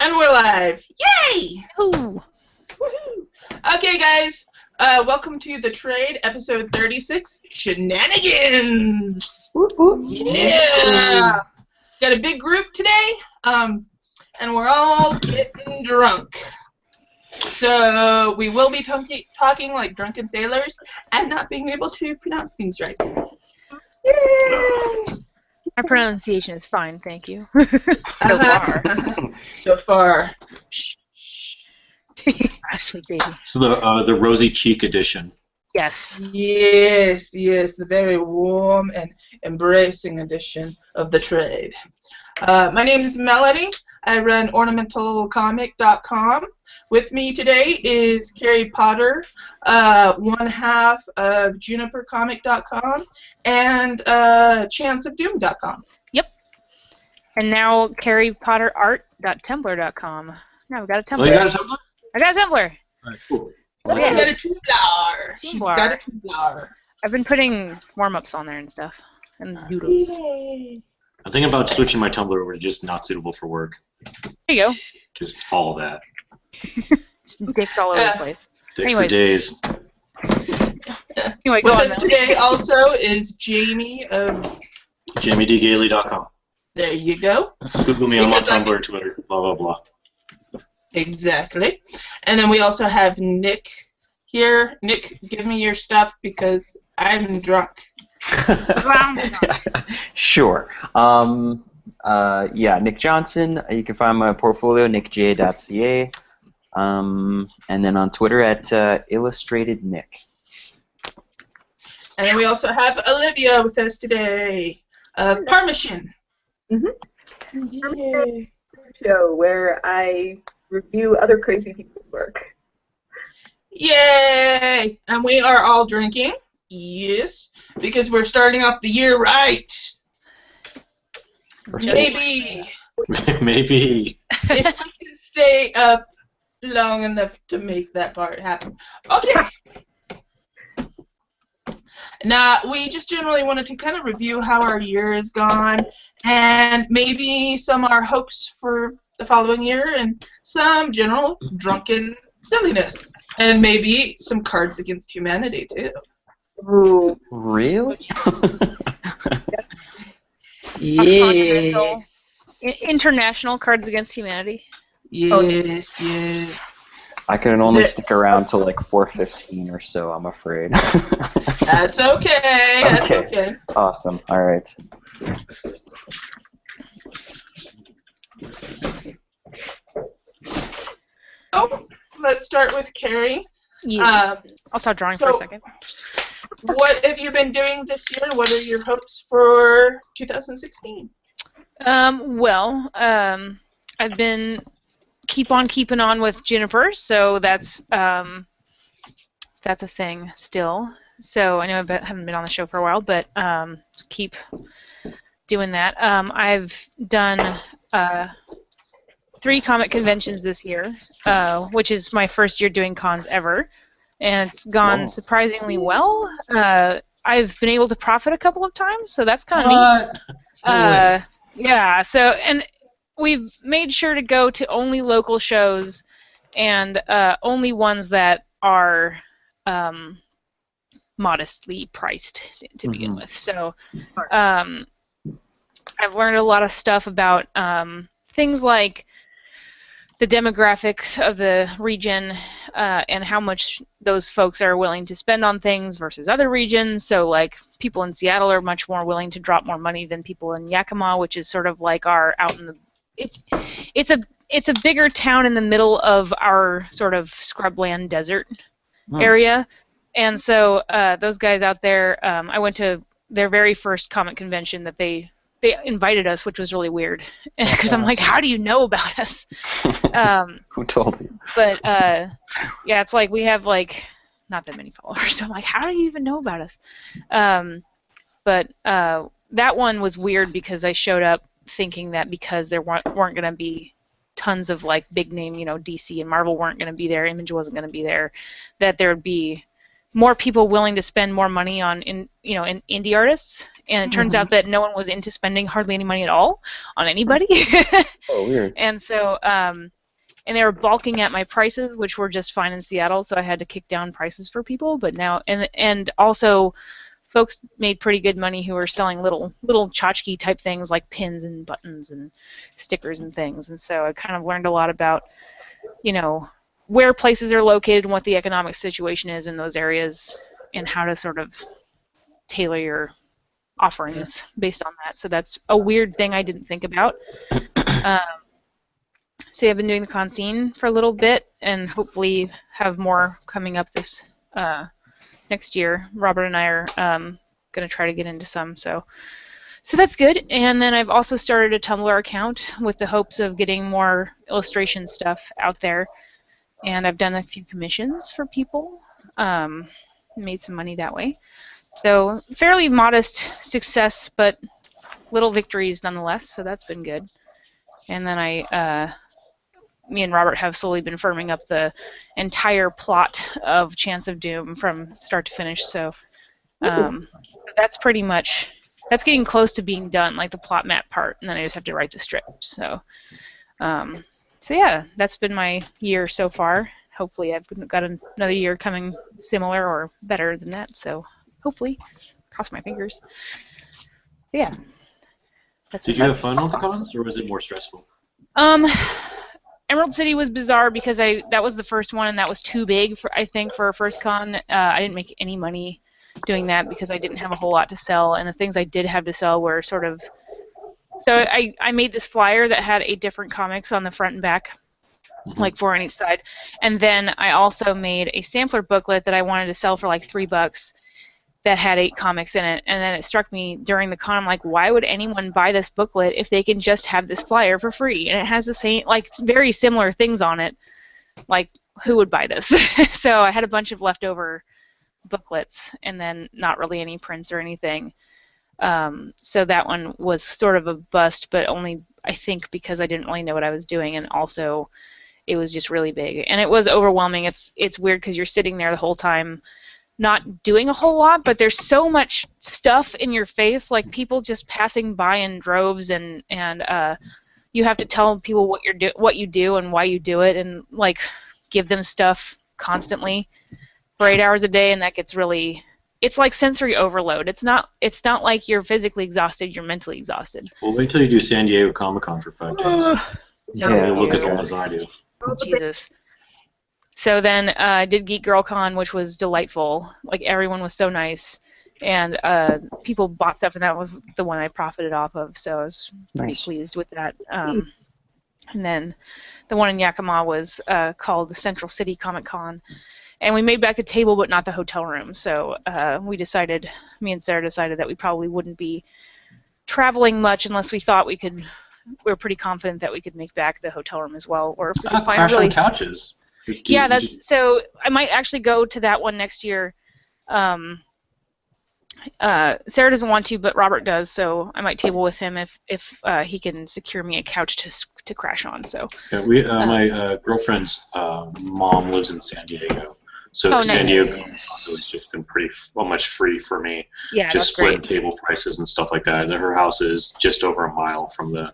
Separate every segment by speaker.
Speaker 1: And we're live. Yay!
Speaker 2: Ooh.
Speaker 1: Woohoo! Okay, guys. Welcome to The Trade, episode 36, Shenanigans! Yeah! Got a big group today, and we're all getting drunk. So we will be talking like drunken sailors and not being able to pronounce things right. Yay!
Speaker 2: My pronunciation is fine, thank you. So far.
Speaker 1: So far.
Speaker 2: Sweet baby.
Speaker 3: So the rosy cheek edition.
Speaker 2: Yes.
Speaker 1: Yes, the very warm and embracing edition of The Trade. My name is Melony. I run ornamentalcomic.com. With me today is Carrie Potter, one half of junipercomic.com, and chanceofdoom.com.
Speaker 2: Yep. And now carriepotterart.tumblr.com. Now we've got a Tumblr.
Speaker 3: Oh, you got a Tumblr?
Speaker 2: I got a Tumblr.
Speaker 3: Alright, cool.
Speaker 1: She's
Speaker 2: Yeah.
Speaker 1: got a Tumblr. She's got a Tumblr.
Speaker 2: I've been putting warm-ups on there and stuff. And doodles.
Speaker 1: Yay.
Speaker 3: I'm thinking about switching my Tumblr over to just not suitable for work.
Speaker 2: There you go.
Speaker 3: Just all that.
Speaker 2: Just dicks all over the place.
Speaker 3: Dicks for
Speaker 2: Anyways.
Speaker 3: days.
Speaker 2: Anyway, go
Speaker 1: With
Speaker 2: on,
Speaker 1: us
Speaker 2: Mel.
Speaker 1: today also is Jamie of...
Speaker 3: JamieDGailey.com.
Speaker 1: There you go.
Speaker 3: Google me, I'm on
Speaker 1: Because
Speaker 3: Tumblr, Twitter, blah, blah, blah.
Speaker 1: Exactly. And then we also have Nick here. Nick, give me your stuff because I'm drunk.
Speaker 4: Sure. Yeah, Nick Johnson. You can find my portfolio, nickj.ca. And then on Twitter at illustratednick.
Speaker 1: And then we also have Olivia with us today of Parmesan.
Speaker 5: Yay. Show where I review other crazy people's work.
Speaker 1: Yay! And we are all drinking. Yes. Because we're starting off the year right. Maybe.
Speaker 3: Maybe.
Speaker 1: If we can stay up long enough to make that part happen. Okay. Now, we just generally wanted to kind of review how our year has gone and maybe some of our hopes for the following year and some general drunken silliness. And maybe some Cards Against Humanity, too.
Speaker 5: Ooh.
Speaker 4: Really?
Speaker 1: Yes.
Speaker 2: International Cards Against Humanity.
Speaker 1: Yes, yes.
Speaker 4: I can only stick around till like 4:15 or so, I'm afraid.
Speaker 1: That's okay. That's okay.
Speaker 4: Awesome. All right.
Speaker 1: So, let's start with Carrie.
Speaker 2: Yeah. I'll stop drawing for a second.
Speaker 1: What have you been doing this year? What are your hopes for 2016?
Speaker 2: I've been keeping on with Juniper, so that's a thing still. So I know I haven't been on the show for a while, but keep doing that. I've done 3 comic conventions this year, which is my first year doing cons ever, and it's gone surprisingly well. I've been able to profit a couple of times, so that's kind of neat. Yeah, so, and we've made sure to go to only local shows and only ones that are modestly priced to begin with. So I've learned a lot of stuff about things like the demographics of the region and how much those folks are willing to spend on things versus other regions. So, like, people in Seattle are much more willing to drop more money than people in Yakima, which is sort of like our out in the... It's a bigger town in the middle of our sort of scrubland desert area. And so those guys out there, I went to their very first comic convention that they invited us, which was really weird, because I'm like, how do you know about us?
Speaker 4: Who told you?
Speaker 2: But yeah, it's like we have like not that many followers, so I'm like, how do you even know about us? But that one was weird because I showed up thinking that because there weren't going to be tons of like big name, DC and Marvel weren't going to be there, Image wasn't going to be there, that there would be more people willing to spend more money on indie artists, and it turns out that no one was into spending hardly any money at all on anybody.
Speaker 4: Oh, weird.
Speaker 2: And so, and they were balking at my prices, which were just fine in Seattle, so I had to kick down prices for people. But now, and also, folks made pretty good money who were selling little tchotchke type things like pins and buttons and stickers and things. And so I kind of learned a lot about, you know, where places are located and what the economic situation is in those areas and how to sort of tailor your offerings based on that. So that's a weird thing I didn't think about. So I've been doing the con scene for a little bit and hopefully have more coming up this next year. Robert and I are going to try to get into some, so that's good. And then I've also started a Tumblr account with the hopes of getting more illustration stuff out there. And I've done a few commissions for people, made some money that way. So fairly modest success, but little victories nonetheless, so that's been good. And then me and Robert have slowly been firming up the entire plot of Chance of Doom from start to finish, so that's pretty much, that's getting close to being done, like the plot map part, and then I just have to write the strip. So yeah, that's been my year so far. Hopefully I've got another year coming similar or better than that, so hopefully, cross my fingers. But yeah.
Speaker 3: Did you have fun with the cons, or was it more stressful?
Speaker 2: Emerald City was bizarre because that was the first one, and that was too big for a first con. I didn't make any money doing that because I didn't have a whole lot to sell, and the things I did have to sell were sort of. So I made this flyer that had 8 different comics on the front and back, like 4 on each side, and then I also made a sampler booklet that I wanted to sell for like $3 that had 8 comics in it, and then it struck me during the con, I'm like, why would anyone buy this booklet if they can just have this flyer for free? And it has the same, like, very similar things on it. Like, who would buy this? So I had a bunch of leftover booklets, and then not really any prints or anything. So that one was sort of a bust, but only, I think, because I didn't really know what I was doing, and also it was just really big. And it was overwhelming. It's weird because you're sitting there the whole time not doing a whole lot, but there's so much stuff in your face, like people just passing by in droves, and you have to tell people what you do and why you do it, and like give them stuff constantly for 8 hours a day, and that gets really, it's like sensory overload. It's not like you're physically exhausted, you're mentally exhausted.
Speaker 3: Well, wait till you do San Diego Comic-Con for 5 days. You'll look as old as I do.
Speaker 2: Jesus. So then I did Geek Girl Con, which was delightful. Like, everyone was so nice, and people bought stuff, and that was the one I profited off of, so I was pretty pleased with that. And then the one in Yakima was called the Central City Comic Con, and we made back the table but not the hotel room, so me and Sarah decided that we probably wouldn't be traveling much unless we thought we were pretty confident that we could make back the hotel room as well, or if we could find really...
Speaker 3: couches.
Speaker 2: Yeah, so I might actually go to that one next year. Sarah doesn't want to, but Robert does, so I might table with him if he can secure me a couch to crash on. So
Speaker 3: yeah, my girlfriend's mom lives in San Diego, so San Diego has always just been pretty much free for me.
Speaker 2: Yeah,
Speaker 3: just
Speaker 2: that's
Speaker 3: split
Speaker 2: great.
Speaker 3: Table prices and stuff like that. Her house is just over a mile from the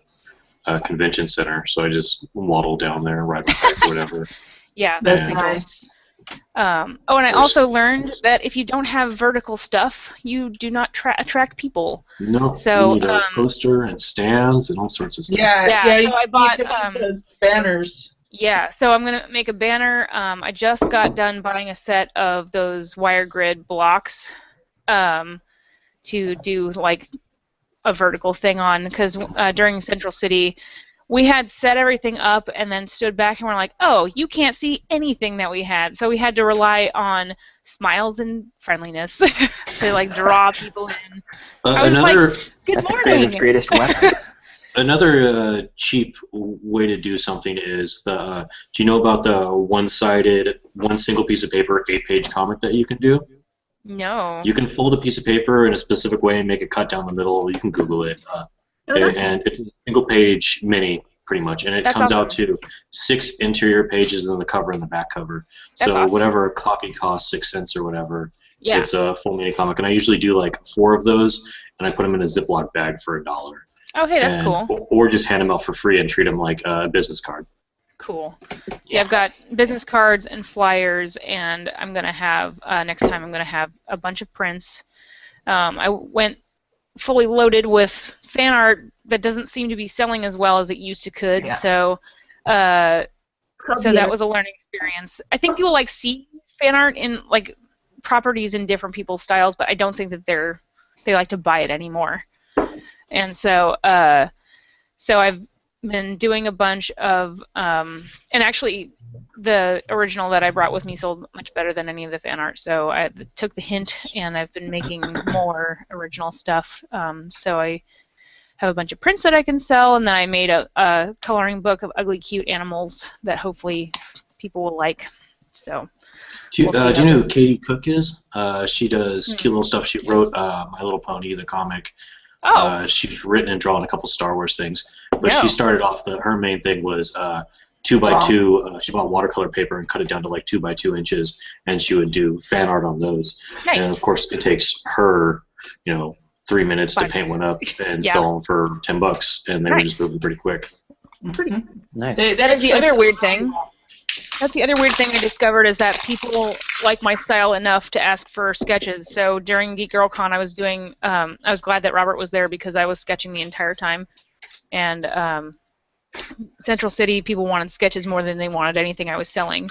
Speaker 3: convention center, so I just waddle down there, ride my bike, or whatever.
Speaker 2: Yeah,
Speaker 1: That's
Speaker 3: And-
Speaker 1: nice.
Speaker 2: and I also learned that if you don't have vertical stuff, you do not attract people.
Speaker 3: No,
Speaker 2: So,
Speaker 3: you need a poster and stands and all sorts of stuff.
Speaker 1: Yeah,
Speaker 2: so I bought,
Speaker 1: those banners.
Speaker 2: Yeah, so I'm going to make a banner. I just got done buying a set of those wire grid blocks to do, like, a vertical thing on, because during Central City, we had set everything up and then stood back and we're like, oh, you can't see anything that we had. So we had to rely on smiles and friendliness to, like, draw people in. I was
Speaker 3: Another,
Speaker 2: like, good
Speaker 4: That's
Speaker 2: morning.
Speaker 4: the greatest weapon.
Speaker 3: another cheap way to do something is do you know about the one-sided, one single piece of paper, 8-page comic that you can do?
Speaker 2: No.
Speaker 3: You can fold a piece of paper in a specific way and make a cut down the middle. You can Google it. And it's a single-page mini, pretty much, and it
Speaker 2: That's
Speaker 3: comes
Speaker 2: awesome.
Speaker 3: out to 6 interior pages and then the cover and the back cover.
Speaker 2: That's
Speaker 3: So
Speaker 2: awesome.
Speaker 3: whatever a copy costs, 6 cents or whatever,
Speaker 2: Yeah.
Speaker 3: It's a full mini comic, and I usually do like 4 of those, and I put them in a Ziploc bag for $1.
Speaker 2: Oh, hey, that's
Speaker 3: and,
Speaker 2: cool.
Speaker 3: Or just hand them out for free and treat them like a business card.
Speaker 2: Cool. Yeah, I've got business cards and flyers, and I'm gonna have next time I'm gonna have a bunch of prints. I went fully loaded with fan art that doesn't seem to be selling as well as it used to could.
Speaker 5: Yeah.
Speaker 2: So that was a learning experience. I think people like see fan art in like properties in different people's styles, but I don't think that they like to buy it anymore. And so I've been doing a bunch of and actually the original that I brought with me sold much better than any of the fan art, so I took the hint and I've been making more original stuff. So I have a bunch of prints that I can sell, and then I made a coloring book of ugly cute animals that hopefully people will like. So
Speaker 3: Do you
Speaker 2: we'll see
Speaker 3: know
Speaker 2: how
Speaker 3: who Katie Cook is? She does cute little stuff. She wrote My Little Pony, the comic.
Speaker 2: Oh.
Speaker 3: She's written and drawn a couple Star Wars things, but
Speaker 2: Yeah.
Speaker 3: she started off her main thing was 2x2. She bought watercolor paper and cut it down to like 2x2 inches, and she would do fan art on those.
Speaker 2: Nice.
Speaker 3: And of course, it takes her, 3 minutes to
Speaker 2: 5
Speaker 3: paint one up and
Speaker 2: Yeah.
Speaker 3: sell them for $10, and they were just
Speaker 2: Nice.
Speaker 3: moving pretty quick.
Speaker 1: Pretty.
Speaker 4: Nice.
Speaker 2: That is the other weird thing. That's the other weird thing I discovered is that people like my style enough to ask for sketches. So during Geek Girl Con, I was doing. I was glad that Robert was there because I was sketching the entire time, and Central City people wanted sketches more than they wanted anything I was selling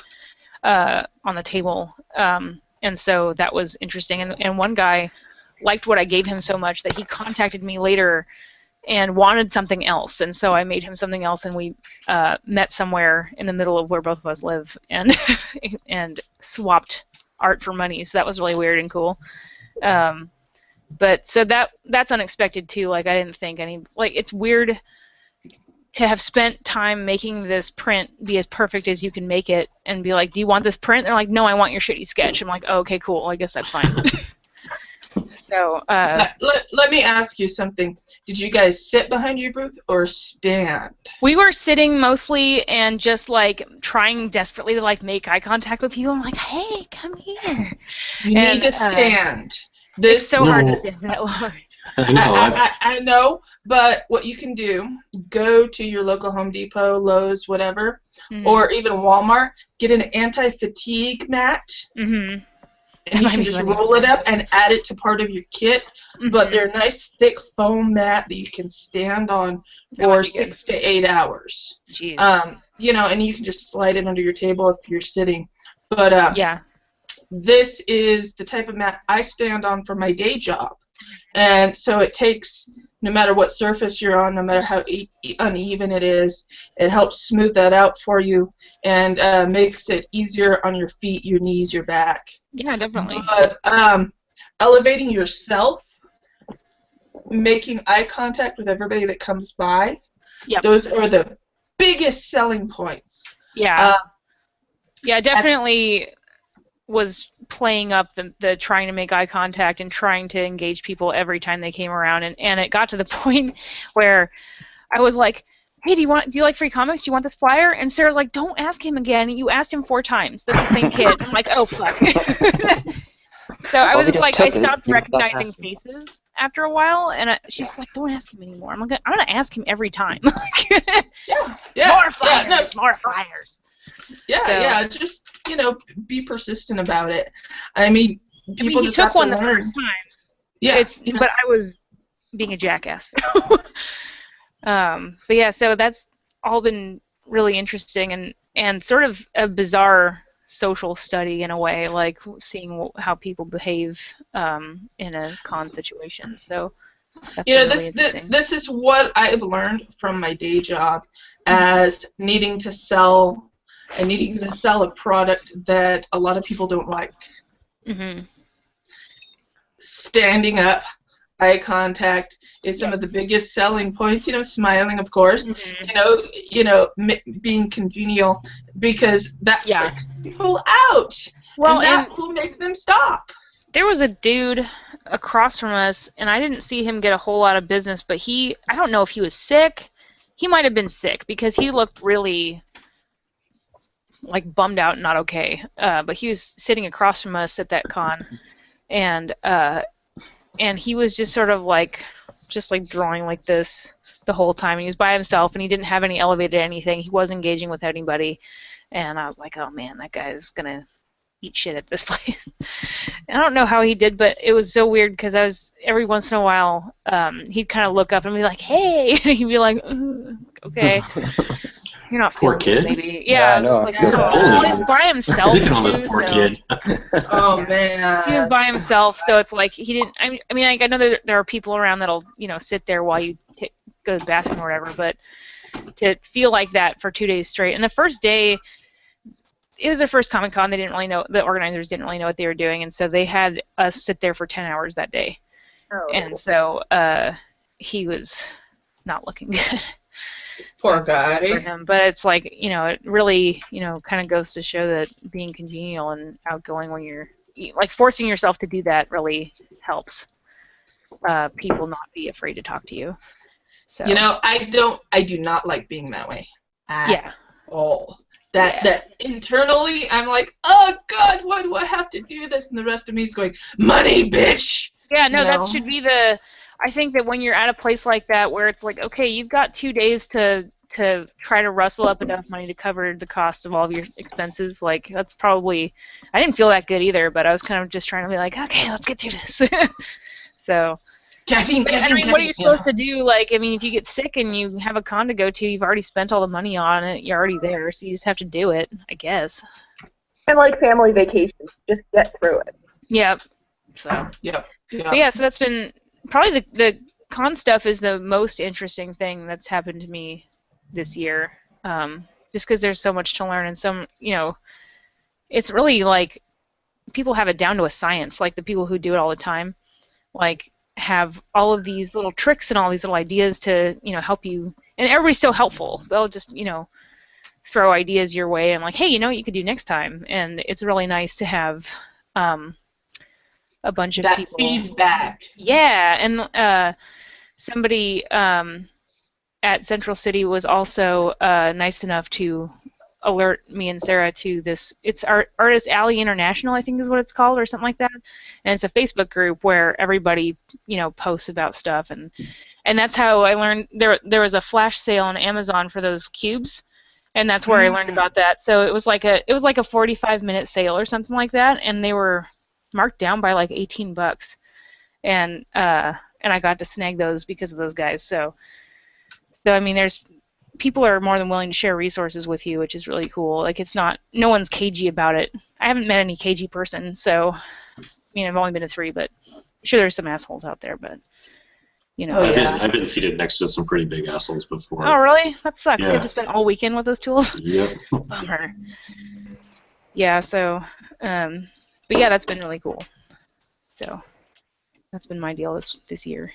Speaker 2: on the table, and so that was interesting. And one guy liked what I gave him so much that he contacted me later and wanted something else, and so I made him something else, and we met somewhere in the middle of where both of us live, and and swapped art for money. So that was really weird and cool. But so that's unexpected too. Like I didn't think it's weird to have spent time making this print be as perfect as you can make it, and be like, "Do you want this print?" They're like, "No, I want your shitty sketch." I'm like, "Oh, okay, cool. I guess that's fine." So
Speaker 1: let me ask you something. Did you guys sit behind your booth or stand?
Speaker 2: we were sitting mostly and just like trying desperately to like make eye contact with people. I'm like, "Hey, come here."
Speaker 1: You
Speaker 2: And,
Speaker 1: need to stand.
Speaker 2: It's so hard to
Speaker 3: No.
Speaker 2: stand that long.
Speaker 3: I know.
Speaker 1: I know, but what you can do, go to your local Home Depot, Lowe's, whatever, or even Walmart, get an anti-fatigue mat,
Speaker 2: Mm-hmm.
Speaker 1: and you can just roll it up and add it to part of your kit. But they're a nice, thick foam mat that you can stand on for 6 to 8 hours.
Speaker 2: Jeez.
Speaker 1: And you can just slide it under your table if you're sitting. But
Speaker 2: Yeah.
Speaker 1: this is the type of mat I stand on for my day job. And so it takes, no matter what surface you're on, no matter how uneven it is, it helps smooth that out for you and makes it easier on your feet, your knees, your back.
Speaker 2: Yeah, definitely.
Speaker 1: But elevating yourself, making eye contact with everybody that comes by,
Speaker 2: Yep.
Speaker 1: those are the biggest selling points.
Speaker 2: Yeah. Yeah, definitely was playing up the trying to make eye contact and trying to engage people every time they came around, and it got to the point where I was like, "Hey, do you like free comics? Do you want this flyer?" And Sarah's like, "Don't ask him again. You asked him 4 times. That's the same kid." I'm like, "Oh fuck." So I was just like, I stopped recognizing faces after a while, and she's like, "Don't ask him anymore." I'm like, "I'm gonna ask him every time."
Speaker 1: Yeah.
Speaker 2: More flyers. More flyers.
Speaker 1: Yeah,
Speaker 2: So-
Speaker 1: yeah, just, be persistent about it. I mean, people
Speaker 2: he
Speaker 1: just
Speaker 2: took
Speaker 1: have to
Speaker 2: one the
Speaker 1: learn.
Speaker 2: first time.
Speaker 1: Yeah,
Speaker 2: But I was being a jackass. But yeah, so that's all been really interesting and sort of a bizarre social study in a way, like seeing how people behave in a con situation. So that's been really interesting.
Speaker 1: this is what I've learned from my day job as needing to sell a product that a lot of people don't like.
Speaker 2: Mm-hmm.
Speaker 1: Standing up, eye contact is some of the biggest selling points. Smiling, of course.
Speaker 2: Mm-hmm.
Speaker 1: Being congenial, because that
Speaker 2: Yeah.
Speaker 1: freaks people out.
Speaker 2: Well,
Speaker 1: and that will make them stop.
Speaker 2: There was a dude across from us, and I didn't see him get a whole lot of business, but I don't know if he was sick. He might have been sick because he looked really like bummed out and not okay. But he was sitting across from us at that con, and he was just sort of like drawing like this the whole time. He was by himself, and he didn't have any elevated anything. He wasn't engaging with anybody, and I was like, oh man, that guy's gonna eat shit at this place. I don't know how he did, but it was so weird because I was every once in a while he'd kind of look up and be like, hey, and he'd be like, okay. You're not
Speaker 3: poor kid.
Speaker 2: Maybe. Yeah, I was just like, oh, he's by himself.
Speaker 3: Picking on this poor kid.
Speaker 1: Oh man.
Speaker 2: He was by himself, so it's like he didn't. I mean, like, I know that there are people around that'll, sit there while you go to the bathroom or whatever, but to feel like that for 2 days straight. And the first day, it was their first Comic-Con. They didn't really know. The organizers didn't really know what they were doing, and so they had us sit there for 10 hours that day.
Speaker 5: Oh.
Speaker 2: And so he was not looking good.
Speaker 1: Poor guy.
Speaker 2: For him, but it's like, it really, kind of goes to show that being congenial and outgoing when you're, like, forcing yourself to do that really helps people not be afraid to talk to you. So.
Speaker 1: I do not like being that way at all. That internally, I'm like, oh God, why do I have to do this? And the rest of me is going, money, bitch!
Speaker 2: Yeah, no, that should be I think that when you're at a place like that where it's like, okay, you've got 2 days to try to rustle up enough money to cover the cost of all of your expenses, like, that's probably, I didn't feel that good either, but I was kind of just trying to be like, okay, let's get through this. So,
Speaker 1: caffeine,
Speaker 2: what are you supposed to do? Like, I mean, if you get sick and you have a con to go to, you've already spent all the money on it, you're already there, so you just have to do it, I guess.
Speaker 5: And like family vacations, just get through it.
Speaker 2: Yep. So.
Speaker 1: Yep.
Speaker 2: But yeah, so that's been probably the con stuff is the most interesting thing that's happened to me this year. Just because there's so much to learn and it's really like people have it down to a science. Like the people who do it all the time, like have all of these little tricks and all these little ideas to help you. And everybody's so helpful. They'll just throw ideas your way and like, hey, what you could do next time. And it's really nice to have a bunch of
Speaker 1: that
Speaker 2: people.
Speaker 1: Feedback.
Speaker 2: Yeah, and somebody at Central City was also nice enough to alert me and Sarah to this. It's Artist Alley International, I think is what it's called, or something like that. And it's a Facebook group where everybody, posts about stuff, and that's how I learned. There was a flash sale on Amazon for those cubes, and that's where I learned about that. So it was like a 45-minute sale or something like that, and they were marked down by like $18, and I got to snag those because of those guys. So I mean, there's people are more than willing to share resources with you, which is really cool. Like no one's cagey about it. I haven't met any cagey person, so I've only been to 3, but I'm sure there's some assholes out there, but
Speaker 3: I've been seated next to some pretty big assholes before.
Speaker 2: Oh really? That sucks.
Speaker 3: Yeah.
Speaker 2: You have to spend all weekend with those tools.
Speaker 3: Yep.
Speaker 2: Bummer. Yeah. So. But yeah, that's been really cool. So that's been my deal this year.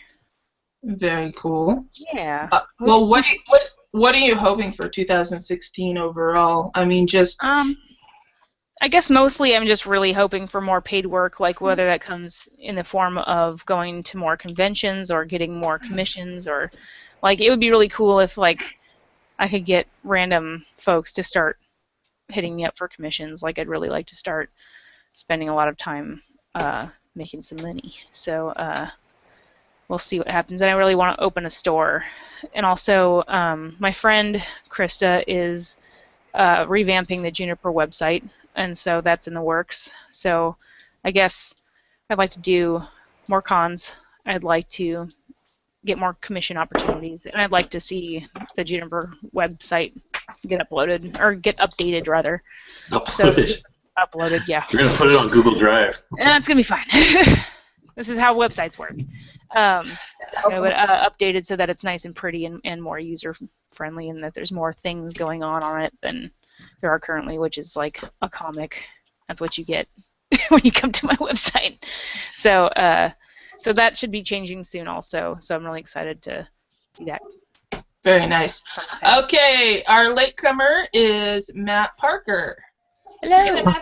Speaker 1: Very cool.
Speaker 2: Yeah.
Speaker 1: Well, what are you hoping for 2016 overall? I mean, just.
Speaker 2: I guess mostly I'm just really hoping for more paid work, like whether that comes in the form of going to more conventions or getting more commissions, or like it would be really cool if like I could get random folks to start hitting me up for commissions. Like I'd really like to start spending a lot of time making some money. So we'll see what happens. And I really want to open a store. And also, my friend Krista is revamping the Juniper website, and so that's in the works. So I guess I'd like to do more cons. I'd like to get more commission opportunities, and I'd like to see the Juniper website get uploaded, or get updated, rather.
Speaker 3: Uploaded.
Speaker 2: So, uploaded, yeah.
Speaker 3: You're gonna put it on Google Drive.
Speaker 2: It's gonna be fine. This is how websites work. But updated so that it's nice and pretty and more user friendly, and that there's more things going on it than there are currently, which is like a comic. That's what you get when you come to my website. So that should be changing soon also. So I'm really excited to do that.
Speaker 1: Very nice. Okay, our latecomer is Matt Parker.
Speaker 2: Hello.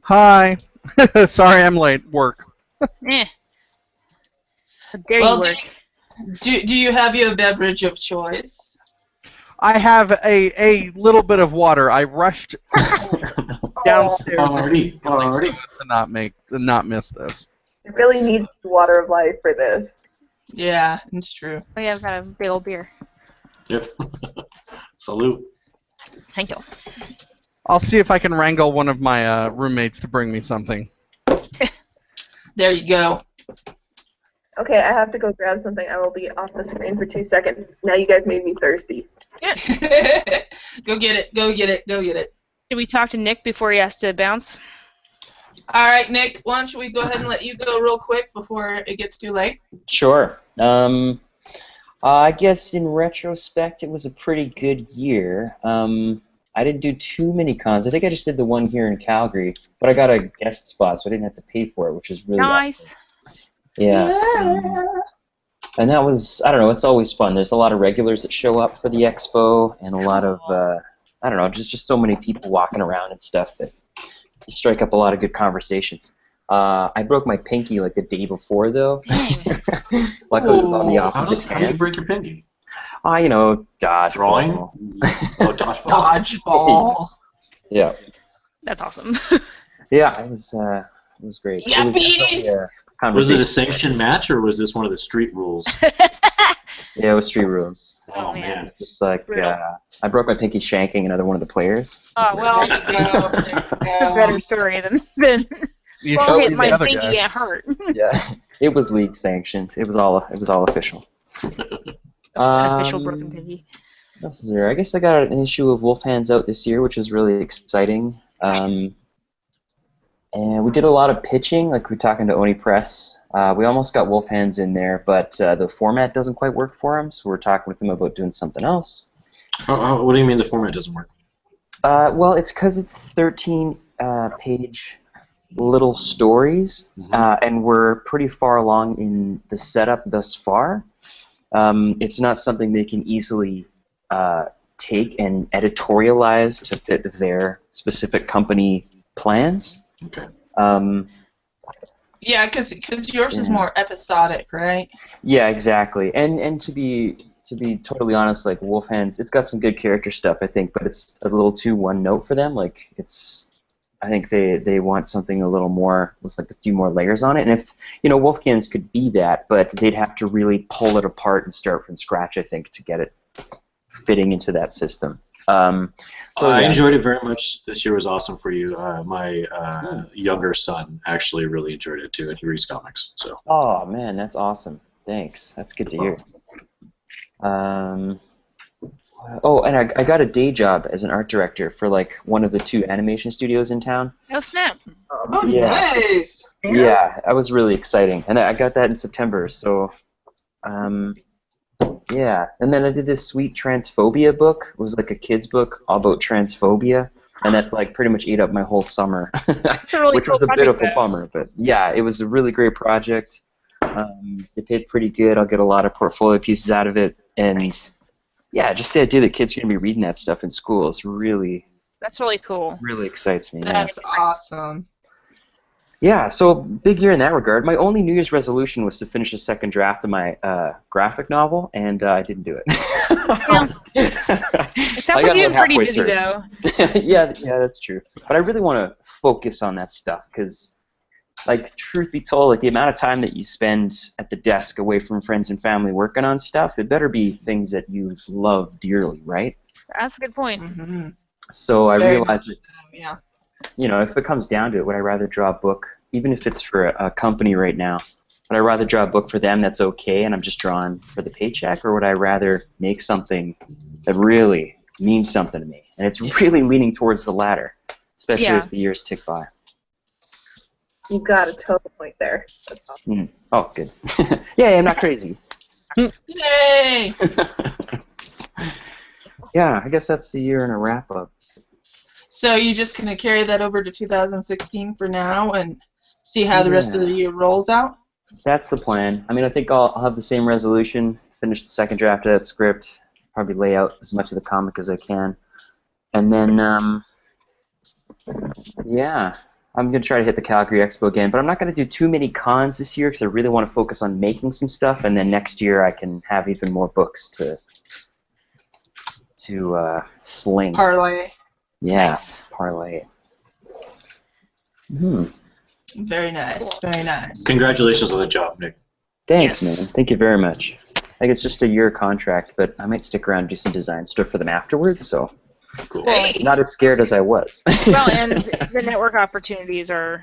Speaker 6: Hi. Sorry I'm late. Work.
Speaker 2: How dare you work?
Speaker 1: Do you have your beverage of choice?
Speaker 6: I have a little bit of water. I rushed downstairs
Speaker 3: Party.
Speaker 6: to not miss this.
Speaker 5: It really needs water of life for this.
Speaker 1: Yeah, it's true.
Speaker 2: Oh yeah, I've got a big old beer.
Speaker 3: Yep. Salute.
Speaker 2: Thank you.
Speaker 6: I'll see if I can wrangle one of my roommates to bring me something.
Speaker 1: There you go.
Speaker 5: Okay, I have to go grab something. I will be off the screen for 2 seconds. Now you guys made me thirsty.
Speaker 1: Go get it. Go get it. Go get it.
Speaker 2: Did we talk to Nick before he has to bounce?
Speaker 1: All right, Nick, why don't we go ahead and let you go real quick before it gets too late?
Speaker 4: Sure. I guess in retrospect, it was a pretty good year. I didn't do too many cons. I think I just did the one here in Calgary, but I got a guest spot, so I didn't have to pay for it, which is really
Speaker 2: Nice.
Speaker 4: awesome. Yeah. And that was, I don't know, it's always fun. There's a lot of regulars that show up for the expo, and a lot of, I don't know, just so many people walking around and stuff that you strike up a lot of good conversations. I broke my pinky like the day before, though. Luckily, it was on the opposite
Speaker 3: How do you
Speaker 4: hand.
Speaker 3: break your pinky?
Speaker 4: You know, dodge.
Speaker 3: Drawing?
Speaker 4: ball.
Speaker 3: Oh, dodgeball.
Speaker 1: Dodgeball.
Speaker 4: Yeah.
Speaker 2: That's awesome.
Speaker 4: Yeah, it was great. It was definitely a
Speaker 3: Was it
Speaker 4: conversation.
Speaker 3: a sanctioned match, or was this one of the street rules?
Speaker 4: Yeah, it was street rules.
Speaker 2: Oh,
Speaker 3: Oh,
Speaker 2: man.
Speaker 3: man.
Speaker 4: Just like,
Speaker 2: Brutal.
Speaker 4: I broke my pinky shanking another one of the players.
Speaker 2: Oh well,
Speaker 1: There you go. There you
Speaker 2: a better
Speaker 1: go.
Speaker 2: story than
Speaker 6: You
Speaker 2: well,
Speaker 6: should
Speaker 2: hit
Speaker 6: see
Speaker 2: my
Speaker 6: the other
Speaker 2: pinky
Speaker 6: guy.
Speaker 2: get hurt.
Speaker 4: Yeah, it was league sanctioned. It was all official.
Speaker 2: Official broken pinky.
Speaker 4: What else is there? I guess I got an issue of Wolf Hands out this year, which is really exciting. And we did a lot of pitching, like we're talking to Oni Press. We almost got Wolf Hands in there, but the format doesn't quite work for them, so we're talking with them about doing something else.
Speaker 3: What do you mean the format doesn't work?
Speaker 4: Well, it's because it's 13-page little stories, and we're pretty far along in the setup thus far. It's not something they can easily take and editorialize to fit their specific company plans.
Speaker 3: Okay.
Speaker 1: Yeah, because yours is
Speaker 4: Yeah.
Speaker 1: more episodic, right?
Speaker 4: Yeah, exactly. And to be totally honest, like Wolf Hands, it's got some good character stuff, I think, but it's a little too one note for them. Like I think they want something a little more with like a few more layers on it. And if Wolfkins could be that, but they'd have to really pull it apart and start from scratch, I think, to get it fitting into that system.
Speaker 3: I
Speaker 4: yeah.
Speaker 3: enjoyed it very much. This year was awesome for you. My younger son actually really enjoyed it too, and he reads comics. So.
Speaker 4: Oh man, that's awesome. Thanks. That's good to hear. Oh, and I got a day job as an art director for like one of the 2 animation studios in town.
Speaker 2: Oh snap!
Speaker 1: Oh,
Speaker 4: Yeah.
Speaker 1: nice.
Speaker 4: Yeah, that was really exciting, and I got that in September. So, yeah, and then I did this sweet transphobia book. It was like a kid's book all about transphobia, and that like pretty much ate up my whole summer,
Speaker 2: It's a really
Speaker 4: which
Speaker 2: cool
Speaker 4: was a bit of
Speaker 2: project,
Speaker 4: a bummer. But yeah, it was a really great project. It paid pretty good. I'll get a lot of portfolio pieces out of it, and
Speaker 2: Nice.
Speaker 4: yeah, just the idea that kids are gonna be reading that stuff in school is really
Speaker 2: Cool.
Speaker 4: excites me. Yeah.
Speaker 1: That's awesome.
Speaker 4: Yeah, so big year in that regard. My only New Year's resolution was to finish a second draft of my graphic novel, and I didn't do it.
Speaker 2: It sounds like you've been pretty busy though.
Speaker 4: yeah, that's true. But I really want to focus on that stuff because, like, truth be told, like the amount of time that you spend at the desk away from friends and family working on stuff, it better be things that you love dearly, right?
Speaker 2: That's a good point.
Speaker 1: Mm-hmm.
Speaker 4: So I
Speaker 1: Very
Speaker 4: realized that,
Speaker 1: Yeah.
Speaker 4: if it comes down to it, would I rather draw a book, even if it's for a company right now, would I rather draw a book for them that's okay and I'm just drawing for the paycheck, or would I rather make something that really means something to me? And it's really leaning towards the latter, especially as the years tick by.
Speaker 5: You got a total point there. That's awesome.
Speaker 4: Oh, good. Yeah, I'm not crazy.
Speaker 1: Yay!
Speaker 4: Yeah, I guess that's the year in a wrap-up.
Speaker 1: So you just gonna carry that over to 2016 for now and see how the rest of the year rolls out?
Speaker 4: That's the plan. I mean, I think I'll have the same resolution, finish the second draft of that script, probably lay out as much of the comic as I can. And then, yeah, I'm going to try to hit the Calgary Expo again, but I'm not going to do too many cons this year because I really want to focus on making some stuff, and then next year I can have even more books to sling.
Speaker 1: Parlay.
Speaker 4: Yeah,
Speaker 2: Nice.
Speaker 4: parlay.
Speaker 1: Very nice. Very nice.
Speaker 3: Congratulations on the job, Nick.
Speaker 4: Thanks,
Speaker 2: Yes.
Speaker 4: man. Thank you very much. I think it's just a year contract, but I might stick around and do some design stuff for them afterwards, so
Speaker 3: Cool.
Speaker 1: Hey.
Speaker 4: not as scared as I was.
Speaker 2: Well, and the network opportunities are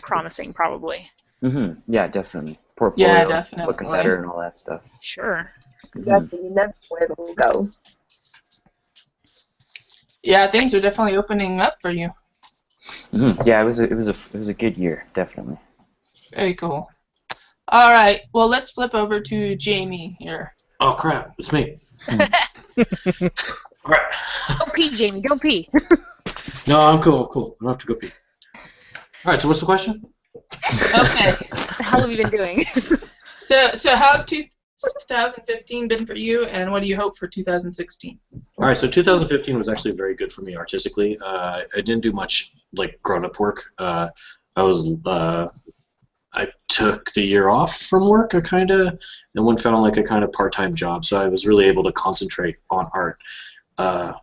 Speaker 2: promising, probably.
Speaker 4: Yeah, definitely. Portfolio
Speaker 1: Yeah, definitely.
Speaker 4: looking better and all that stuff.
Speaker 2: Sure.
Speaker 5: Exactly. You never know where it'll go.
Speaker 1: Yeah, things are definitely opening up for you.
Speaker 4: Yeah, it was a good year, definitely.
Speaker 1: Very cool. All right. Well, let's flip over to Jamie here.
Speaker 3: Oh crap! It's me. All right.
Speaker 2: Don't pee, Jamie. Don't pee.
Speaker 3: No, I'm cool. Cool. I don't have to go pee. All right. So what's the question?
Speaker 1: Okay.
Speaker 2: What the hell have you been doing?
Speaker 1: So how's 2015 been for you, and what do you hope for 2016?
Speaker 3: All right. So 2015 was actually very good for me artistically. I didn't do much like grown-up work. I took the year off from work, and went found like a kind of part-time job. So I was really able to concentrate on art. As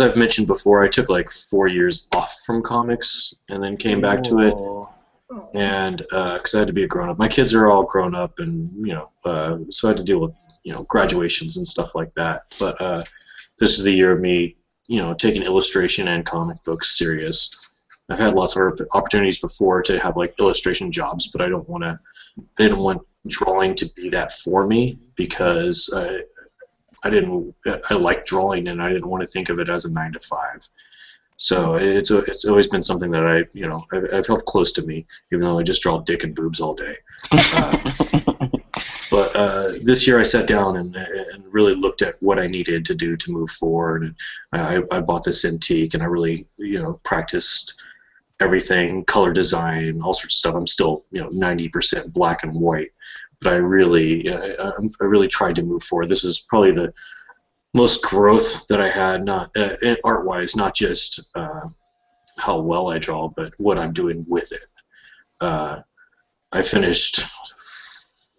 Speaker 3: I've mentioned before, I took like 4 years off from comics and then came back to it. And because I had to be a grown-up, my kids are all grown up, and so I had to deal with graduations and stuff like that. But this is the year of me, taking illustration and comic books serious. I've had lots of opportunities before to have like illustration jobs, but I didn't want drawing to be that for me, because I like drawing and I didn't want to think of it as a 9 to 5. So it's always been something that I've held close to me, even though I just draw dick and boobs all day. But this year I sat down and really looked at what I needed to do to move forward. And I bought this Cintiq, and I really practiced everything, color design, all sorts of stuff. I'm still 90% black and white, but I really tried to move forward. This is probably the most growth that I had, not art-wise, not just how well I draw, but what I'm doing with it. I finished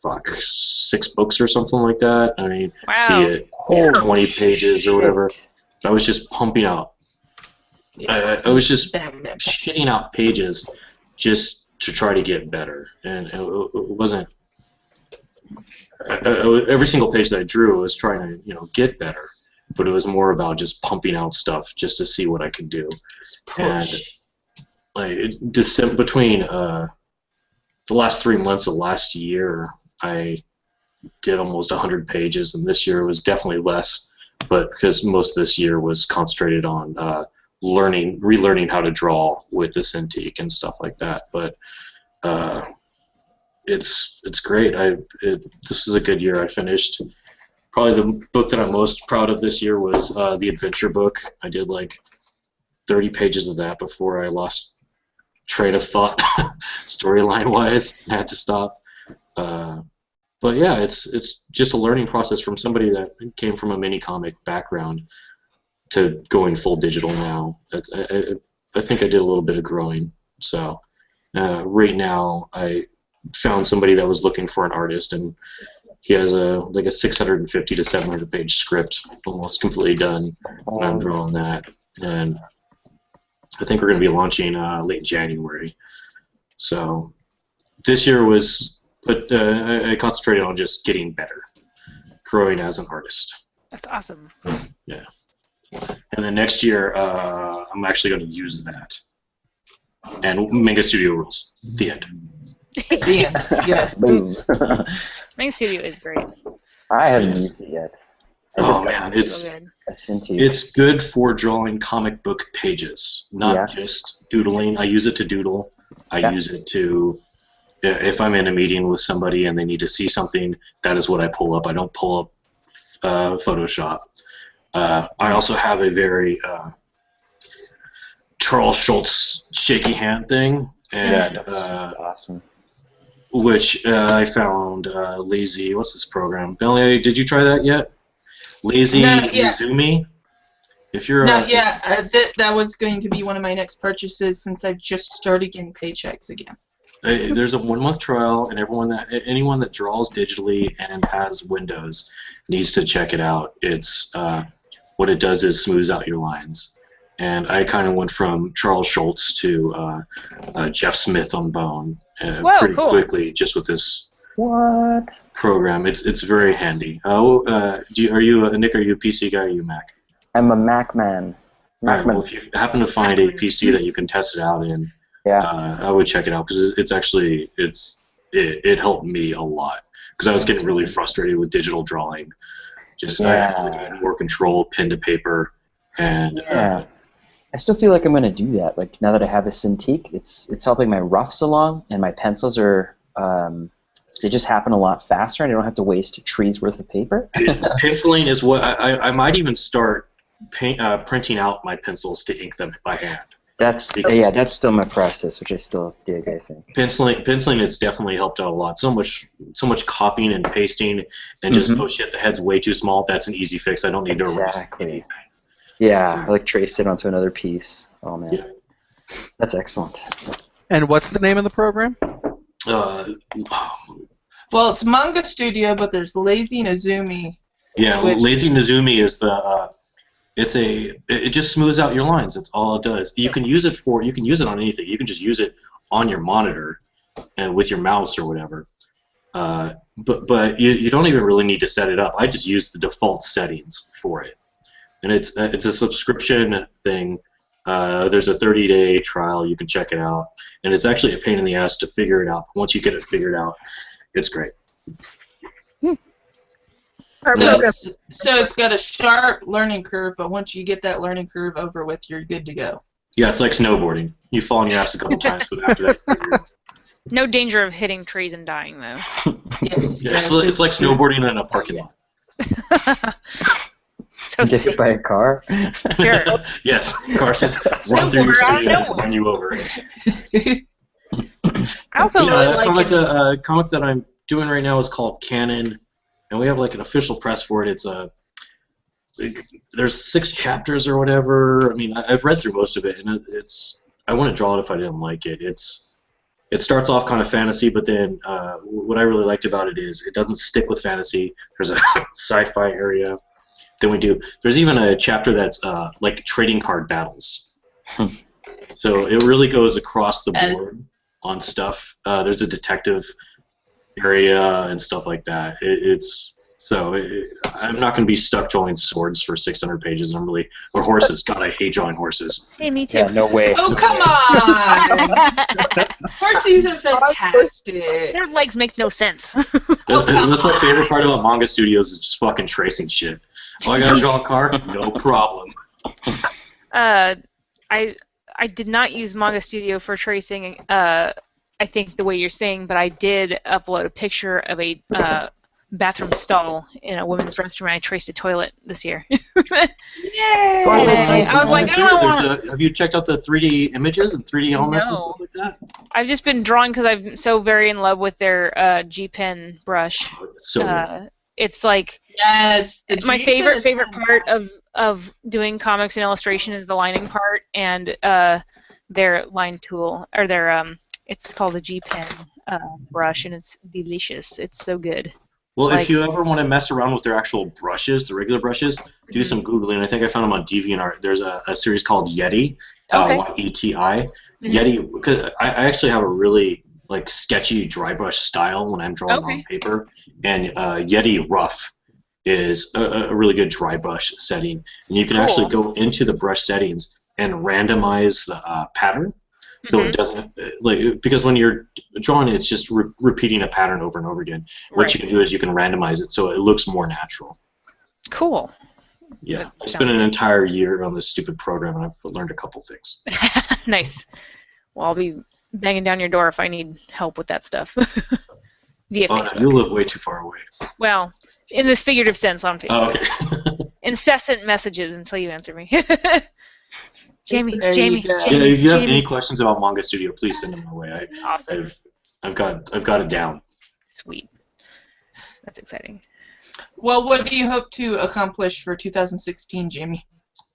Speaker 3: 6 books or something like that. I mean,
Speaker 2: Wow.
Speaker 3: be it 20 pages or whatever. I was just pumping out. I was just shitting out pages just to try to get better, and it wasn't. Every single page that I drew was trying to get better, but it was more about just pumping out stuff just to see what I could do. And between the last 3 months of last year, I did almost 100 pages, and this year was definitely less, but because most of this year was concentrated on relearning how to draw with the Cintiq and stuff like that. But it's great. This was a good year. I finished. Probably the book that I'm most proud of this year was the adventure book. I did like 30 pages of that before I lost train of thought, storyline wise. I had to stop. But yeah, it's just a learning process from somebody that came from a mini comic background to going full digital now. I think I did a little bit of growing. So right now I found somebody that was looking for an artist, and he has a 650 to 700 page script, almost completely done. And I'm drawing that, and I think we're going to be launching late January. So this year I concentrated on just getting better, growing as an artist.
Speaker 2: That's awesome.
Speaker 3: Yeah. And then next year, I'm actually going to use that. And Manga Studio rules. The end.
Speaker 1: The end. Yes.
Speaker 4: Boom.
Speaker 2: Manga Studio is great.
Speaker 4: I haven't used it yet.
Speaker 3: Oh man,
Speaker 2: So good.
Speaker 3: it's good for drawing comic book pages, not just doodling. I use it to doodle. I use it to, if I'm in a meeting with somebody and they need to see something, that is what I pull up. I don't pull up Photoshop. I also have a very Charles Schultz shaky hand thing, and
Speaker 4: awesome.
Speaker 3: which I found Lazy. What's this program? Melony, did you try that yet? Lazy Izumi. If you're
Speaker 1: Not yet. That was going to be one of my next purchases since I've just started getting paychecks again.
Speaker 3: There's a 1-month trial, and anyone that draws digitally and has Windows needs to check it out. It's what it does is smooths out your lines, and I kind of went from Charles Schultz to Jeff Smith on Bone pretty
Speaker 2: cool.
Speaker 3: quickly just with this
Speaker 4: What?
Speaker 3: program. It's very handy. Are you Nick? Are you a PC guy or are you a Mac?
Speaker 4: I'm a Mac man.
Speaker 3: Alright, well, if you happen to find a PC that you can test it out in, I would check it out because it helped me a lot because I was getting really frustrated with digital drawing. I feel like I had more control, pen to paper, and
Speaker 4: I still feel like I'm gonna do that. Like now that I have a Cintiq, it's helping my roughs along, and my pencils are they just happen a lot faster, and I don't have to waste a tree's worth of paper.
Speaker 3: Penciling is what I might even start printing out my pencils to ink them by hand.
Speaker 4: That's still my process, which I still dig. I think
Speaker 3: penciling has definitely helped out a lot. So much copying and pasting, and just oh shit, the head's way too small. That's an easy fix. I don't need to erase it.
Speaker 4: Yeah, I like trace it onto another piece. Oh man, that's excellent.
Speaker 6: And what's the name of the program?
Speaker 1: Well, it's Manga Studio, but there's Lazy Nezumi.
Speaker 3: Yeah, Lazy Nezumi is the. It just smooths out your lines. That's all it does. You can use it on anything. You can just use it on your monitor and with your mouse or whatever. But you don't even really need to set it up. I just use the default settings for it. And it's a subscription thing. There's a 30-day trial. You can check it out. And it's actually a pain in the ass to figure it out. But once you get it figured out, it's great.
Speaker 1: So it's got a sharp learning curve, but once you get that learning curve over with, you're good to go.
Speaker 3: Yeah, it's like snowboarding. You fall on your ass a couple times, but after that,
Speaker 2: no danger of hitting trees and dying, though.
Speaker 1: Yes.
Speaker 3: Yeah, it's like snowboarding in a parking lot.
Speaker 2: So
Speaker 4: get hit by a car?
Speaker 2: Sure.
Speaker 3: Yes, cars just run through your studio and run you over.
Speaker 2: I also really like
Speaker 3: the comic that I'm doing right now is called Canon. And we have like an official press for it. There's 6 chapters or whatever. I mean, I've read through most of it, and I wouldn't draw it if I didn't like it. It starts off kind of fantasy, but then what I really liked about it is it doesn't stick with fantasy. There's a sci-fi area. Then there's even a chapter that's like trading card battles. So it really goes across the board on stuff. There's a detective area and stuff like that. I'm not going to be stuck drawing swords for 600 pages. Or horses. God, I hate drawing horses.
Speaker 2: Hey, me too.
Speaker 4: Yeah, no way.
Speaker 1: Oh, come on! Horses are fantastic.
Speaker 2: Their legs make no sense.
Speaker 3: That's my favorite part about manga studios is just fucking tracing shit. Oh, I gotta draw a car? No problem.
Speaker 2: I did not use Manga Studio for tracing. I think the way you're saying, but I did upload a picture of a bathroom stall in a women's restroom, and I traced a toilet this year. Yay! I was like,
Speaker 3: have you checked out the 3D images and 3D elements and stuff like that?
Speaker 2: I've just been drawing because I'm so very in love with their G-Pen brush. It's like my favorite part of doing comics and illustration is the lining part and their line tool or their it's called a G-Pen brush, and it's delicious. It's so good.
Speaker 3: Well, if you ever want to mess around with their actual brushes, the regular brushes, do some Googling. I think I found them on DeviantArt. There's a series called Yeti, Y-E-T-I. Yeti, because I actually have a really sketchy dry brush style when I'm drawing on paper, and Yeti Rough is a really good dry brush setting. And you can actually go into the brush settings and randomize the pattern. So it doesn't because when you're drawing it, it's just repeating a pattern over and over again. What you can do is you can randomize it so it looks more natural.
Speaker 2: Cool.
Speaker 3: Yeah, I spent an entire year on this stupid program, and I've learned a couple things.
Speaker 2: Nice. Well, I'll be banging down your door if I need help with that stuff. Via Facebook.
Speaker 3: You live way too far away.
Speaker 2: Well, in this figurative sense on Facebook.
Speaker 3: Oh, okay.
Speaker 2: Incessant messages until you answer me. Jamie.
Speaker 3: Yeah, if you have any questions about Manga Studio, please send them my way.
Speaker 2: Awesome.
Speaker 3: I've got it down.
Speaker 2: Sweet. That's exciting.
Speaker 1: Well, what do you hope to accomplish for 2016, Jamie?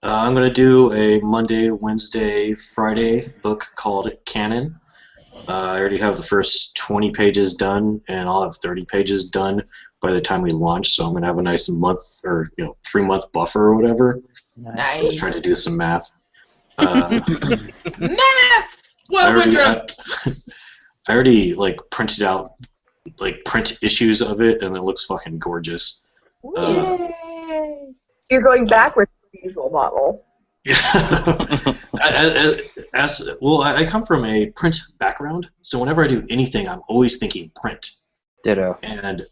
Speaker 3: I'm going to do a Monday, Wednesday, Friday book called Canon. I already have the first 20 pages done, and I'll have 30 pages done by the time we launch, so I'm going to have a nice month or 3-month buffer or whatever.
Speaker 1: Nice.
Speaker 3: Just trying to do some math.
Speaker 1: Nah. Well, we're drunk.
Speaker 3: I already like printed out like print issues of it, and it looks fucking gorgeous.
Speaker 5: Yay! You're going backwards to the usual model.
Speaker 3: Yeah. I come from a print background, so whenever I do anything, I'm always thinking print.
Speaker 4: Ditto.
Speaker 3: And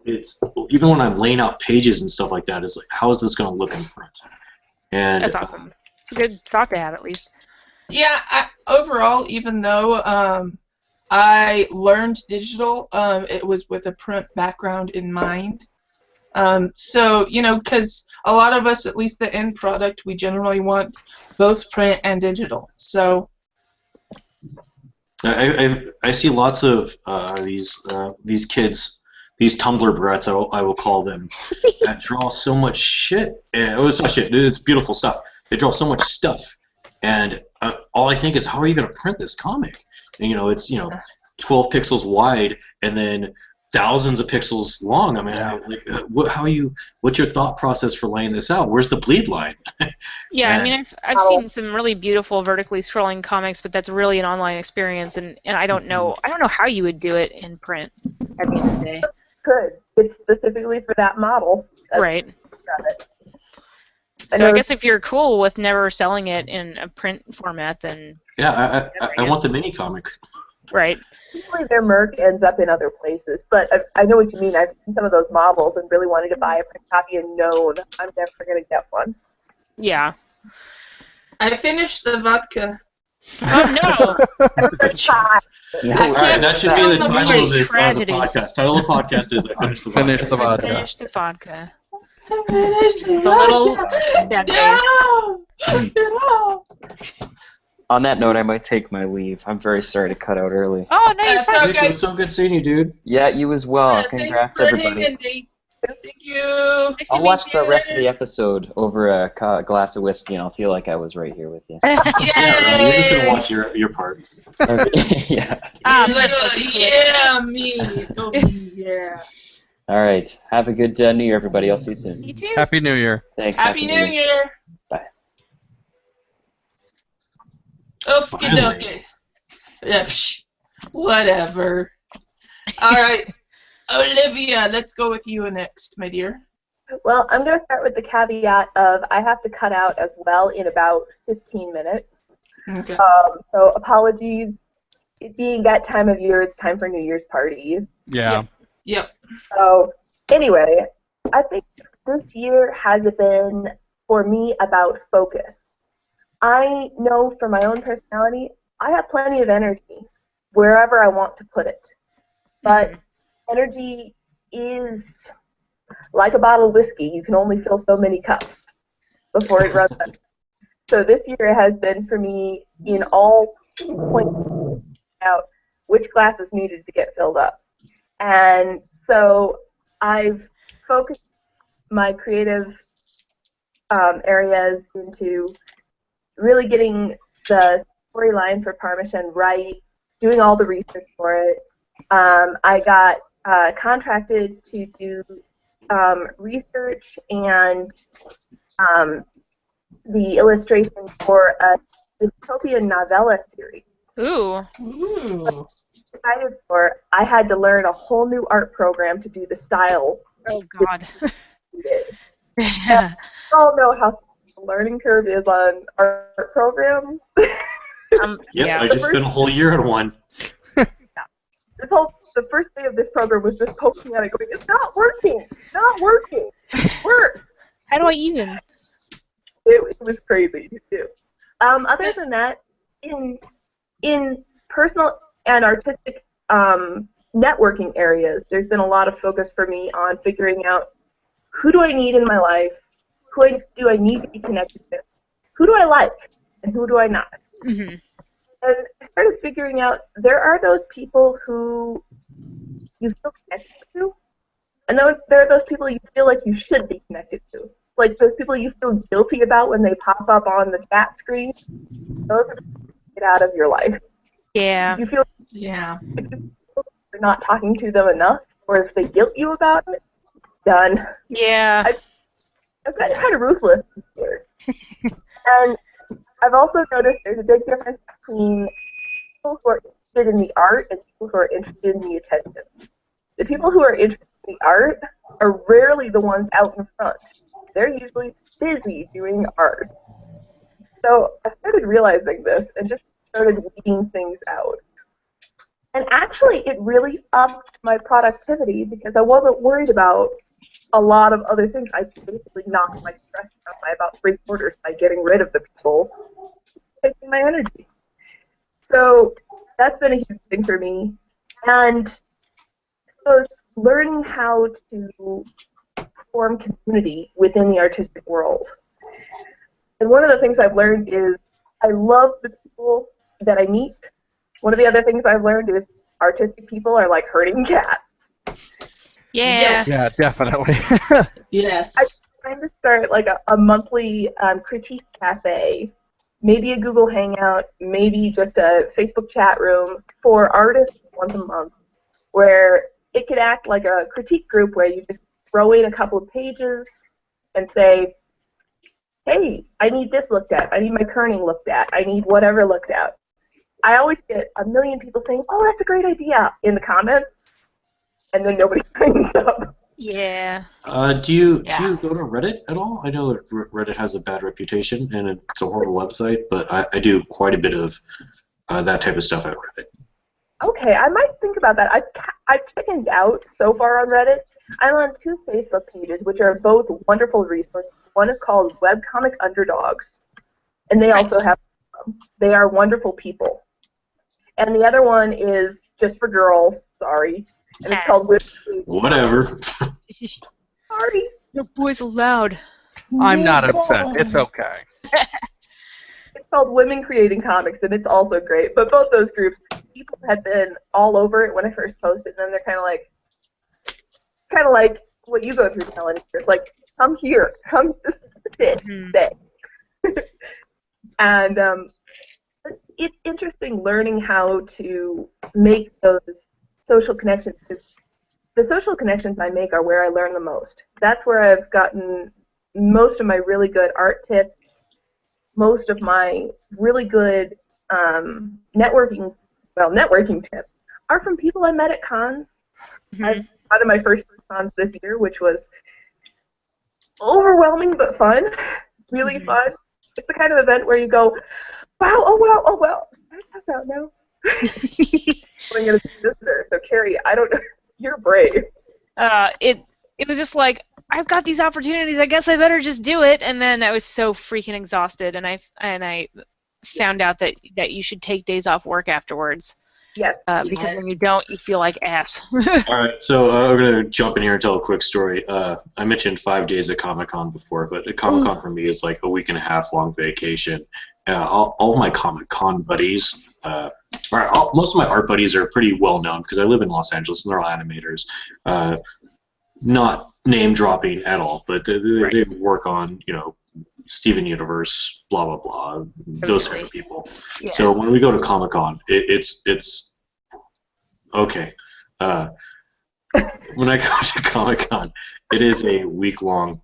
Speaker 3: it's even when I'm laying out pages and stuff like that, it's like, how is this going to look in print? And
Speaker 2: That's awesome. It's a good thought to have, at least.
Speaker 1: Yeah, overall, even though I learned digital, it was with a print background in mind. So, you know, because a lot of us, at least the end product, we generally want both print and digital. So
Speaker 3: I see lots of these kids, these Tumblr brats, I will call them, that draw so much shit. It's not shit. It's beautiful stuff. They draw so much stuff, and all I think is, how are you going to print this comic? And, you know, it's 12 pixels wide, and then thousands of pixels long. I mean, what's your thought process for laying this out? Where's the bleed line?
Speaker 2: Yeah, I mean, I've seen some really beautiful vertically scrolling comics, but that's really an online experience, and I don't know how you would do it in print at the end of the day.
Speaker 5: Good. It's specifically for that model.
Speaker 2: Right. So I guess if you're cool with never selling it in a print format, then
Speaker 3: yeah, I want the mini comic.
Speaker 2: Right.
Speaker 5: Usually their merch ends up in other places, but I know what you mean. I've seen some of those models and really wanted to buy a print copy and known I'm never going to get one.
Speaker 2: Yeah.
Speaker 1: I finished the vodka.
Speaker 2: Oh no!
Speaker 3: Alright, that should be the title of this
Speaker 2: tragedy.
Speaker 3: podcast. Title of the podcast is I finished the vodka.
Speaker 6: Finish the vodka.
Speaker 2: Finish the vodka.
Speaker 1: Finished the
Speaker 2: little
Speaker 1: vodka.
Speaker 2: step
Speaker 1: No!
Speaker 4: On that note, I might take my leave. I'm very sorry to cut out early.
Speaker 2: Oh no, you're
Speaker 1: That's
Speaker 2: fine.
Speaker 3: It was so good seeing you, dude.
Speaker 4: Yeah, you as well.
Speaker 1: Thanks
Speaker 4: Congrats,
Speaker 1: for
Speaker 4: everybody.
Speaker 1: hanging, Nate. Thank you.
Speaker 2: Nice to
Speaker 4: I'll
Speaker 2: meet
Speaker 4: watch the
Speaker 2: you.
Speaker 4: rest of the episode over a glass of whiskey, and I'll feel like I was right here with you.
Speaker 3: Yeah, Ronnie, you're just gonna watch your part.
Speaker 4: Okay, yeah.
Speaker 1: You're like, oh, yeah, me. Oh, yeah.
Speaker 4: All right. Have a good New Year, everybody. I'll see you soon.
Speaker 2: You too.
Speaker 6: Happy New Year.
Speaker 4: Thanks.
Speaker 1: Happy New Year.
Speaker 4: Bye.
Speaker 1: Okie
Speaker 3: Finally.
Speaker 1: dokie. Yeah, whatever. All right. Olivia, let's go with you next, my dear.
Speaker 5: Well, I'm going to start with the caveat of I have to cut out as well in about 15 minutes.
Speaker 1: Okay.
Speaker 5: So apologies. It being that time of year, it's time for New Year's parties.
Speaker 6: Yeah.
Speaker 1: Yep.
Speaker 5: So anyway, I think this year has been, for me, about focus. I know from my own personality, I have plenty of energy wherever I want to put it. But energy is like a bottle of whiskey. You can only fill so many cups before it runs out. So this year has been for me in all points out which glasses needed to get filled up. And so I've focused my creative areas into really getting the storyline for Parmesan right, doing all the research for it. I got contracted to do research and the illustration for a dystopian novella series.
Speaker 2: Ooh.
Speaker 1: Ooh.
Speaker 5: Excited for. I had to learn a whole new art program to do the style.
Speaker 2: Oh God.
Speaker 5: I all know how the learning curve is on art programs.
Speaker 3: Yep,
Speaker 2: yeah.
Speaker 3: I just spent a whole year on one.
Speaker 5: The first day of this program was just poking at it, going, "It's not working, not working, work."
Speaker 2: How do I even?
Speaker 5: It was crazy too. Other than that, in personal and artistic networking areas, there's been a lot of focus for me on figuring out who do I need in my life, who do I need to be connected with, who do I like, and who do I not.
Speaker 2: Mm-hmm.
Speaker 5: And I started figuring out there are those people who you feel connected to, and then there are those people you feel like you should be connected to. Like those people you feel guilty about when they pop up on the chat screen. Those are people to get out of your life.
Speaker 2: Yeah.
Speaker 5: You feel
Speaker 1: Yeah.
Speaker 5: you're not talking to them enough, or if they guilt you about it, done.
Speaker 2: Yeah.
Speaker 5: I've gotten kind of ruthless this year. And I've also noticed there's a big difference between people who are interested in the art and people who are interested in the attention. The people who are interested in the art are rarely the ones out in front. They're usually busy doing art. So I started realizing this and just started weeding things out. And actually, it really upped my productivity because I wasn't worried about a lot of other things. I basically knocked my stress down by about 3/4 by getting rid of the people taking my energy. So that's been a huge thing for me. And I suppose learning how to form community within the artistic world. And one of the things I've learned is I love the people that I meet. One of the other things I've learned is artistic people are like herding cats.
Speaker 2: Yeah.
Speaker 6: Yeah, definitely.
Speaker 7: Yes.
Speaker 5: I'm trying to start like a monthly critique cafe, maybe a Google Hangout, maybe just a Facebook chat room for artists once a month, where it could act like a critique group where you just throw in a couple of pages and say, hey, I need this looked at, I need my kerning looked at, I need whatever looked at. I always get a million people saying, oh, that's a great idea in the comments, and then nobody signs up.
Speaker 2: Yeah.
Speaker 3: Do you go to Reddit at all? I know that Reddit has a bad reputation and it's a horrible website, but I do quite a bit of that type of stuff at Reddit.
Speaker 5: Okay, I might think about that. I've chickened out so far on Reddit. I'm on 2 Facebook pages, which are both wonderful resources. One is called Webcomic Underdogs, and they also have, they are wonderful people. And the other one is just for girls, sorry, and it's called
Speaker 3: Whatever.
Speaker 5: Sorry.
Speaker 2: No boys allowed.
Speaker 6: I'm not upset. It's okay.
Speaker 5: It's called Women Creating Comics, and it's also great. But both those groups, people had been all over it when I first posted, and then they're kind of like what you go through, Melony. It's like, come here, come sit, stay. And it's interesting learning how to make those social connections. The social connections I make are where I learn the most. That's where I've gotten most of my really good art tips, most of my really good networking tips are from people I met at cons. I've gone to my first 3 cons this year, which was overwhelming but fun, really fun. It's the kind of event where you go, wow, oh wow, I pass out now. I'm going to be a visitor, so Carrie, I don't know, you're brave.
Speaker 2: It was just like, I've got these opportunities, I guess I better just do it, and then I was so freaking exhausted, and I found out that you should take days off work afterwards.
Speaker 5: Yes.
Speaker 2: Because when you don't, you feel like ass.
Speaker 3: All right, so I'm going to jump in here and tell a quick story. I mentioned 5 days at Comic-Con before, but Comic-Con for me is like a week and a half long vacation. All my Comic-Con buddies, most of my art buddies are pretty well known because I live in Los Angeles and they're all animators. Not name dropping at all, but they work on, Steven Universe, blah blah blah, those type of people. Yeah. So when we go to Comic-Con, it's okay. When I go to Comic-Con, it is a week-long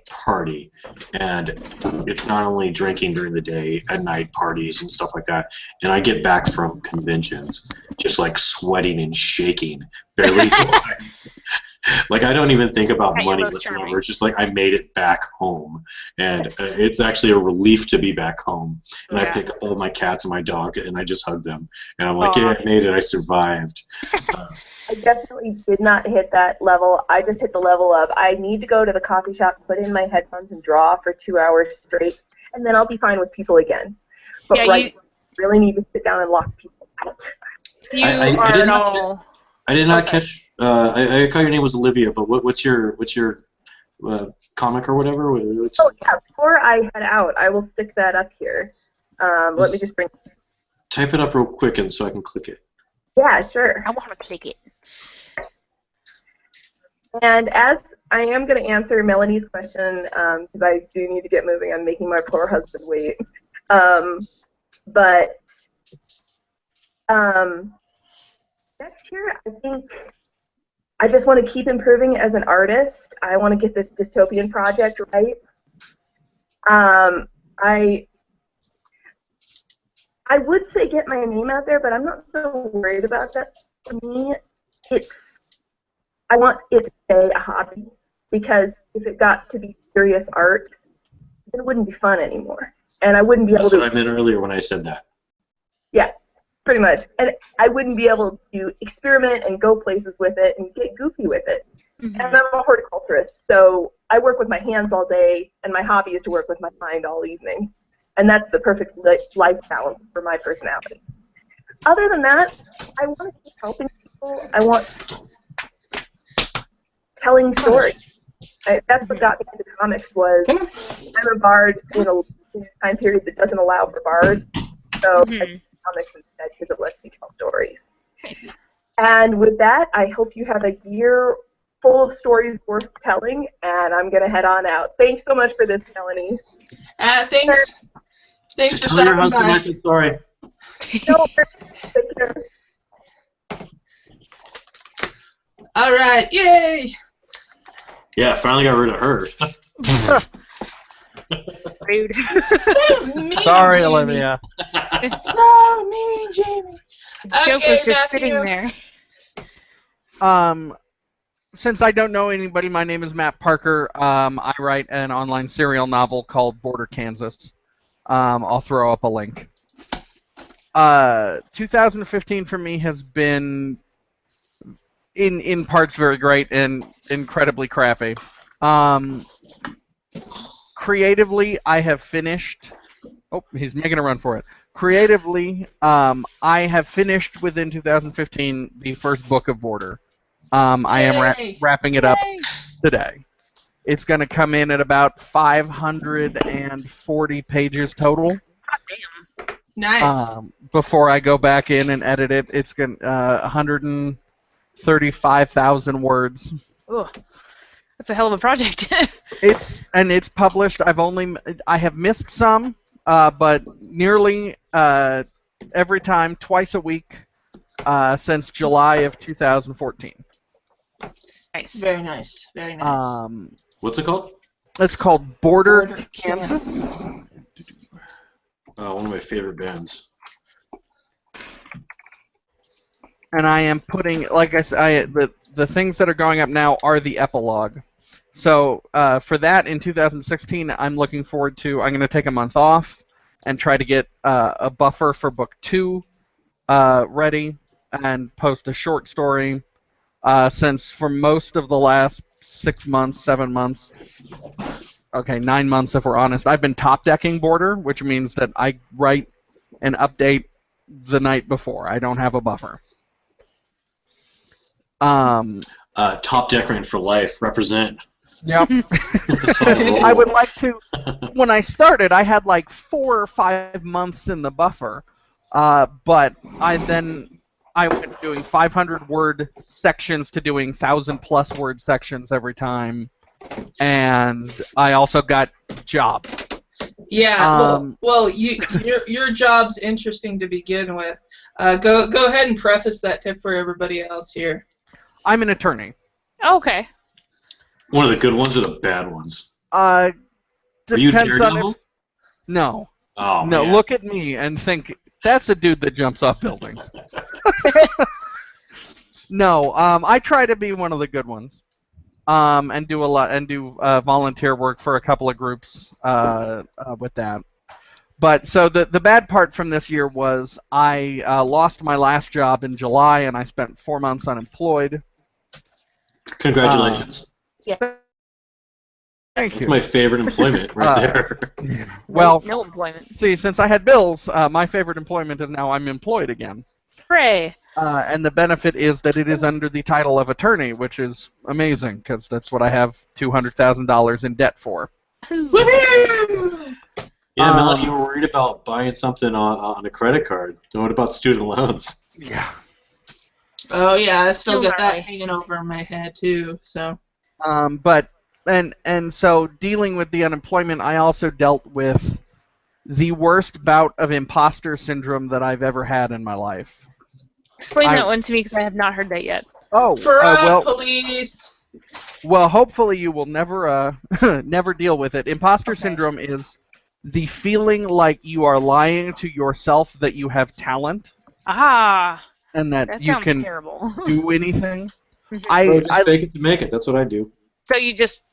Speaker 3: party, and it's not only drinking during the day, at night parties and stuff like that. And I get back from conventions just sweating and shaking, barely. I don't even think about money whatsoever. It's just I made it back home, and it's actually a relief to be back home. And I pick up all my cats and my dog, and I just hug them, and I'm like, yeah, I made it. I survived.
Speaker 5: I definitely did not hit that level. I just hit the level of I need to go to the coffee shop, put in my headphones, and draw for 2 hours straight, and then I'll be fine with people again. But you really need to sit down and lock people out.
Speaker 3: I did not catch. I caught your name was Olivia, but what's your comic or whatever?
Speaker 5: Before I head out, I will stick that up here. Let me just bring.
Speaker 3: Type it up real quick, and so I can click it.
Speaker 5: Yeah, sure.
Speaker 2: I want to click it.
Speaker 5: And as I am going to answer Melony's question, because I do need to get moving on making my poor husband wait. But next year, I think I just want to keep improving as an artist. I want to get this dystopian project right. I would say get my name out there, but I'm not so worried about that. For me, I want it to stay a hobby, because if it got to be serious art, it wouldn't be fun anymore. And I wouldn't be able
Speaker 3: That's
Speaker 5: to...
Speaker 3: what I meant earlier when I said that.
Speaker 5: Yeah, pretty much. And I wouldn't be able to experiment and go places with it and get goofy with it.
Speaker 2: Mm-hmm.
Speaker 5: And I'm a horticulturist, so I work with my hands all day, and my hobby is to work with my mind all evening. And that's the perfect life balance for my personality. Other than that, I want to keep helping people. I want telling stories. That's what got me into comics was I'm a bard in a time period that doesn't allow for bards. So I do comics instead because it lets me tell stories.
Speaker 2: Nice.
Speaker 5: And with that, I hope you have a year full of stories worth telling, and I'm going to head on out. Thanks so much for this, Melony.
Speaker 1: Thanks. Thanks for
Speaker 3: Tell your
Speaker 1: stopping
Speaker 3: husband
Speaker 1: by.
Speaker 3: I said sorry.
Speaker 5: No, take care.
Speaker 1: All right, yay!
Speaker 3: Yeah, finally got rid of her.
Speaker 2: Rude.
Speaker 1: So mean,
Speaker 6: Sorry,
Speaker 1: Jamie.
Speaker 6: Olivia.
Speaker 1: So mean, Jamie.
Speaker 2: The joke
Speaker 1: Okay,
Speaker 2: was just
Speaker 1: Matthew.
Speaker 2: sitting there.
Speaker 6: Since I don't know anybody, my name is Matt Parker. I write an online serial novel called Border Kansas. I'll throw up a link. 2015 for me has been, in parts, very great and incredibly crappy. Creatively, I have finished... Oh, he's making a run for it. Creatively, I have finished within 2015 the first book of Border. I am wrapping it up today. It's going to come in at about 540 pages total.
Speaker 2: God damn.
Speaker 1: Nice.
Speaker 6: Before I go back in and edit it, it's going 135,000 words.
Speaker 2: Ugh. That's a hell of a project.
Speaker 6: It's published. I have missed some, but nearly every time, twice a week, since July of 2014.
Speaker 2: Nice.
Speaker 1: Very nice. Very nice.
Speaker 3: What's it called?
Speaker 6: It's called Border
Speaker 1: Border
Speaker 6: Kansas.
Speaker 3: One of my favorite bands.
Speaker 6: And I am putting, like I said, the things that are going up now are the epilogue. So for that, in 2016, I'm looking forward to, I'm going to take a month off and try to get a buffer for book 2 ready and post a short story. Since for most of the last 6 months, 7 months, okay, 9 months if we're honest, I've been top decking Border, which means that I write and update the night before. I don't have a buffer.
Speaker 3: Top decorating for life. Represent.
Speaker 6: Yep.
Speaker 3: That's how I roll.
Speaker 6: I would like to. When I started, I had like 4 or 5 months in the buffer, but I went doing 500-word sections to doing 1,000-plus word sections every time, and I also got jobs.
Speaker 1: Yeah. Well, your job's interesting to begin with. Go ahead and preface that tip for everybody else here.
Speaker 6: I'm an attorney.
Speaker 2: Okay.
Speaker 3: One of the good ones or the bad ones?
Speaker 6: Are you
Speaker 3: Daredevil?
Speaker 6: on if, no.
Speaker 3: Oh,
Speaker 6: No,
Speaker 3: man.
Speaker 6: look at me and think, that's a dude that jumps off buildings. No, I try to be one of the good ones, and do volunteer work for a couple of groups with that. But so the bad part from this year was I lost my last job in July, and I spent 4 months unemployed.
Speaker 3: Congratulations.
Speaker 2: Yeah.
Speaker 6: Thank
Speaker 3: That's
Speaker 6: you.
Speaker 3: my favorite employment right there.
Speaker 6: Well,
Speaker 2: No employment.
Speaker 6: see, since I had bills, my favorite employment is now I'm employed again.
Speaker 2: Hooray.
Speaker 6: And the benefit is that it is under the title of attorney, which is amazing, because that's what I have $200,000 in debt for.
Speaker 1: Woohoo!
Speaker 3: Yeah, Melody, you were worried about buying something on a credit card. What about student loans?
Speaker 6: Yeah.
Speaker 1: Oh yeah, I still got that
Speaker 2: gnarly.
Speaker 1: hanging over my head too. So.
Speaker 6: But so dealing with the unemployment, I also dealt with the worst bout of imposter syndrome that I've ever had in my life.
Speaker 2: Explain that one to me because I have not heard that yet.
Speaker 6: Oh,
Speaker 1: Police.
Speaker 6: well, hopefully you will never never deal with it. Imposter syndrome is the feeling like you are lying to yourself that you have talent and that you
Speaker 2: sounds
Speaker 6: can
Speaker 2: terrible.
Speaker 6: do anything.
Speaker 3: Bro, just fake it to make it. That's what I do.
Speaker 2: So you just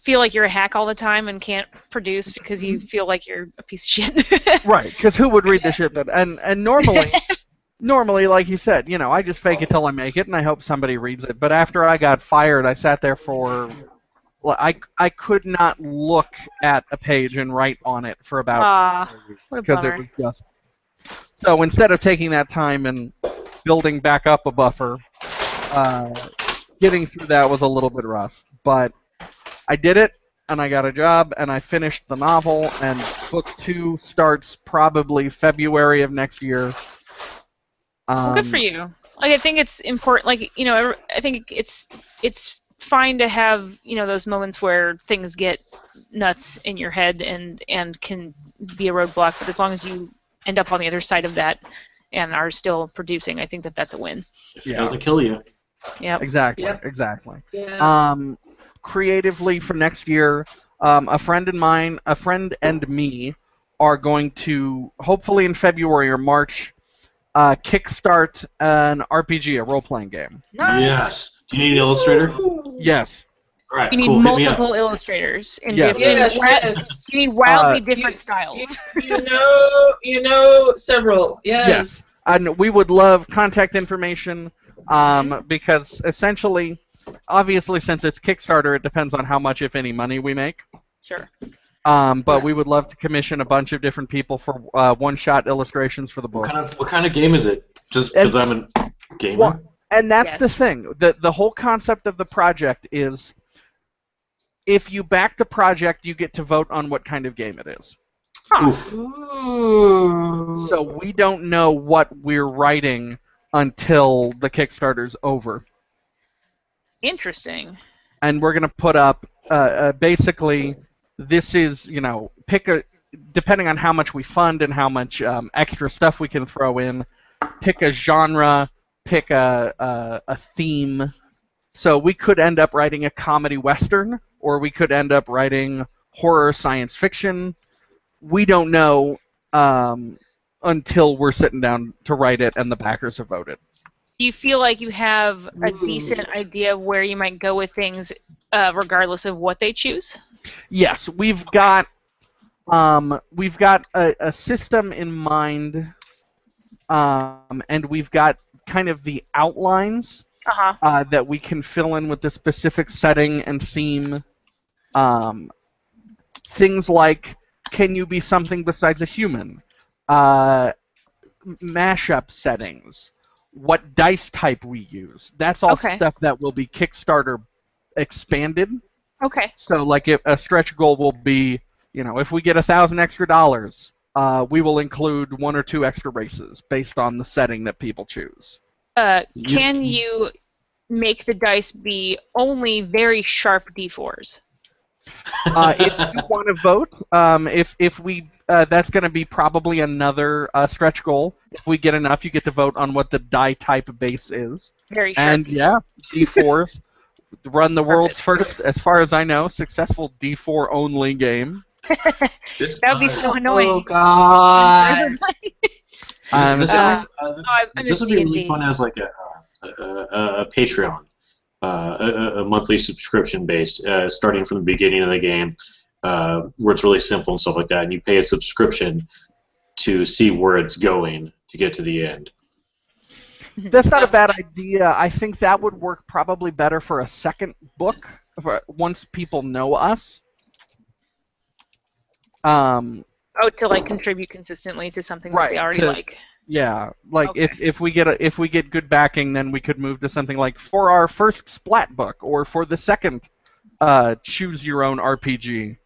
Speaker 2: feel like you're a hack all the time and can't produce because you feel like you're a piece of shit.
Speaker 6: Right, because who would read the shit that... And normally, like you said, you know, I just fake it till I make it, and I hope somebody reads it. But after I got fired, I sat there for... I could not look at a page and write on it for about 4 weeks because it was just... So instead of taking that time and building back up a buffer, getting through that was a little bit rough. But I did it, and I got a job, and I finished the novel, and book 2 starts probably February of next year.
Speaker 2: Well, good for you. Like, I think it's important. Like, you know, I think it's fine to have, you know, those moments where things get nuts in your head and can be a roadblock. But as long as you end up on the other side of that and are still producing, I think that's a win.
Speaker 3: If it doesn't kill you.
Speaker 2: Yeah.
Speaker 6: Exactly.
Speaker 1: Yep.
Speaker 6: Exactly.
Speaker 1: Yeah.
Speaker 6: Creatively for next year, a friend and me are going to, hopefully in February or March, kickstart an RPG, a role-playing game.
Speaker 2: Nice.
Speaker 3: Yes. Do you need an illustrator?
Speaker 6: Yes.
Speaker 3: All right,
Speaker 2: You need
Speaker 3: cool. Hit me up.
Speaker 2: multiple illustrators in
Speaker 6: Yes.
Speaker 1: Yes.
Speaker 2: You need wildly different styles.
Speaker 1: You know several. Yes.
Speaker 6: Yes. And we would love contact information because essentially, obviously, since it's Kickstarter, it depends on how much, if any, money we make.
Speaker 2: Sure.
Speaker 6: But we would love to commission a bunch of different people for one-shot illustrations for the book.
Speaker 3: What kind of game is it? Just because I'm a gamer?
Speaker 6: Well, and that's
Speaker 2: Yes.
Speaker 6: the thing. The whole concept of the project is if you back the project, you get to vote on what kind of game it is.
Speaker 3: Oof.
Speaker 1: Ooh.
Speaker 6: So we don't know what we're writing until the Kickstarter's over.
Speaker 2: Interesting.
Speaker 6: And we're going to put up, basically, this is, you know, depending on how much we fund and how much extra stuff we can throw in, pick a genre, pick a theme. So we could end up writing a comedy western, or we could end up writing horror science fiction. We don't know until we're sitting down to write it and the backers have voted.
Speaker 2: Do you feel like you have a decent idea of where you might go with things, regardless of what they choose?
Speaker 6: Yes, we've got a system in mind, and we've got kind of the outlines that we can fill in with the specific setting and theme. Things like, can you be something besides a human? Mashup settings. What dice type we use. That's all stuff that will be Kickstarter expanded.
Speaker 2: Okay.
Speaker 6: So, like, if a stretch goal will be, you know, if we get $1,000 extra, we will include 1 or 2 extra races based on the setting that people choose.
Speaker 2: Can you make the dice be only very sharp D4s?
Speaker 6: If you want to vote, if we, that's going to be probably another stretch goal. If we get enough, you get to vote on what the die type base is.
Speaker 2: Very sharp.
Speaker 6: And yeah, D4s. Run the world's first, as far as I know, successful D4 only game.
Speaker 2: That would be so annoying.
Speaker 1: Oh God.
Speaker 3: This would be really fun as like a Patreon, a monthly subscription based, starting from the beginning of the game, where it's really simple and stuff like that, and you pay a subscription to see where it's going to get to the end.
Speaker 6: That's not a bad idea. I think that would work probably better for a second book, once people know us.
Speaker 2: To like contribute consistently to something that they already like.
Speaker 6: Yeah, like if we get good backing, then we could move to something like for our first Splat book or for the second choose your own RPG.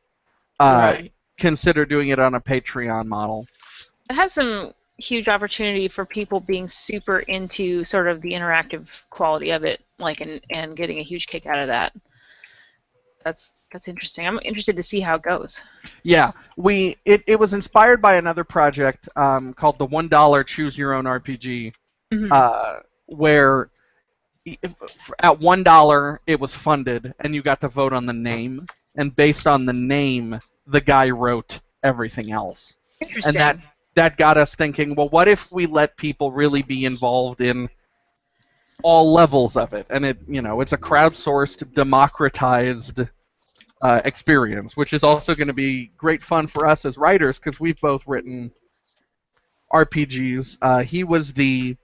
Speaker 6: Consider doing it on a Patreon model.
Speaker 2: It has some huge opportunity for people being super into sort of the interactive quality of it, like and getting a huge kick out of that. That's interesting. I'm interested to see how it goes.
Speaker 6: Yeah, it was inspired by another project called the $1 Choose Your Own RPG, where at $1 it was funded, and you got to vote on the name, and based on the name, the guy wrote everything else.
Speaker 2: Interesting.
Speaker 6: And that got us thinking, well, what if we let people really be involved in all levels of it? And it's a crowdsourced, democratized experience, which is also going to be great fun for us as writers because we've both written RPGs. He was the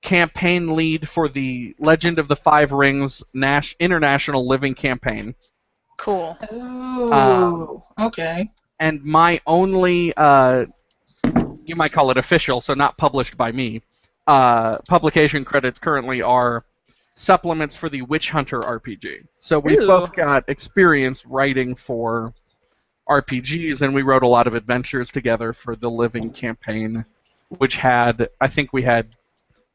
Speaker 6: campaign lead for the Legend of the Five Rings International Living Campaign.
Speaker 2: Cool.
Speaker 1: Oh, okay.
Speaker 6: And my only, you might call it official, so not published by me, publication credits currently are supplements for the Witch Hunter RPG. So we've both got experience writing for RPGs, and we wrote a lot of adventures together for the Living campaign, which had, I think we had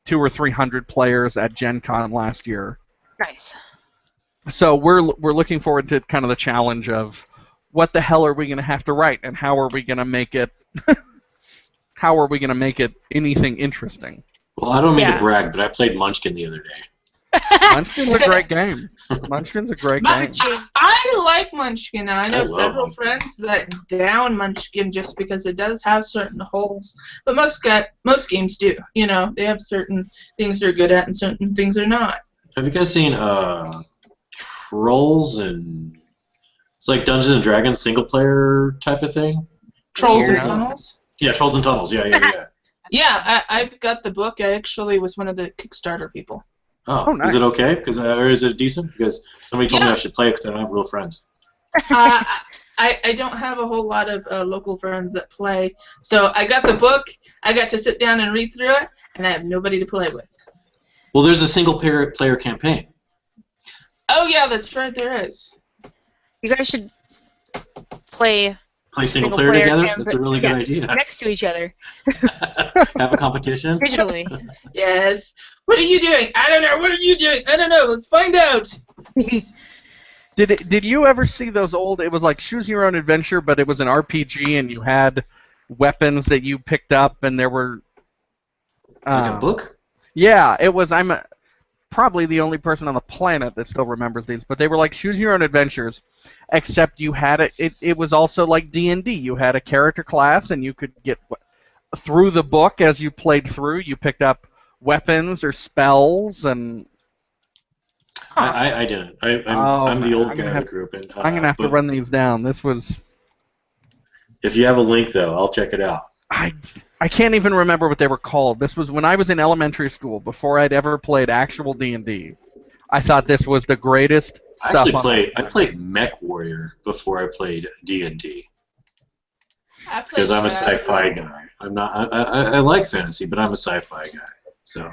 Speaker 6: 200 or 300 players at Gen Con last year.
Speaker 2: Nice.
Speaker 6: So we're looking forward to kind of the challenge of what the hell are we going to have to write, and how are we going to make it anything interesting?
Speaker 3: Well, I don't mean to brag, but I played Munchkin the other day.
Speaker 6: Munchkin's a great game. Munchkin's a great game.
Speaker 1: I like Munchkin. I know
Speaker 3: I love
Speaker 1: several
Speaker 3: Munchkin.
Speaker 1: friends that down Munchkin just because it does have certain holes. But most games do. They have certain things they're good at and certain things they're not.
Speaker 3: Have you guys seen Trolls and it's like Dungeons and Dragons single player type of thing?
Speaker 1: Trolls and
Speaker 6: Yeah.
Speaker 1: Tunnels?
Speaker 3: Yeah, Trolls and Tunnels. Yeah.
Speaker 1: Yeah, I've got the book. I actually was one of the Kickstarter people.
Speaker 3: Oh,
Speaker 6: nice.
Speaker 3: Is it okay? Or is it decent? Because somebody told me I should play it because I don't have real friends.
Speaker 1: I don't have a whole lot of local friends that play, so I got the book. I got to sit down and read through it, and I have nobody to play with.
Speaker 3: Well, there's a single player campaign.
Speaker 1: Oh yeah, that's right. There is.
Speaker 2: You guys should play
Speaker 3: Single player together? That's a really good
Speaker 2: yeah,
Speaker 3: idea.
Speaker 2: next to each other
Speaker 3: Have a competition?
Speaker 2: digitally.
Speaker 1: Yes. What are you doing? I don't know. What are you doing? I don't know. Let's find out.
Speaker 6: Did you ever see those old? It was like Choose Your Own Adventure, but it was an RPG, and you had weapons that you picked up, and there were.
Speaker 3: Like a book?
Speaker 6: Yeah, it was. I'm probably the only person on the planet that still remembers these, but they were like Choose Your Own Adventures, except you had it was also like D&D. You had a character class, and you could get through the book as you played through. You picked up weapons or spells, and
Speaker 3: I didn't. I'm the old guy of the group. And,
Speaker 6: I'm gonna have to run these down. This was.
Speaker 3: If you have a link, though, I'll check it out.
Speaker 6: I can't even remember what they were called. This was when I was in elementary school, before I'd ever played actual D&D. I thought this was the greatest stuff.
Speaker 3: I played Mech Warrior before I played D&D. Because I'm a sci-fi guy. I'm not. I like fantasy, but I'm a sci-fi guy. So.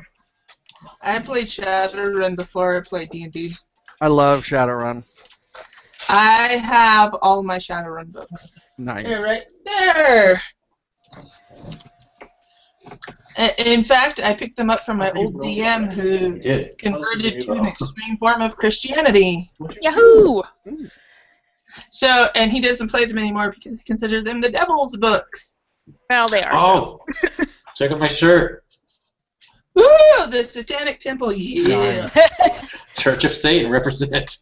Speaker 1: I played Shadowrun before I played D&D.
Speaker 6: I love Shadowrun.
Speaker 1: I have all my Shadowrun books.
Speaker 6: Nice.
Speaker 1: They're right there. In fact, I picked them up from my old DM who converted to an extreme form of Christianity.
Speaker 2: Yahoo!
Speaker 1: So, and he doesn't play them anymore because he considers them the devil's books.
Speaker 2: Well, they are.
Speaker 3: Oh! Check out my shirt.
Speaker 1: Woo! The Satanic Temple, yeah.
Speaker 3: Nice. Church of Satan represent.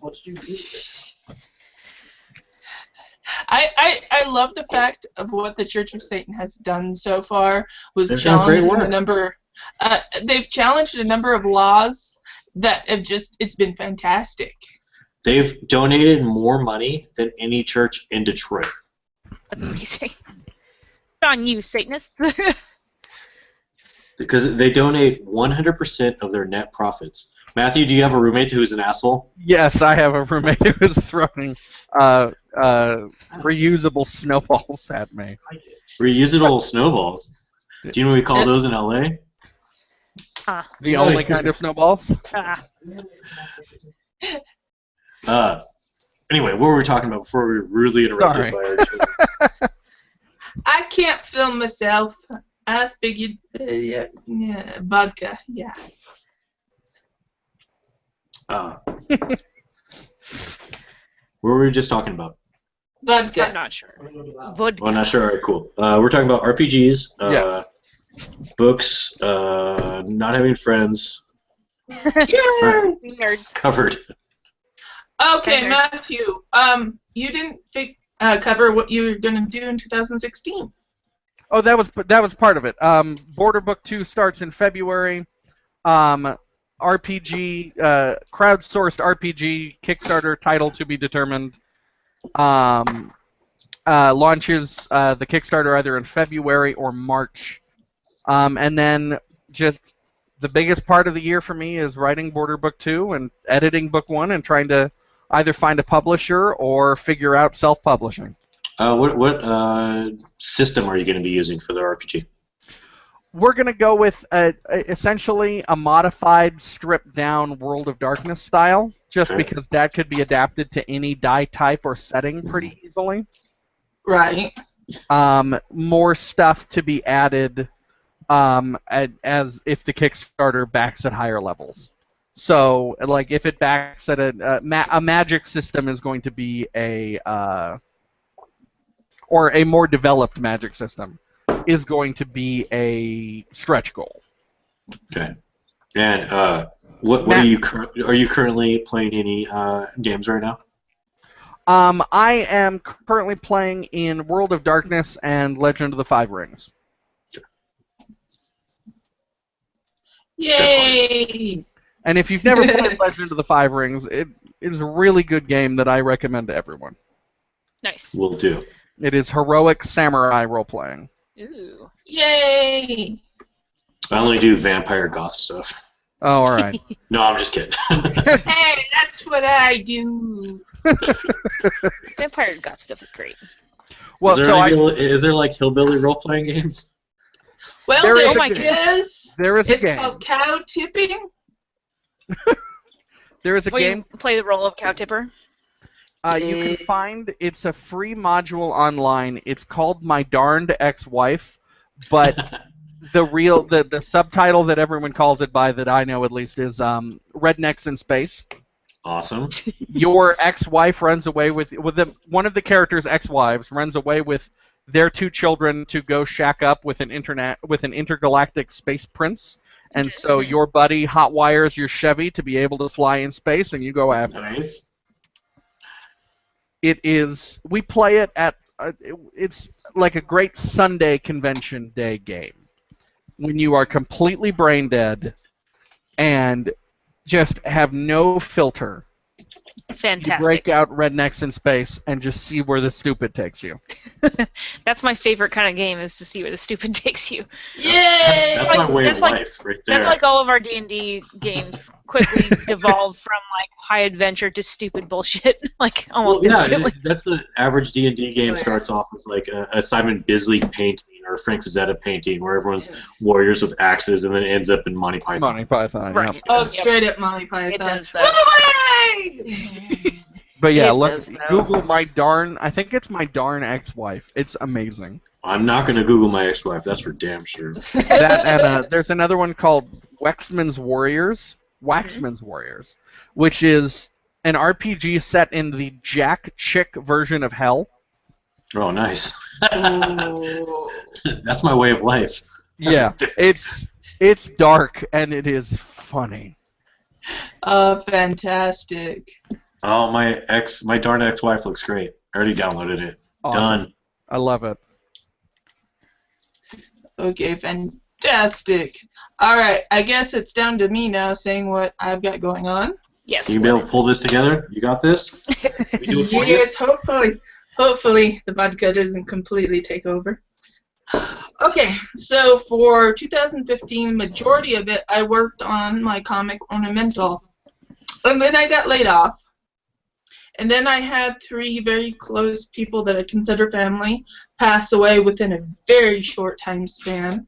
Speaker 1: I love the fact of what the Church of Satan has done so far with
Speaker 3: They've done great
Speaker 1: challenging
Speaker 3: work.
Speaker 1: a number. They've challenged a number of laws that have it's been fantastic.
Speaker 3: They've donated more money than any church in Detroit.
Speaker 2: That's amazing. On you, Satanists.
Speaker 3: Because they donate 100% of their net profits. Matthew, do you have a roommate who's an asshole?
Speaker 6: Yes, I have a roommate who is throwing reusable snowballs at me.
Speaker 3: Reusable snowballs. Do you know what we call those in LA?
Speaker 6: The only kind of snowballs?
Speaker 3: Anyway, what were we talking about before we were rudely interrupted by our children?
Speaker 1: I can't film myself. I figured, vodka, yeah.
Speaker 3: What were we just talking about?
Speaker 1: Vodka.
Speaker 2: I'm not sure. Vodka.
Speaker 3: Oh, not sure. All right, cool. We're talking about RPGs,
Speaker 6: Yes.
Speaker 3: books, not having friends.
Speaker 2: Nerds.
Speaker 3: Covered.
Speaker 1: Okay,
Speaker 2: Okay.
Speaker 1: Matthew. You didn't cover what you were going to do in 2016.
Speaker 6: Oh, that was part of it. Border Book 2 starts in February. RPG, crowdsourced RPG, Kickstarter, title to be determined. Launches the Kickstarter either in February or March. And then just the biggest part of the year for me is writing Border Book 2 and editing Book 1 and trying to either find a publisher or figure out self-publishing.
Speaker 3: What system are you going to be using for the RPG?
Speaker 6: We're going to go with essentially a modified, stripped-down World of Darkness style, just because that could be adapted to any die type or setting pretty easily.
Speaker 1: Right.
Speaker 6: More stuff to be added as if the Kickstarter backs at higher levels. So, like, if it backs at a magic system is going to be or a more developed magic system is going to be a stretch goal.
Speaker 3: Okay. And what are you currently playing any games right now?
Speaker 6: I am currently playing in World of Darkness and Legend of the Five Rings.
Speaker 1: Yay!
Speaker 6: And if you've never played Legend of the Five Rings, it is a really good game that I recommend to everyone.
Speaker 2: Nice.
Speaker 3: Will do.
Speaker 6: It is heroic samurai role-playing.
Speaker 2: Ooh.
Speaker 1: Yay!
Speaker 3: I only do vampire goth stuff.
Speaker 6: Oh, all right.
Speaker 3: No, I'm just kidding.
Speaker 1: Hey, that's what I do.
Speaker 2: Vampire goth stuff is great.
Speaker 6: Well,
Speaker 3: is there like hillbilly role-playing games?
Speaker 1: Well,
Speaker 6: There is
Speaker 1: there
Speaker 6: is a
Speaker 1: it's
Speaker 6: game.
Speaker 1: called cow tipping.
Speaker 6: There is a
Speaker 2: Will
Speaker 6: game.
Speaker 2: you play the role of cow tipper?
Speaker 6: You can find, it's a free module online. It's called My Darned Ex-Wife, but the subtitle that everyone calls it by, that I know at least, is Rednecks in Space.
Speaker 3: Awesome.
Speaker 6: Your ex-wife runs away with one of the characters' ex-wives runs away with their two children to go shack up with an intergalactic space prince, and so your buddy hotwires your Chevy to be able to fly in space, and you go after him.
Speaker 3: Nice.
Speaker 6: It is. We play it at. It's like a great Sunday convention day game, when you are completely brain dead, and just have no filter.
Speaker 2: Fantastic.
Speaker 6: You break out Rednecks in Space and just see where the stupid takes you.
Speaker 2: That's my favorite kind of game, is to see where the stupid takes you.
Speaker 1: Yay!
Speaker 3: That's my way of life right there.
Speaker 2: That's like all of our D&D games quickly devolve from like high adventure to stupid bullshit, like almost instantly.
Speaker 3: That's the average D&D game. Starts off with like a Simon Bisley painting or a Frank Frazetta painting where everyone's warriors with axes, and then it ends up in Monty Python.
Speaker 6: Monty Python,
Speaker 2: Right.
Speaker 6: yeah.
Speaker 1: Oh, straight up Monty Python.
Speaker 2: It does
Speaker 1: Run
Speaker 2: that.
Speaker 1: away!
Speaker 6: But yeah,
Speaker 2: It
Speaker 6: look,
Speaker 2: does, though.
Speaker 6: Google I think it's My Darn Ex-Wife. It's amazing.
Speaker 3: I'm not going to Google my ex-wife. That's for damn sure.
Speaker 6: That and there's another one called Waxman's Warriors, which is an RPG set in the Jack Chick version of Hell.
Speaker 3: Oh, nice.
Speaker 1: Ooh.
Speaker 3: That's my way of life.
Speaker 6: Yeah, it's dark and it is funny.
Speaker 1: Oh, fantastic.
Speaker 3: Oh, my darn ex-wife looks great. I already downloaded it.
Speaker 6: Awesome.
Speaker 3: Done.
Speaker 6: I love it.
Speaker 1: Okay, fantastic. All right, I guess it's down to me now saying what I've got going on.
Speaker 2: Yes.
Speaker 3: Can you be able to pull this together? You got this? We do it for you?
Speaker 1: Yes, hopefully the vodka doesn't completely take over. Okay, so for 2015, majority of it I worked on my comic Ornamental, and then I got laid off. And then I had 3 very close people that I consider family pass away within a very short time span.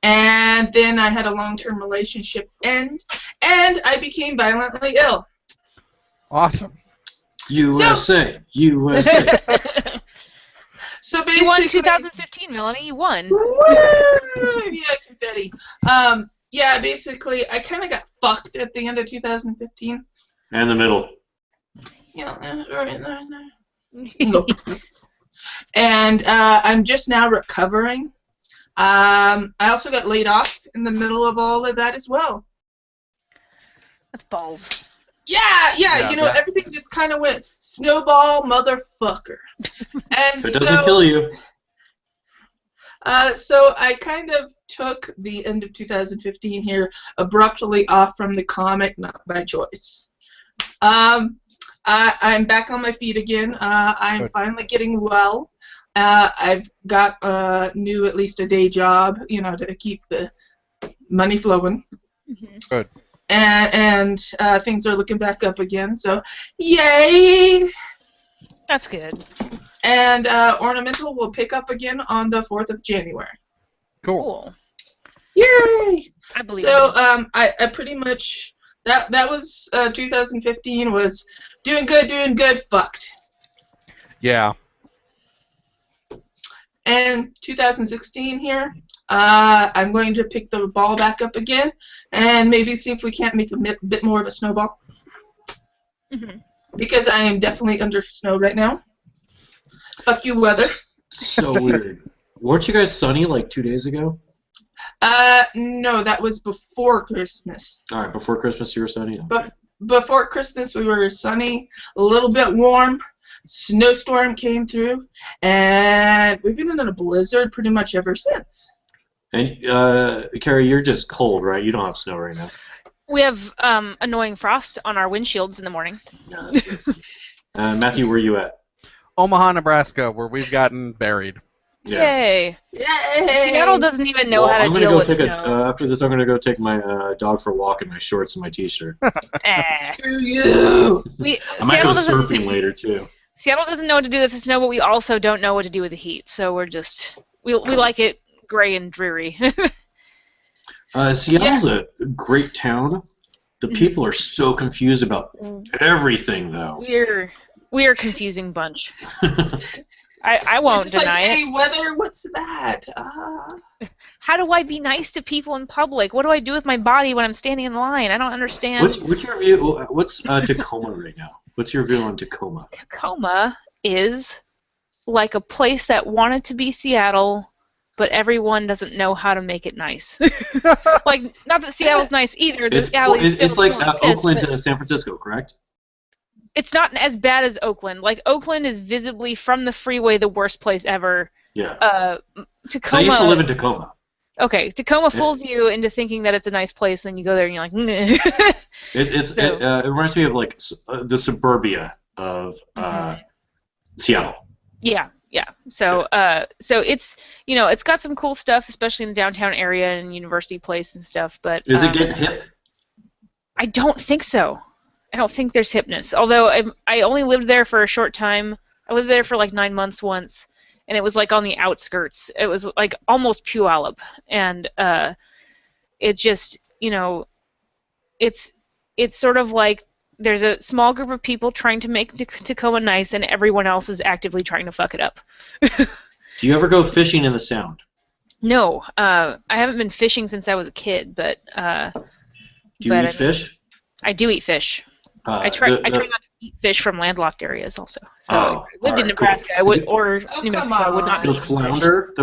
Speaker 1: And then I had a long-term relationship end, and I became violently ill.
Speaker 6: Awesome.
Speaker 3: USA.
Speaker 1: So basically,
Speaker 2: You won 2015, Melony. You won.
Speaker 1: Woo! Yeah, confetti. Yeah, basically, I kind of got fucked at the end of 2015.
Speaker 3: And the middle.
Speaker 1: Yeah, right there. And I'm just now recovering. I also got laid off in the middle of all of that as well.
Speaker 2: That's balls.
Speaker 1: Yeah,
Speaker 6: Yeah,
Speaker 1: you know, everything just kind of went snowball motherfucker. And
Speaker 3: If it doesn't kill you.
Speaker 1: So I kind of took the end of 2015 here abruptly off from the comic, not by choice. I'm back on my feet again. I'm
Speaker 6: Good.
Speaker 1: finally getting well. I've got at least a day job, to keep the money flowing.
Speaker 2: Mm-hmm.
Speaker 6: Good.
Speaker 1: And things are looking back up again, so yay!
Speaker 2: That's good.
Speaker 1: And Ornamental will pick up again on the 4th of January.
Speaker 6: Cool.
Speaker 2: Cool.
Speaker 1: Yay!
Speaker 2: I believe
Speaker 1: So
Speaker 2: it.
Speaker 1: I pretty much that was 2015 was doing good, fucked.
Speaker 6: Yeah.
Speaker 1: And 2016 here, I'm going to pick the ball back up again and maybe see if we can't make a bit more of a snowball.
Speaker 2: Mm-hmm.
Speaker 1: Because I am definitely under snow right now. Fuck you, weather.
Speaker 3: So weird. Weren't you guys sunny like 2 days ago?
Speaker 1: No, that was before Christmas.
Speaker 3: All right, before Christmas you were sunny? Okay.
Speaker 1: Before Christmas we were sunny, a little bit warm, snowstorm came through, and we've been in a blizzard pretty much ever since.
Speaker 3: And, Carrie, you're just cold, right? You don't have snow right now.
Speaker 2: We have annoying frost on our windshields in the morning.
Speaker 3: No, that's Matthew, where are you at?
Speaker 6: Omaha, Nebraska, where we've gotten buried.
Speaker 3: Yeah.
Speaker 2: Yay!
Speaker 1: Yay!
Speaker 2: Seattle doesn't even know how to deal with snow.
Speaker 3: After this, I'm going to go take my dog for a walk in my shorts and my t-shirt.
Speaker 1: Screw you!
Speaker 3: I might go surfing later, too.
Speaker 2: Seattle doesn't know what to do with the snow, but we also don't know what to do with the heat. So we're just... We like it gray and dreary.
Speaker 3: Seattle's a great town. The people are so confused about everything, though.
Speaker 2: We're a confusing bunch. I won't deny it.
Speaker 1: Hey, weather, what's that?
Speaker 2: How do I be nice to people in public? What do I do with my body when I'm standing in line? I don't understand.
Speaker 3: What's your view? What's Tacoma right now? What's your view on Tacoma?
Speaker 2: Tacoma is like a place that wanted to be Seattle, but everyone doesn't know how to make it nice. Like, not that Seattle's nice either.
Speaker 3: It's like Oakland to San Francisco, correct?
Speaker 2: It's not as bad as Oakland. Like, Oakland is visibly from the freeway the worst place ever.
Speaker 3: Yeah.
Speaker 2: Tacoma.
Speaker 3: So I used to live in Tacoma.
Speaker 2: Okay, Tacoma fools you into thinking that it's a nice place, and then you go there and you're like, nah.
Speaker 3: It reminds me of like the suburbia of Seattle.
Speaker 2: Yeah. So it's it's got some cool stuff, especially in the downtown area and University Place and stuff. But
Speaker 3: is it getting hip?
Speaker 2: I don't think so. I don't think there's hipness. Although I only lived there for a short time. I lived there for like 9 months once, and it was like on the outskirts. It was like almost Puyallup, and it just it's sort of like there's a small group of people trying to make Tacoma nice, and everyone else is actively trying to fuck it up.
Speaker 3: Do you ever go fishing in the Sound?
Speaker 2: No, I haven't been fishing since I was a kid, but
Speaker 3: do you eat fish?
Speaker 2: I do eat fish. I try not to eat fish from landlocked areas also. So if I lived in Nebraska, cool. I would, or New Mexico, I would not.
Speaker 3: The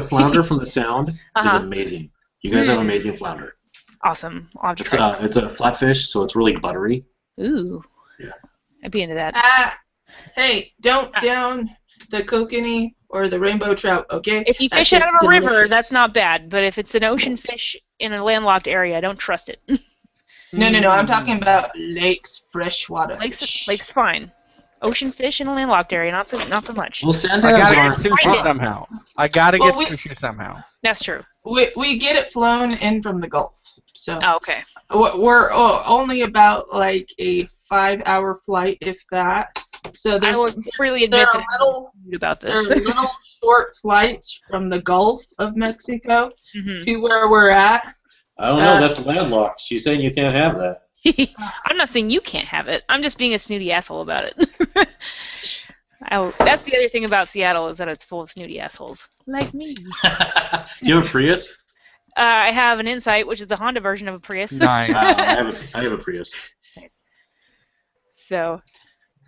Speaker 3: flounder from the Sound is amazing. You guys have amazing flounder.
Speaker 2: Awesome. I'll have to try.
Speaker 3: It's a flatfish, so it's really buttery.
Speaker 2: Ooh.
Speaker 3: Yeah.
Speaker 2: I'd be into that.
Speaker 1: Hey, don't down the kokanee or the rainbow trout, okay?
Speaker 2: If you fish out of a river, that's not bad. But if it's an ocean fish in a landlocked area, I don't trust it.
Speaker 1: No. I'm talking about lakes, freshwater.
Speaker 2: Lakes fine. Ocean fish in a landlocked area, not so much.
Speaker 3: Well,
Speaker 6: I gotta get sushi somehow. Sushi somehow.
Speaker 2: That's true.
Speaker 1: We get it flown in from the Gulf. So
Speaker 2: okay.
Speaker 1: We're only about like a 5-hour flight, if that. So
Speaker 2: I will freely admit that I'm about this.
Speaker 1: There are little short flights from the Gulf of Mexico to where we're at.
Speaker 3: I don't know. That's landlocked. She's saying you can't have that.
Speaker 2: I'm not saying you can't have it. I'm just being a snooty asshole about it. That's the other thing about Seattle is that it's full of snooty assholes like me.
Speaker 3: Do you have a Prius?
Speaker 2: I have an Insight, which is the Honda version of a Prius.
Speaker 6: Nice.
Speaker 3: I have a Prius.
Speaker 2: So,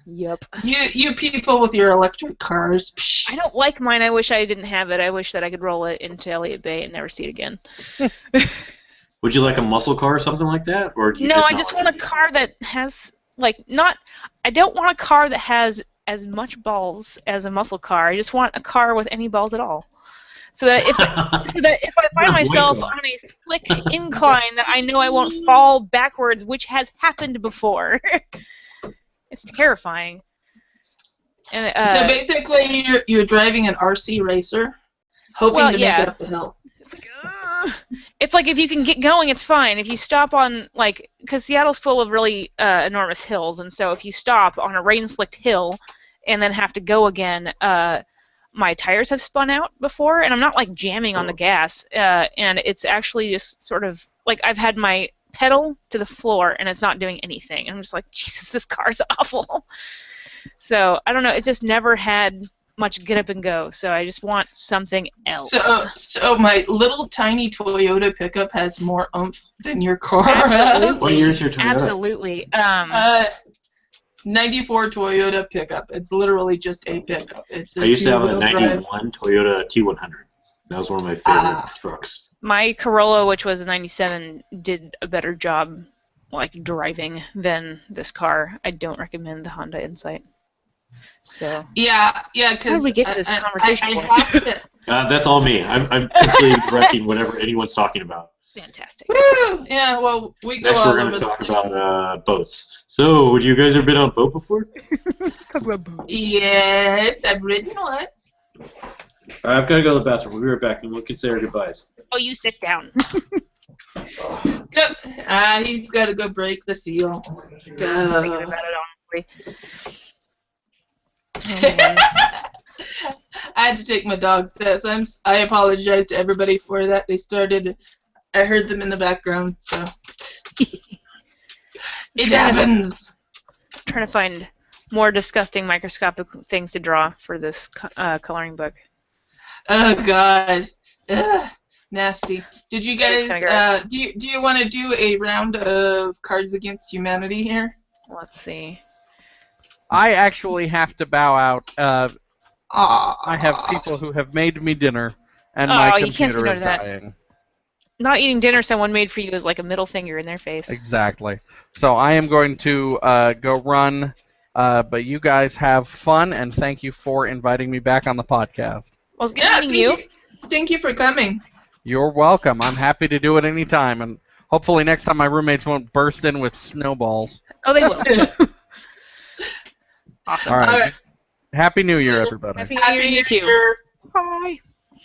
Speaker 2: yep.
Speaker 1: You people with your electric cars. Psh.
Speaker 2: I don't like mine. I wish I didn't have it. I wish that I could roll it into Elliott Bay and never see it again.
Speaker 3: Would you like a muscle car or something like that, or do you
Speaker 2: I just want a car that has I don't want a car that has as much balls as a muscle car. I just want a car with any balls at all. So that if I find myself on a slick incline that I know I won't fall backwards, which has happened before. It's terrifying. And,
Speaker 1: so basically, you're driving an RC racer, hoping to make it up the hill.
Speaker 2: It's like if you can get going, it's fine. If you stop on, like, because Seattle's full of really enormous hills, and so if you stop on a rain-slicked hill and then have to go again, my tires have spun out before, and I'm not, like, jamming on the gas, and it's actually just sort of, like, I've had my pedal to the floor, and it's not doing anything. And I'm just like, Jesus, this car's awful. So, I don't know, it's just never had much get up and go, so I just want something else.
Speaker 1: So my little tiny Toyota pickup has more oomph than your car.
Speaker 2: Absolutely.
Speaker 3: What year's your Toyota?
Speaker 2: Absolutely.
Speaker 1: 94 Toyota pickup. It's literally just a pickup. It's
Speaker 3: I used to have a 91 Toyota T100. That was one of my favorite trucks.
Speaker 2: My Corolla, which was a 97, did a better job, like, driving than this car. I don't recommend the Honda Insight. So
Speaker 1: yeah, because
Speaker 2: how did we get to this conversation?
Speaker 1: I have to.
Speaker 3: That's all me. I'm completely directing whatever anyone's talking about.
Speaker 2: Fantastic.
Speaker 1: Woo! Yeah, well, we go.
Speaker 3: Next, we're going to talk about boats. So, would you guys ever been on a boat before?
Speaker 2: Talk about boats.
Speaker 1: Yes, I've ridden one.
Speaker 3: All right, I've got to go to the bathroom. We'll be right back, and we'll say our goodbyes.
Speaker 2: Oh, you sit down.
Speaker 1: He's got to go break the seal.
Speaker 2: Thinking about it, honestly. Oh,
Speaker 1: I had to take my dog test. I apologize to everybody for that. I heard them in the background, so it happens.
Speaker 2: Trying to find more disgusting microscopic things to draw for this coloring book.
Speaker 1: Oh God, ugh, nasty. Did you guys? Do you want to do a round of Cards Against Humanity here?
Speaker 2: Let's see.
Speaker 6: I actually have to bow out. I have people who have made me dinner, and my computer is dying.
Speaker 2: Not eating dinner someone made for you is like a middle finger in their face.
Speaker 6: Exactly. So I am going to go run, but you guys have fun, and thank you for inviting me back on the podcast.
Speaker 2: Well, it's good meeting you.
Speaker 1: Thank you for coming.
Speaker 6: You're welcome. I'm happy to do it anytime, and hopefully next time my roommates won't burst in with snowballs.
Speaker 2: Oh, they will. Awesome.
Speaker 6: All right. Happy New Year, everybody.
Speaker 2: Happy New Year, you too. Bye.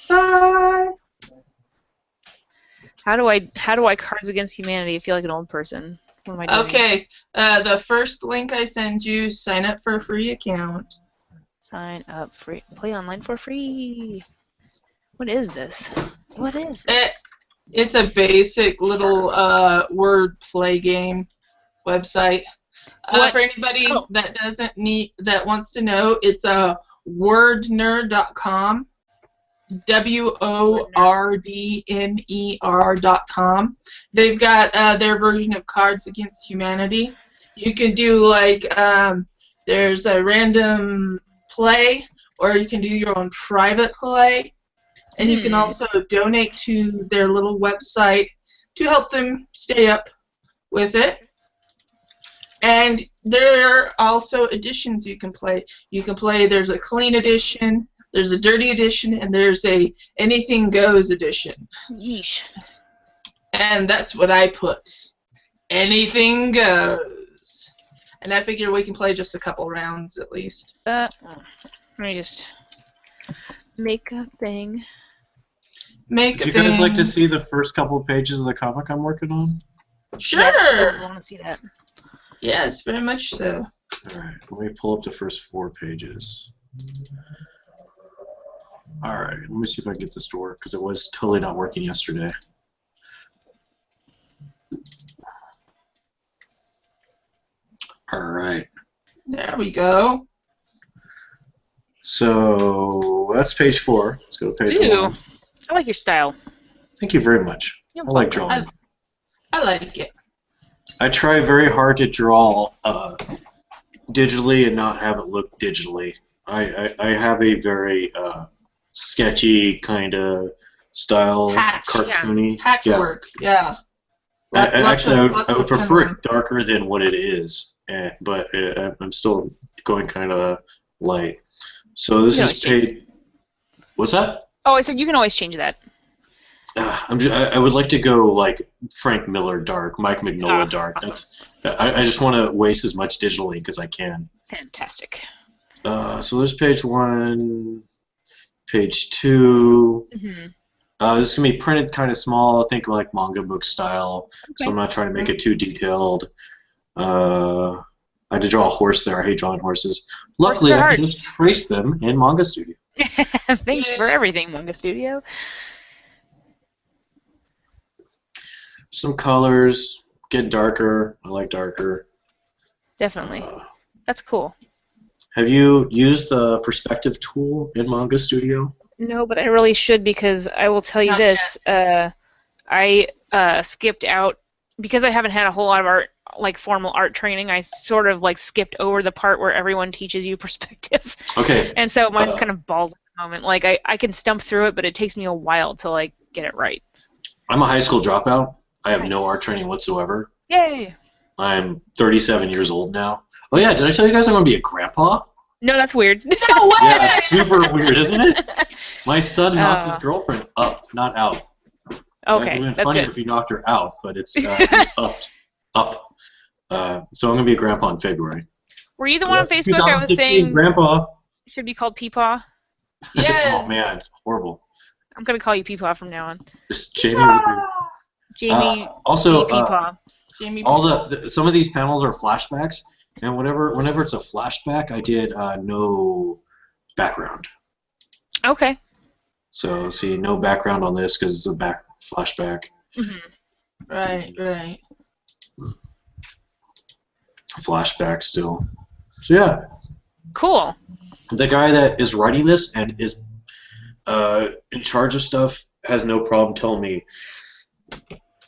Speaker 1: Bye.
Speaker 2: How do I Cards Against Humanity feel like an old person? What am I doing?
Speaker 1: Okay. The first link I send you, sign up for a free account.
Speaker 2: Sign up free. Play online for free. What is this? What is it?
Speaker 1: It's a basic little word play game website. For anybody that wants to know, it's wordner.com. WORDNER.com. They've got their version of Cards Against Humanity. You can do like there's a random play, or you can do your own private play, and you can also donate to their little website to help them stay up with it. And there are also editions you can play. You can play. There's a clean edition. There's a dirty edition, and there's a anything goes edition.
Speaker 2: Yeesh.
Speaker 1: And that's what I put. Anything goes. And I figure we can play just a couple rounds at least.
Speaker 2: Let me just make a thing.
Speaker 3: Would you guys like to see the first couple of pages of the comic I'm working on?
Speaker 1: Sure.
Speaker 2: Yes, I want to see that.
Speaker 1: Yes, very much so.
Speaker 3: Alright, let me pull up the first 4 pages. Alright, let me see if I can get this to work, because it was totally not working yesterday. Alright.
Speaker 1: There we go.
Speaker 3: So, that's page 4. Let's go to page 1.
Speaker 2: I like your style.
Speaker 3: Thank you very much. I like drawing.
Speaker 1: I like it.
Speaker 3: I try very hard to draw digitally and not have it look digitally. I have a very sketchy kind of style, cartoony.
Speaker 1: Patchwork, yeah.
Speaker 3: I would prefer it darker than what it is, but I'm still going kind of light. So this is paid. What's that?
Speaker 2: Oh, I said you can always change that.
Speaker 3: I would like to go like Frank Miller dark, Mike Mignola dark. I just want to waste as much digital ink as I can.
Speaker 2: Fantastic.
Speaker 3: So there's page 1, page 2. This is going to be printed kind of small, I think like manga book style, so I'm not trying to make it too detailed. I had to draw a horse there. I hate drawing horses. Luckily, I can just trace them in Manga Studio.
Speaker 2: Thanks for everything, Manga Studio.
Speaker 3: Some colors, get darker. I like darker.
Speaker 2: Definitely. That's cool.
Speaker 3: Have you used the perspective tool in Manga Studio?
Speaker 2: No, but I really should, because I will tell you this. I skipped out, because I haven't had a whole lot of art, like formal art training. I sort of like skipped over the part where everyone teaches you perspective.
Speaker 3: Okay.
Speaker 2: And so mine's kind of balls at the moment. Like I can stump through it, but it takes me a while to like get it right.
Speaker 3: I'm a high school dropout. I have no art training whatsoever.
Speaker 2: Yay!
Speaker 3: I'm 37 years old now. Oh yeah, did I tell you guys I'm going to be a grandpa?
Speaker 2: No, that's weird.
Speaker 1: No way!
Speaker 3: Yeah, it's super weird, isn't it? My son knocked his girlfriend up, not out.
Speaker 2: Okay,
Speaker 3: it would have been
Speaker 2: that's
Speaker 3: funnier
Speaker 2: good.
Speaker 3: if he knocked her out, but it's up. So I'm going to be a grandpa in February.
Speaker 2: Were you the one on Facebook I was saying
Speaker 3: grandpa
Speaker 2: should be called Peepaw?
Speaker 1: Yeah.
Speaker 3: Oh man, horrible.
Speaker 2: I'm going to call you Peepaw from now on.
Speaker 3: Just Jamie.
Speaker 2: Jamie
Speaker 3: Also,
Speaker 2: Peepaw.
Speaker 1: Jamie
Speaker 3: some of these panels are flashbacks, and whenever it's a flashback, I did no background.
Speaker 2: Okay.
Speaker 3: So see, no background on this because it's a flashback.
Speaker 1: Right.
Speaker 3: Flashback still. So yeah.
Speaker 2: Cool.
Speaker 3: The guy that is writing this and is in charge of stuff has no problem telling me,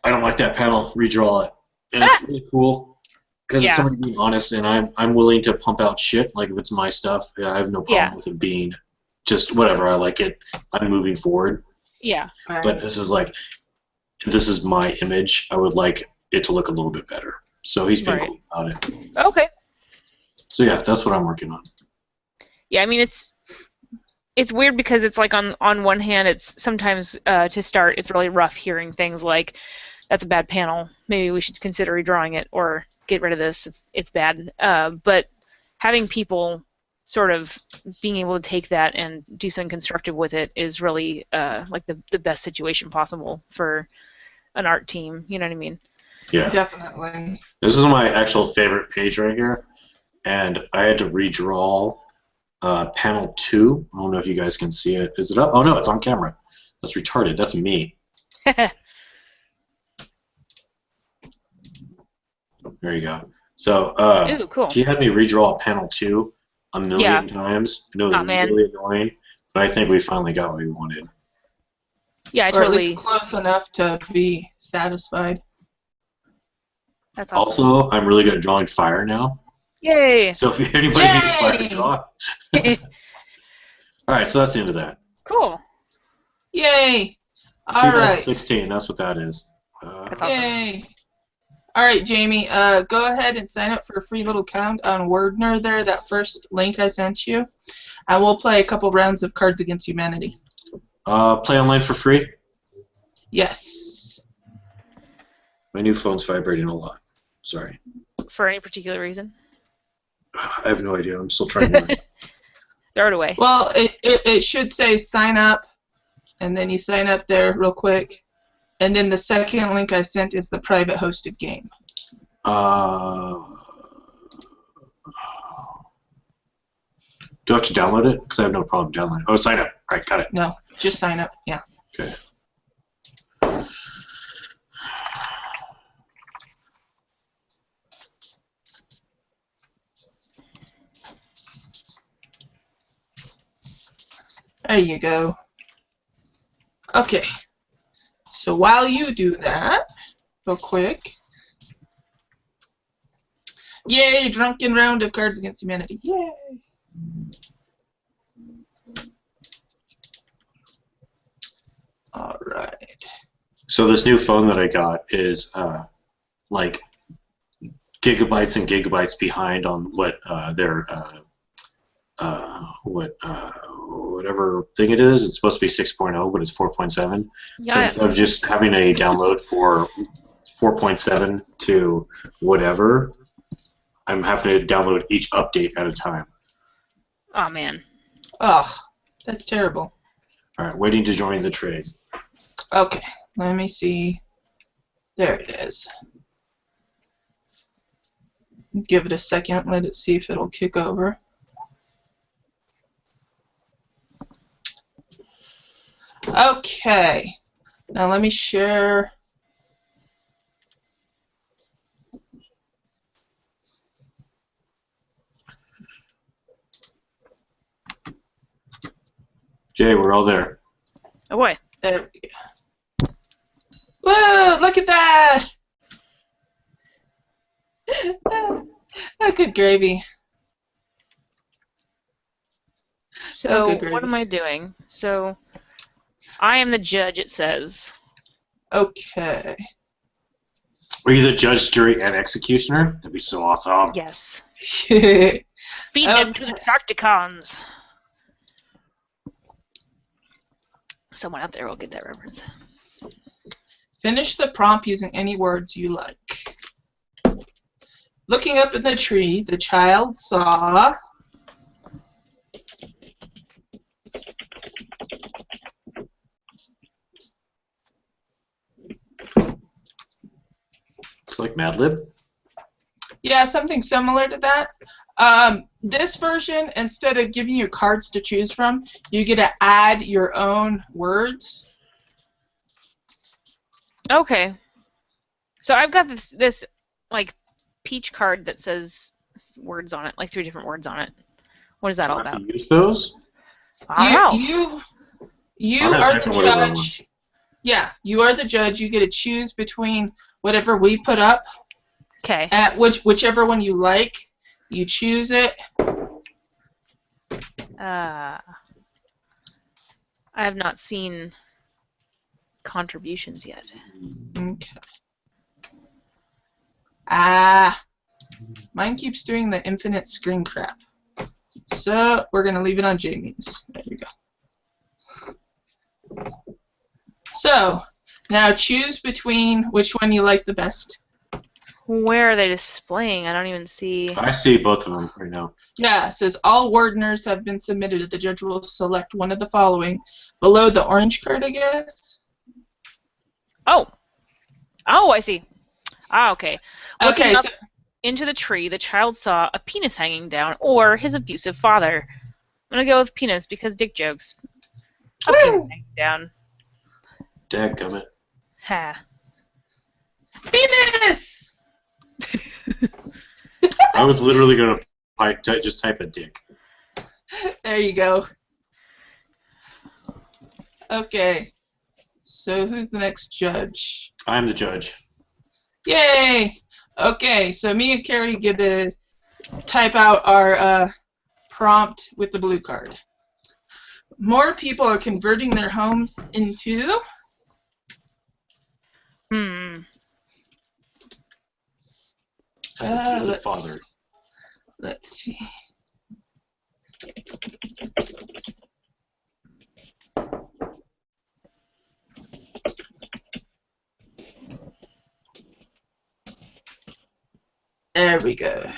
Speaker 3: I don't like that panel, redraw it. And it's really cool because it's somebody being honest, and I'm willing to pump out shit. Like if it's my stuff, I have no problem with it being just whatever. I like it. I'm moving forward.
Speaker 2: Yeah.
Speaker 3: But this is my image. I would like it to look a little bit better. So he's been cool about it.
Speaker 2: Okay.
Speaker 3: So yeah, that's what I'm working on.
Speaker 2: Yeah, I mean it's weird because it's like on one hand it's sometimes to start it's really rough hearing things like that's a bad panel, maybe we should consider redrawing it or get rid of this, it's bad. But having people sort of being able to take that and do something constructive with it is really like the best situation possible for an art team, you know what I mean?
Speaker 3: Yeah.
Speaker 1: Definitely.
Speaker 3: This is my actual favorite page right here, and I had to redraw panel 2. I don't know if you guys can see it. Is it up? Oh no, it's on camera. That's retarded. That's me. There you go. So
Speaker 2: Ooh, cool.
Speaker 3: he had me redraw panel 2 a million times, and it was really annoying. But I think we finally got what we wanted.
Speaker 2: Yeah, I
Speaker 1: or
Speaker 2: totally.
Speaker 1: at least close enough to be satisfied.
Speaker 2: That's awesome.
Speaker 3: Also, I'm really good at drawing fire now.
Speaker 2: Yay!
Speaker 3: So if anybody needs fire to draw. All right, so that's the end of that.
Speaker 2: Cool.
Speaker 1: Yay! All right.
Speaker 3: 2016, that's what that is.
Speaker 2: That's awesome.
Speaker 1: Yay! All right, Jamie. Go ahead and sign up for a free little account on Wordner there. That first link I sent you, and we'll play a couple rounds of Cards Against Humanity.
Speaker 3: Play online for free?
Speaker 1: Yes.
Speaker 3: My new phone's vibrating a lot. Sorry.
Speaker 2: For any particular reason?
Speaker 3: I have no idea. I'm still trying to.
Speaker 2: Throw it away.
Speaker 1: Well, it should say sign up, and then you sign up there real quick. And then the second link I sent is the private hosted game.
Speaker 3: Do I have to download it? Because I have no problem downloading it. Oh, sign up. All right, got it.
Speaker 1: No, just sign up. Yeah.
Speaker 3: Okay.
Speaker 1: There you go. Okay. So while you do that, real quick. Yay, drunken round of Cards Against Humanity. Yay. All right.
Speaker 3: So this new phone that I got is like gigabytes and gigabytes behind on what their whatever thing it is. It's supposed to be 6.0, but it's 4.7.
Speaker 2: Yeah.
Speaker 3: But instead of just having a download for 4.7 to whatever, I'm having to download each update at a time.
Speaker 2: Oh man.
Speaker 1: Oh, that's terrible.
Speaker 3: All right, waiting to join the trade.
Speaker 1: Okay, let me see. There it is. Give it a second. Let it see if it'll kick over. Okay. Now let me share.
Speaker 3: Jay, we're all there.
Speaker 2: Oh boy.
Speaker 1: There we go. Whoa, look at that! Oh, good gravy.
Speaker 2: So
Speaker 1: Oh, good
Speaker 2: what
Speaker 1: gravy.
Speaker 2: am I doing? So I am the judge, it says.
Speaker 1: Okay.
Speaker 3: Are you the judge, jury, and executioner? That'd be so awesome.
Speaker 2: Yes.
Speaker 1: Feed
Speaker 2: Feed them to the Tracticons. Someone out there will get that reference.
Speaker 1: Finish the prompt using any words you like. Looking up in the tree, the child saw...
Speaker 3: It's like Mad Lib.
Speaker 1: Yeah, something similar to that. This version, instead of giving you cards to choose from, you get to add your own words.
Speaker 2: Okay. So I've got this like peach card that says words on it, like 3 different words on it. What is that
Speaker 3: Do I
Speaker 2: all
Speaker 3: have
Speaker 2: about?
Speaker 3: to use those?
Speaker 2: I don't know.
Speaker 1: You
Speaker 3: I'm gonna
Speaker 1: are
Speaker 3: type
Speaker 1: the
Speaker 3: in whatever I want.
Speaker 1: judge. Yeah, you are the judge. You get to choose between whatever we put up.
Speaker 2: Okay.
Speaker 1: At whichever one you like, you choose it.
Speaker 2: I have not seen contributions yet.
Speaker 1: Okay. Ah, mine keeps doing the infinite screen crap. So we're gonna leave it on Jamie's. There you go. So now choose between which one you like the best.
Speaker 2: Where are they displaying? I don't even see.
Speaker 3: I see both of them right now.
Speaker 1: Yeah, it says all wordners have been submitted. The judge will select one of the following. Below the orange card, I guess.
Speaker 2: Oh, I see. Ah, okay. Looking
Speaker 1: Okay,
Speaker 2: up
Speaker 1: so
Speaker 2: into the tree, the child saw a penis hanging down, or his abusive father. I'm gonna go with penis because dick jokes. A penis hanging down.
Speaker 3: Dadgummit.
Speaker 2: Ha.
Speaker 1: penis.
Speaker 3: I was literally going to just type a dick.
Speaker 1: There you go. Okay. So who's the next judge?
Speaker 3: I'm the judge.
Speaker 1: Yay! Okay, so me and Carrie get to type out our prompt with the blue card. More people are converting their homes into...
Speaker 3: As an abusive
Speaker 1: let's-
Speaker 3: father.
Speaker 1: Let's see. There we go.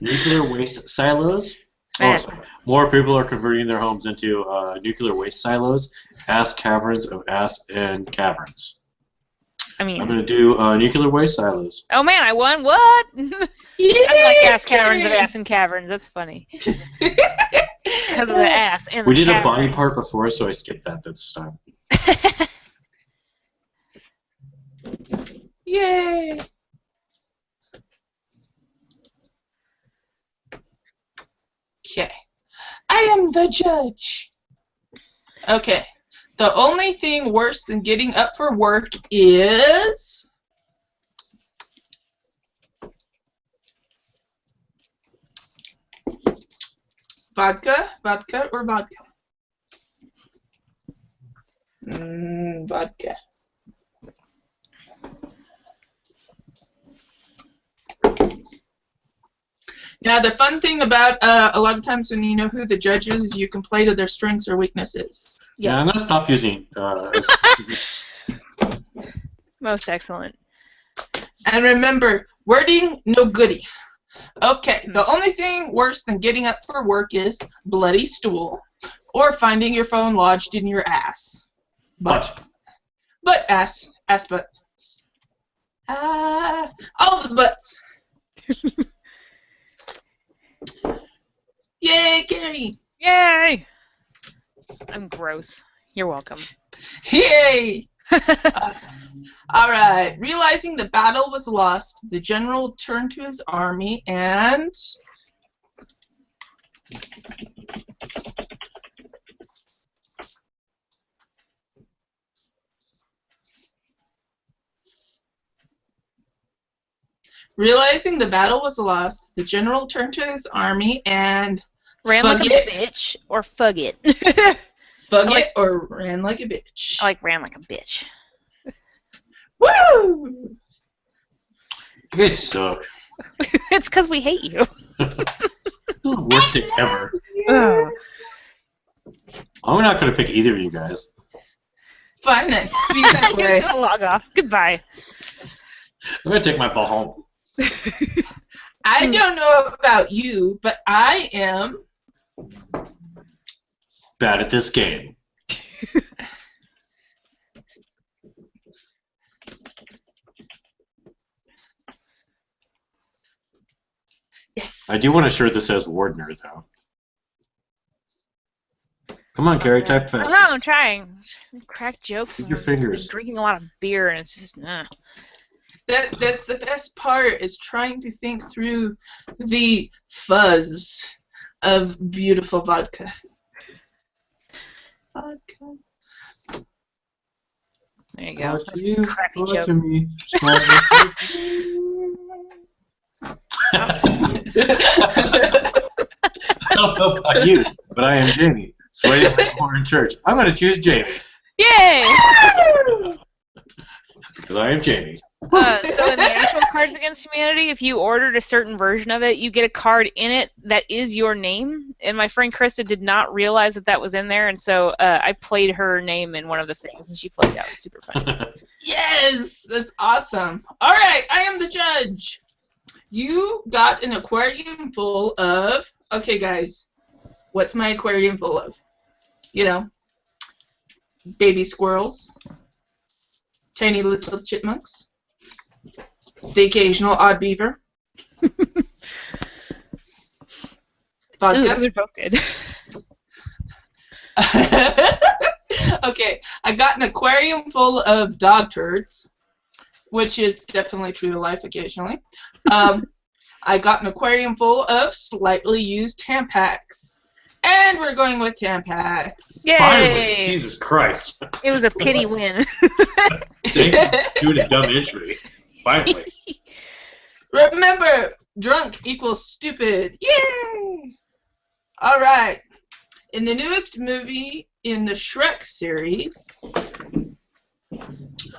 Speaker 3: Nuclear waste silos? Oh, sorry. More people are converting their homes into nuclear waste silos. Ass caverns of ass and caverns.
Speaker 2: I mean,
Speaker 3: I'm going to do nuclear waste silos.
Speaker 2: oh man, I won. What?
Speaker 1: Yeah,
Speaker 2: I like ass caverns of ass and caverns. That's funny. Because of the ass and the
Speaker 3: We did a body
Speaker 2: caverns.
Speaker 3: part before, so I skipped that this time.
Speaker 1: Yay! Okay. I am the judge. Okay. The only thing worse than getting up for work is... Vodka? Vodka or vodka? Vodka. Yeah, the fun thing about a lot of times when you know who the judge is you can play to their strengths or weaknesses.
Speaker 3: Yeah, I'm gonna stop using.
Speaker 2: Most excellent.
Speaker 1: And remember, wording no goody. Okay, the only thing worse than getting up for work is bloody stool or finding your phone lodged in your ass. But ass butt. All the butts. Yay, Gary!
Speaker 2: Yay! I'm gross. You're welcome.
Speaker 1: Yay! Alright, realizing the battle was lost, the general turned to his army and... Realizing the battle was lost, the general turned to his army and...
Speaker 2: Ran like a bitch or fug it.
Speaker 1: Fug it or ran like a bitch.
Speaker 2: I like ran like a bitch.
Speaker 1: Woo!
Speaker 3: You guys suck.
Speaker 2: It's because we hate you.
Speaker 3: This is the worst day ever.
Speaker 2: Oh.
Speaker 3: I'm not gonna pick either of you guys.
Speaker 1: Fine then. Be that way.
Speaker 2: Just log off. Goodbye.
Speaker 3: I'm gonna take my ball home.
Speaker 1: I don't know about you, but I am...
Speaker 3: Bad at this game.
Speaker 1: Yes.
Speaker 3: I do want a shirt that says Wardner, though. Come on, Carrie, type fast.
Speaker 2: I'm trying. Crack jokes.
Speaker 3: Use your fingers.
Speaker 2: I'm drinking a lot of beer, and it's just,
Speaker 1: That's the best part, is trying to think through the fuzz of beautiful vodka. Vodka.
Speaker 2: There you go.
Speaker 3: To you,
Speaker 2: Crappy
Speaker 3: talk
Speaker 2: joke.
Speaker 3: to me. I don't know about you, but I am Jamie. Swaying like a horn in church. I'm going to choose Jamie.
Speaker 2: Yay!
Speaker 3: Because I am Jamie.
Speaker 2: So in the actual Cards Against Humanity, if you ordered a certain version of it, you get a card in it that is your name. And my friend Krista did not realize that was in there, and so I played her name in one of the things, and she played out. It was super fun.
Speaker 1: Yes! That's awesome. Alright, I am the judge. You got an aquarium full of... Okay, guys. What's my aquarium full of? You know, baby squirrels, tiny little chipmunks, the occasional odd beaver, vodka.
Speaker 2: Ooh, those are both good.
Speaker 1: Okay, I got an aquarium full of dog turds, which is definitely true to life occasionally. I got an aquarium full of slightly used Tampax. And we're going with Tampax.
Speaker 2: Yay!
Speaker 3: Finally! Jesus Christ.
Speaker 2: It was a pity win.
Speaker 3: Thank you. Doing a dumb entry. Finally.
Speaker 1: Remember, drunk equals stupid. Yay! Alright. In the newest movie in the Shrek series,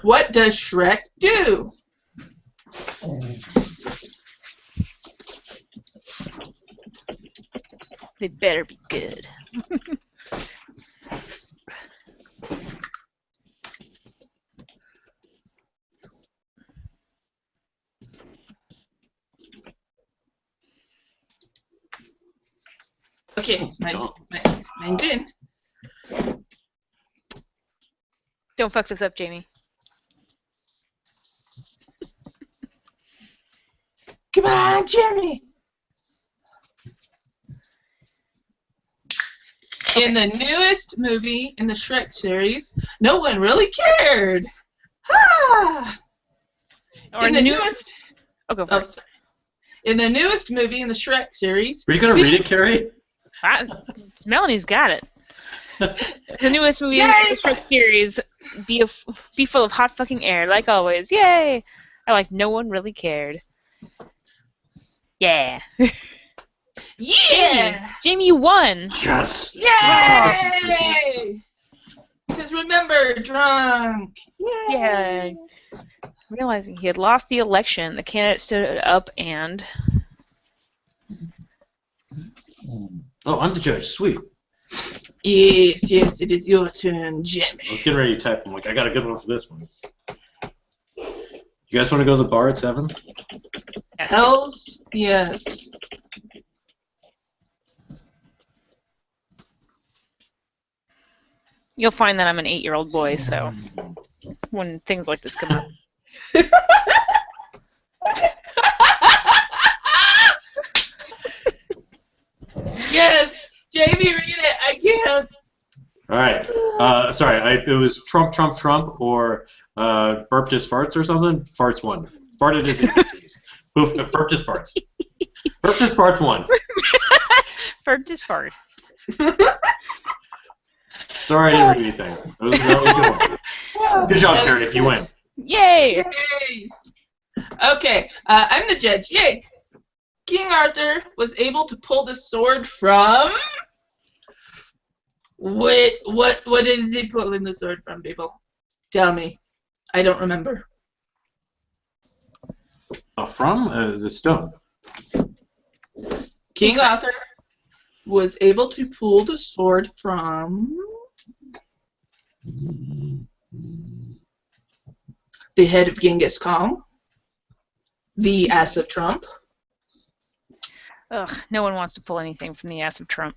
Speaker 1: what does Shrek do?
Speaker 2: They better be good.
Speaker 1: Okay, mine's in.
Speaker 2: Don't fuck this up, Jamie.
Speaker 1: Come on, Jeremy! In the newest movie in the Shrek series, no one really cared. Ha!
Speaker 2: Or
Speaker 1: In the newest...
Speaker 2: Oh, go for it.
Speaker 1: sorry. In the newest movie in the Shrek series...
Speaker 3: Are you going to read it, Carrie?
Speaker 2: Melony's got it. The newest movie in
Speaker 1: Yay!
Speaker 2: the Shrek series, be full of hot fucking air, like always. Yay! No one really cared. Yeah.
Speaker 1: Yeah!
Speaker 2: Jamie, you won!
Speaker 3: Yes!
Speaker 1: Yay! Because remember, drunk.
Speaker 2: Yay! Realizing he had lost the election, the candidate stood up and
Speaker 3: Oh, I'm the judge. Sweet.
Speaker 1: Yes, it is your turn, Jimmy.
Speaker 3: Let's get ready to type. I'm like, I got a good one for this one. You guys want to go to the bar at 7?
Speaker 1: Hells, yes.
Speaker 2: You'll find that I'm an 8-year-old boy, so when things like this come up.
Speaker 1: Yes, Jamie, read it. I can't.
Speaker 3: All right. Sorry, it was Trump, Trump, Trump, or burped his farts or something. Farts won. Farted his ABCs. Burped his farts. Burped his farts won.
Speaker 2: Burped his farts.
Speaker 3: Sorry, I didn't read anything. That was a really good one. Good job, Carrie. You win.
Speaker 2: Yay!
Speaker 1: Yay. Okay, I'm the judge. Yay! King Arthur was able to pull the sword from. What is he pulling the sword from, people? Tell me. I don't remember.
Speaker 3: From the stone.
Speaker 1: King Arthur was able to pull the sword from the head of Genghis Khan, the ass of Trump.
Speaker 2: Ugh, no one wants to pull anything from the ass of Trump.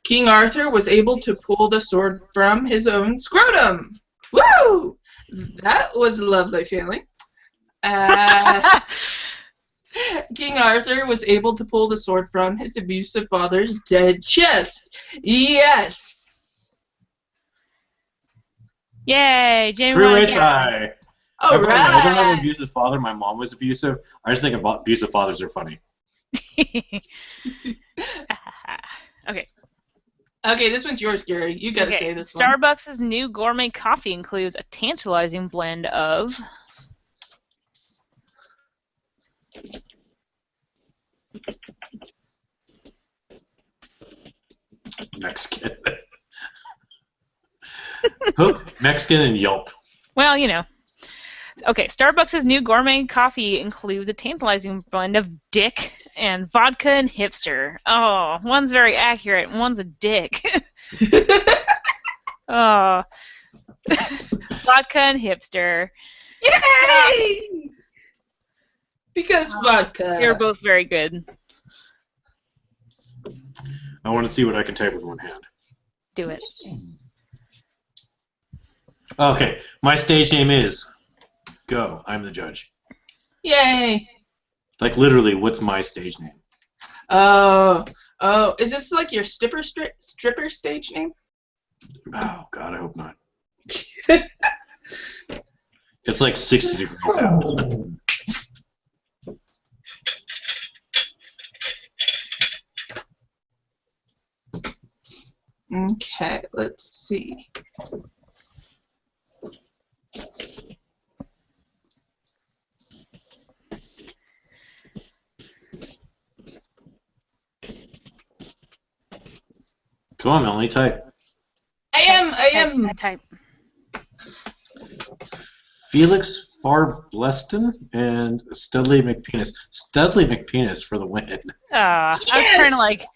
Speaker 1: King Arthur was able to pull the sword from his own scrotum. Woo! That was a lovely feeling. King Arthur was able to pull the sword from his abusive father's dead chest. Yes!
Speaker 2: Yay! Jamie
Speaker 3: Three-way
Speaker 2: won.
Speaker 3: tie.
Speaker 1: All
Speaker 3: I don't have an
Speaker 1: right.
Speaker 3: abusive father. My mom was abusive. I just think abusive fathers are funny.
Speaker 2: Okay.
Speaker 1: Okay, this one's yours, Gary. You gotta say this one.
Speaker 2: Starbucks' new gourmet coffee includes a tantalizing blend of
Speaker 3: Mexican. Hook, Mexican, and Yelp.
Speaker 2: well, you know. Okay, Starbucks' new gourmet coffee includes a tantalizing blend of dick and vodka and hipster. Oh, one's very accurate and one's a dick. Oh. Vodka and hipster.
Speaker 1: Yay! Because vodka.
Speaker 2: They're both very good.
Speaker 3: I want to see what I can type with one hand.
Speaker 2: Do it.
Speaker 3: Okay, my stage name is Go. I'm the judge.
Speaker 1: Yay!
Speaker 3: Like literally, what's my stage name?
Speaker 1: Oh, is this like your stripper stage name?
Speaker 3: Oh God, I hope not. It's like 60 degrees out.
Speaker 1: Okay, let's see.
Speaker 3: Come on, Melanie, type.
Speaker 1: I am.
Speaker 2: Type.
Speaker 3: Felix Farbleston and Studley McPenis. Studley McPenis for the win.
Speaker 2: Yes! I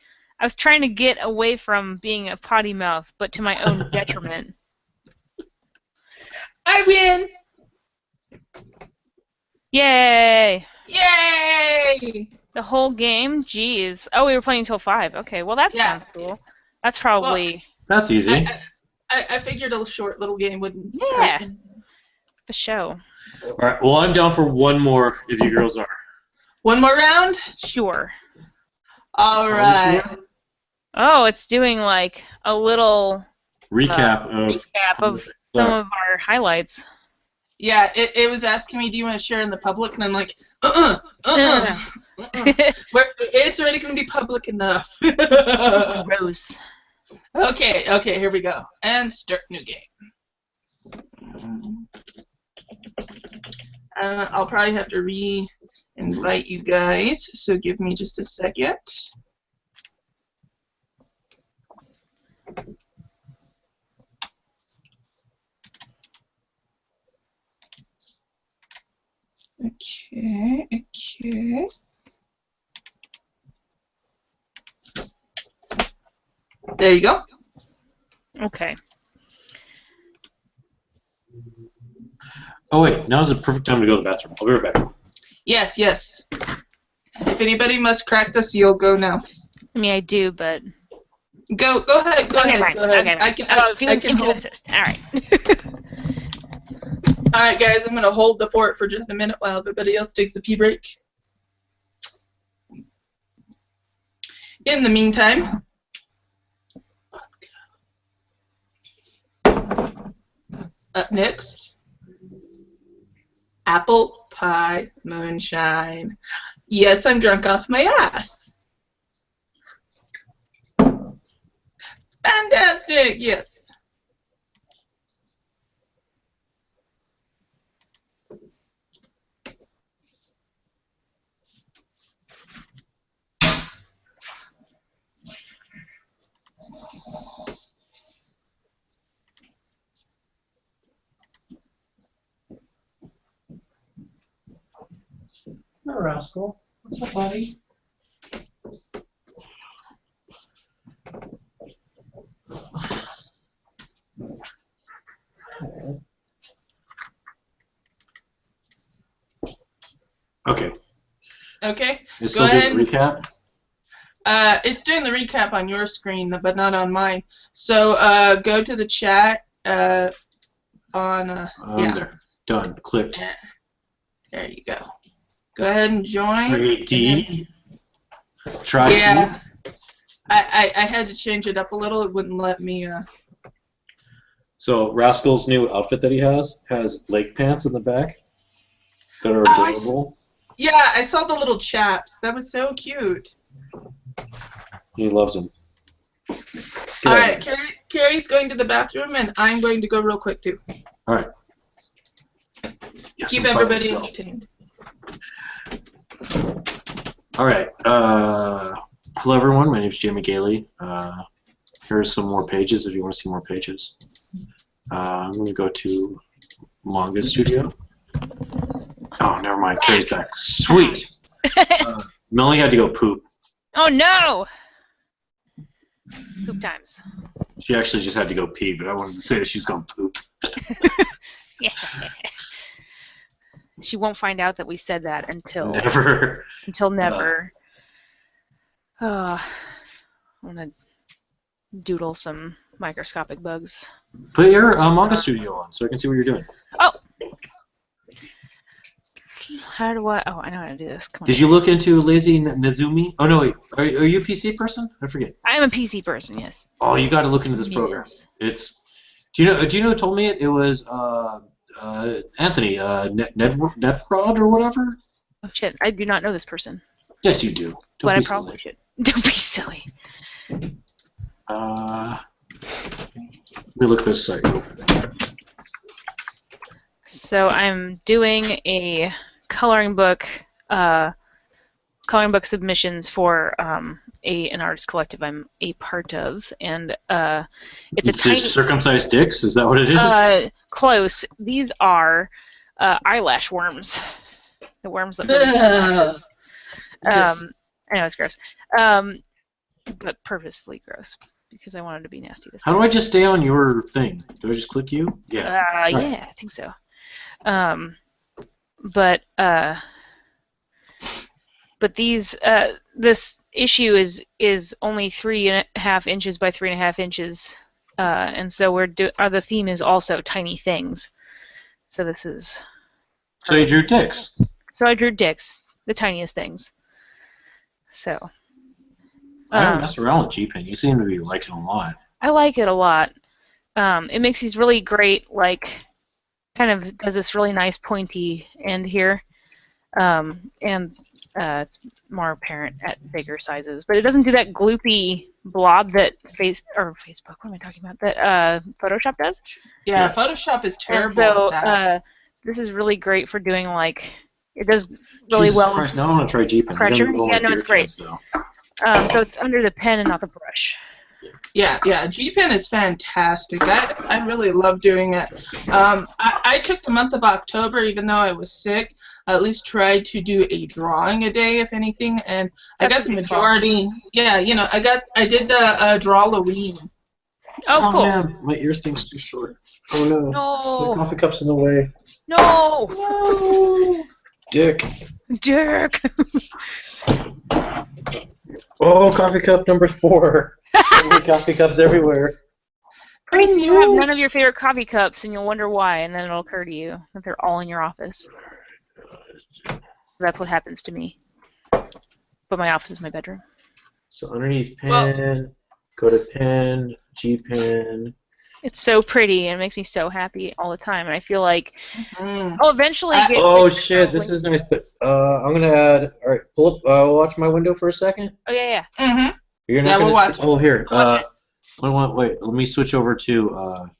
Speaker 2: was trying to get away from being a potty mouth, but to my own detriment.
Speaker 1: I win!
Speaker 2: Yay!
Speaker 1: Yay!
Speaker 2: The whole game? Jeez. Oh, we were playing until 5. Okay, well that
Speaker 1: Yeah.
Speaker 2: sounds cool. That's probably...
Speaker 3: That's easy.
Speaker 1: I figured a short little game wouldn't.
Speaker 2: Yeah. The show.
Speaker 3: All right. Well, I'm down for one more. If you girls are.
Speaker 1: One more round.
Speaker 2: Sure.
Speaker 1: All right.
Speaker 3: Sure?
Speaker 2: Oh, it's doing like a little
Speaker 3: Recap
Speaker 2: of some of our highlights.
Speaker 1: Yeah, it was asking me, do you want to share in the public? And I'm like, it's already going to be public enough.
Speaker 2: Gross.
Speaker 1: Okay, here we go. And start new game. I'll probably have to re-invite you guys, so give me just a second. Okay. There you go.
Speaker 2: Okay.
Speaker 3: Oh wait, now's the perfect time to go to the bathroom. I'll be right back.
Speaker 1: Yes, yes. If anybody must crack the seal, go now.
Speaker 2: I mean, I do, but...
Speaker 1: Go ahead, go
Speaker 2: Okay,
Speaker 1: ahead,
Speaker 2: fine.
Speaker 1: go ahead.
Speaker 2: Okay, fine. If you insist. All right.
Speaker 1: All right, guys, I'm going to hold the fort for just a minute while everybody else takes a pee break. In the meantime, up next, apple pie moonshine. Yes, I'm drunk off my ass. Fantastic, yes.
Speaker 3: No rascal. What's up, buddy? Okay.
Speaker 1: Okay.
Speaker 3: It's
Speaker 1: Go
Speaker 3: still
Speaker 1: ahead.
Speaker 3: doing the recap?
Speaker 1: It's doing the recap on your screen, but not on mine. So go to the chat on. Yeah.
Speaker 3: There. Done. Clicked.
Speaker 1: There you go. Go ahead and join.
Speaker 3: Trade D. Try
Speaker 1: Yeah. I had to change it up a little. It wouldn't let me.
Speaker 3: So Rascal's new outfit that he has leg pants in the back that are adorable.
Speaker 1: Yeah, I saw the little chaps. That was so cute.
Speaker 3: He loves them.
Speaker 1: All right, Carrie's going to the bathroom, and I'm going to go real quick too.
Speaker 3: All right. Yes,
Speaker 1: Keep
Speaker 3: I'm by
Speaker 1: everybody
Speaker 3: myself.
Speaker 1: entertained.
Speaker 3: All right. Hello, everyone. My name is Jamie Gailey. Here's some more pages if you want to see more pages. I'm going to go to Manga Studio. Oh, never mind. Carrie's back. Sweet. Melony had to go poop.
Speaker 2: Oh, no! Poop times.
Speaker 3: She actually just had to go pee, but I wanted to say that she's going to poop.
Speaker 2: Yeah. She won't find out that we said that until...
Speaker 3: Never.
Speaker 2: Until never. I'm going to doodle some microscopic bugs.
Speaker 3: Put your Manga Studio on so I can see what you're doing.
Speaker 2: Oh! How do I... Oh, I know how to do this. Come on.
Speaker 3: Did you look into Lazy Nezumi? Oh, no, wait. Are you a PC person? I forget.
Speaker 2: I am a PC person, yes.
Speaker 3: Oh, you got to look into this program.
Speaker 2: Yes.
Speaker 3: It's... Do you know who told me it? It was Anthony, Nedprod or whatever?
Speaker 2: Oh, shit. I do not know this person.
Speaker 3: Yes, you do.
Speaker 2: But
Speaker 3: Don't
Speaker 2: I
Speaker 3: be
Speaker 2: probably
Speaker 3: silly.
Speaker 2: should. Don't be silly.
Speaker 3: Let me look at this site.
Speaker 2: So I'm doing a coloring book submissions for an artist collective I'm a part of, and it's a tiny
Speaker 3: circumcised dicks. Is that what it is?
Speaker 2: Close. These are eyelash worms. The worms that live in eyelashes.
Speaker 1: Yes.
Speaker 2: I know it's gross, but purposefully gross because I wanted to be nasty this
Speaker 3: How
Speaker 2: time.
Speaker 3: do I just stay on your thing? Do I just click you? Yeah.
Speaker 2: Yeah, I think so. But these this issue is only 3.5 inches by 3.5 inches, and so the theme is also tiny things. So this is.
Speaker 3: So you drew dicks.
Speaker 2: So I drew dicks, the tiniest things. So.
Speaker 3: I haven't messed around with G-Pen. You seem to be liking it a lot.
Speaker 2: I like it a lot. It makes these really great, like, kind of does this really nice pointy end here, and it's more apparent at bigger sizes. But it doesn't do that gloopy blob that Facebook. What am I talking about? That Photoshop does.
Speaker 1: Yeah, Photoshop is terrible.
Speaker 2: And so
Speaker 1: at that.
Speaker 2: this is really great for doing like it does really
Speaker 3: Jesus
Speaker 2: well.
Speaker 3: Christ, now I want to try G-Pen.
Speaker 2: Pressure?
Speaker 3: I don't know
Speaker 2: Yeah,
Speaker 3: my
Speaker 2: no, it's
Speaker 3: beer
Speaker 2: great.
Speaker 3: cans, though.
Speaker 2: So it's under the pen and not the brush.
Speaker 1: Yeah, G-Pen is fantastic. I really love doing it. I took the month of October, even though I was sick. at least try to do a drawing a day, if anything, and I
Speaker 2: That's
Speaker 1: got the
Speaker 2: a good call.
Speaker 1: majority. Yeah, I did the Drawloween.
Speaker 2: Oh, cool.
Speaker 3: Man, my ear thing's too short. Oh no.
Speaker 2: No.
Speaker 3: The coffee cup's in the way.
Speaker 2: No.
Speaker 1: No.
Speaker 3: Dick.
Speaker 2: Jerk.
Speaker 3: Oh, coffee cup number 4. So many coffee cups everywhere.
Speaker 2: Pretty soon you'll have none of your favorite coffee cups, and you'll wonder why, and then it'll occur to you that they're all in your office. That's what happens to me. But my office is my bedroom.
Speaker 3: So underneath pen, go to pen, G pen.
Speaker 2: It's so pretty, and it makes me so happy all the time, and I feel like I'll eventually get...
Speaker 3: Oh shit, this is nice, but I'm gonna add. All right, pull up.
Speaker 2: Mm-hmm.
Speaker 3: Watch my window for a second.
Speaker 2: Oh yeah.
Speaker 1: Mhm.
Speaker 3: You're not
Speaker 1: Yeah,
Speaker 3: gonna.
Speaker 1: we'll watch it.
Speaker 3: Oh here.
Speaker 1: Watch it.
Speaker 3: Wait. Let me switch over to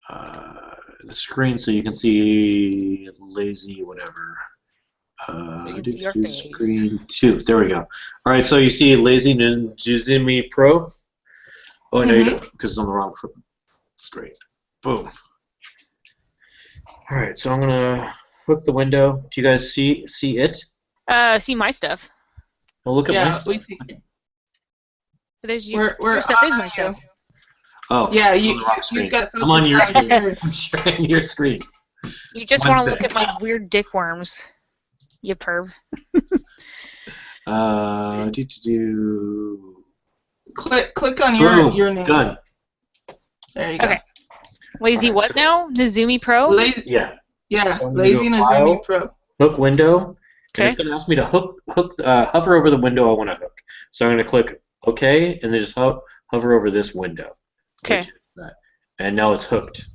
Speaker 3: the screen so you can see lazy whatever.
Speaker 2: you can see your face.
Speaker 3: Screen 2. There we go. All right, so you see lazy Ninjuzumi Pro. Oh no, you don't, because it's on the wrong screen. Boom. All right, so I'm gonna flip the window. Do you guys see it?
Speaker 2: See my stuff.
Speaker 3: Oh, look at my
Speaker 1: Yeah,
Speaker 3: stuff.
Speaker 1: we see.
Speaker 2: But there's
Speaker 1: Your
Speaker 2: stuff is my stuff.
Speaker 3: Oh,
Speaker 1: Yeah,
Speaker 3: I'm on the wrong screen.
Speaker 1: you've got.
Speaker 3: I'm on your
Speaker 1: focus
Speaker 3: screen.
Speaker 1: on
Speaker 3: I'm sharing your screen.
Speaker 2: You just
Speaker 3: One
Speaker 2: want to look
Speaker 3: second.
Speaker 2: at my weird dick worms. You perv.
Speaker 1: Click on
Speaker 3: Boom,
Speaker 1: your name.
Speaker 3: done.
Speaker 1: There you go.
Speaker 2: Okay. Lazy
Speaker 3: Alright,
Speaker 2: what
Speaker 3: so-
Speaker 2: now? Nizumi Pro?
Speaker 1: Lazy,
Speaker 3: Yeah.
Speaker 1: yeah,
Speaker 3: So I'm gonna
Speaker 1: Lazy
Speaker 3: go
Speaker 1: Ninjuzumi
Speaker 3: File.
Speaker 1: Pro.
Speaker 3: Hook window. And
Speaker 2: Okay.
Speaker 3: it's gonna ask me to hover over the window I want to hook. So I'm gonna click OK, and then just hover over this window.
Speaker 2: Okay.
Speaker 3: Which is that. And now it's hooked.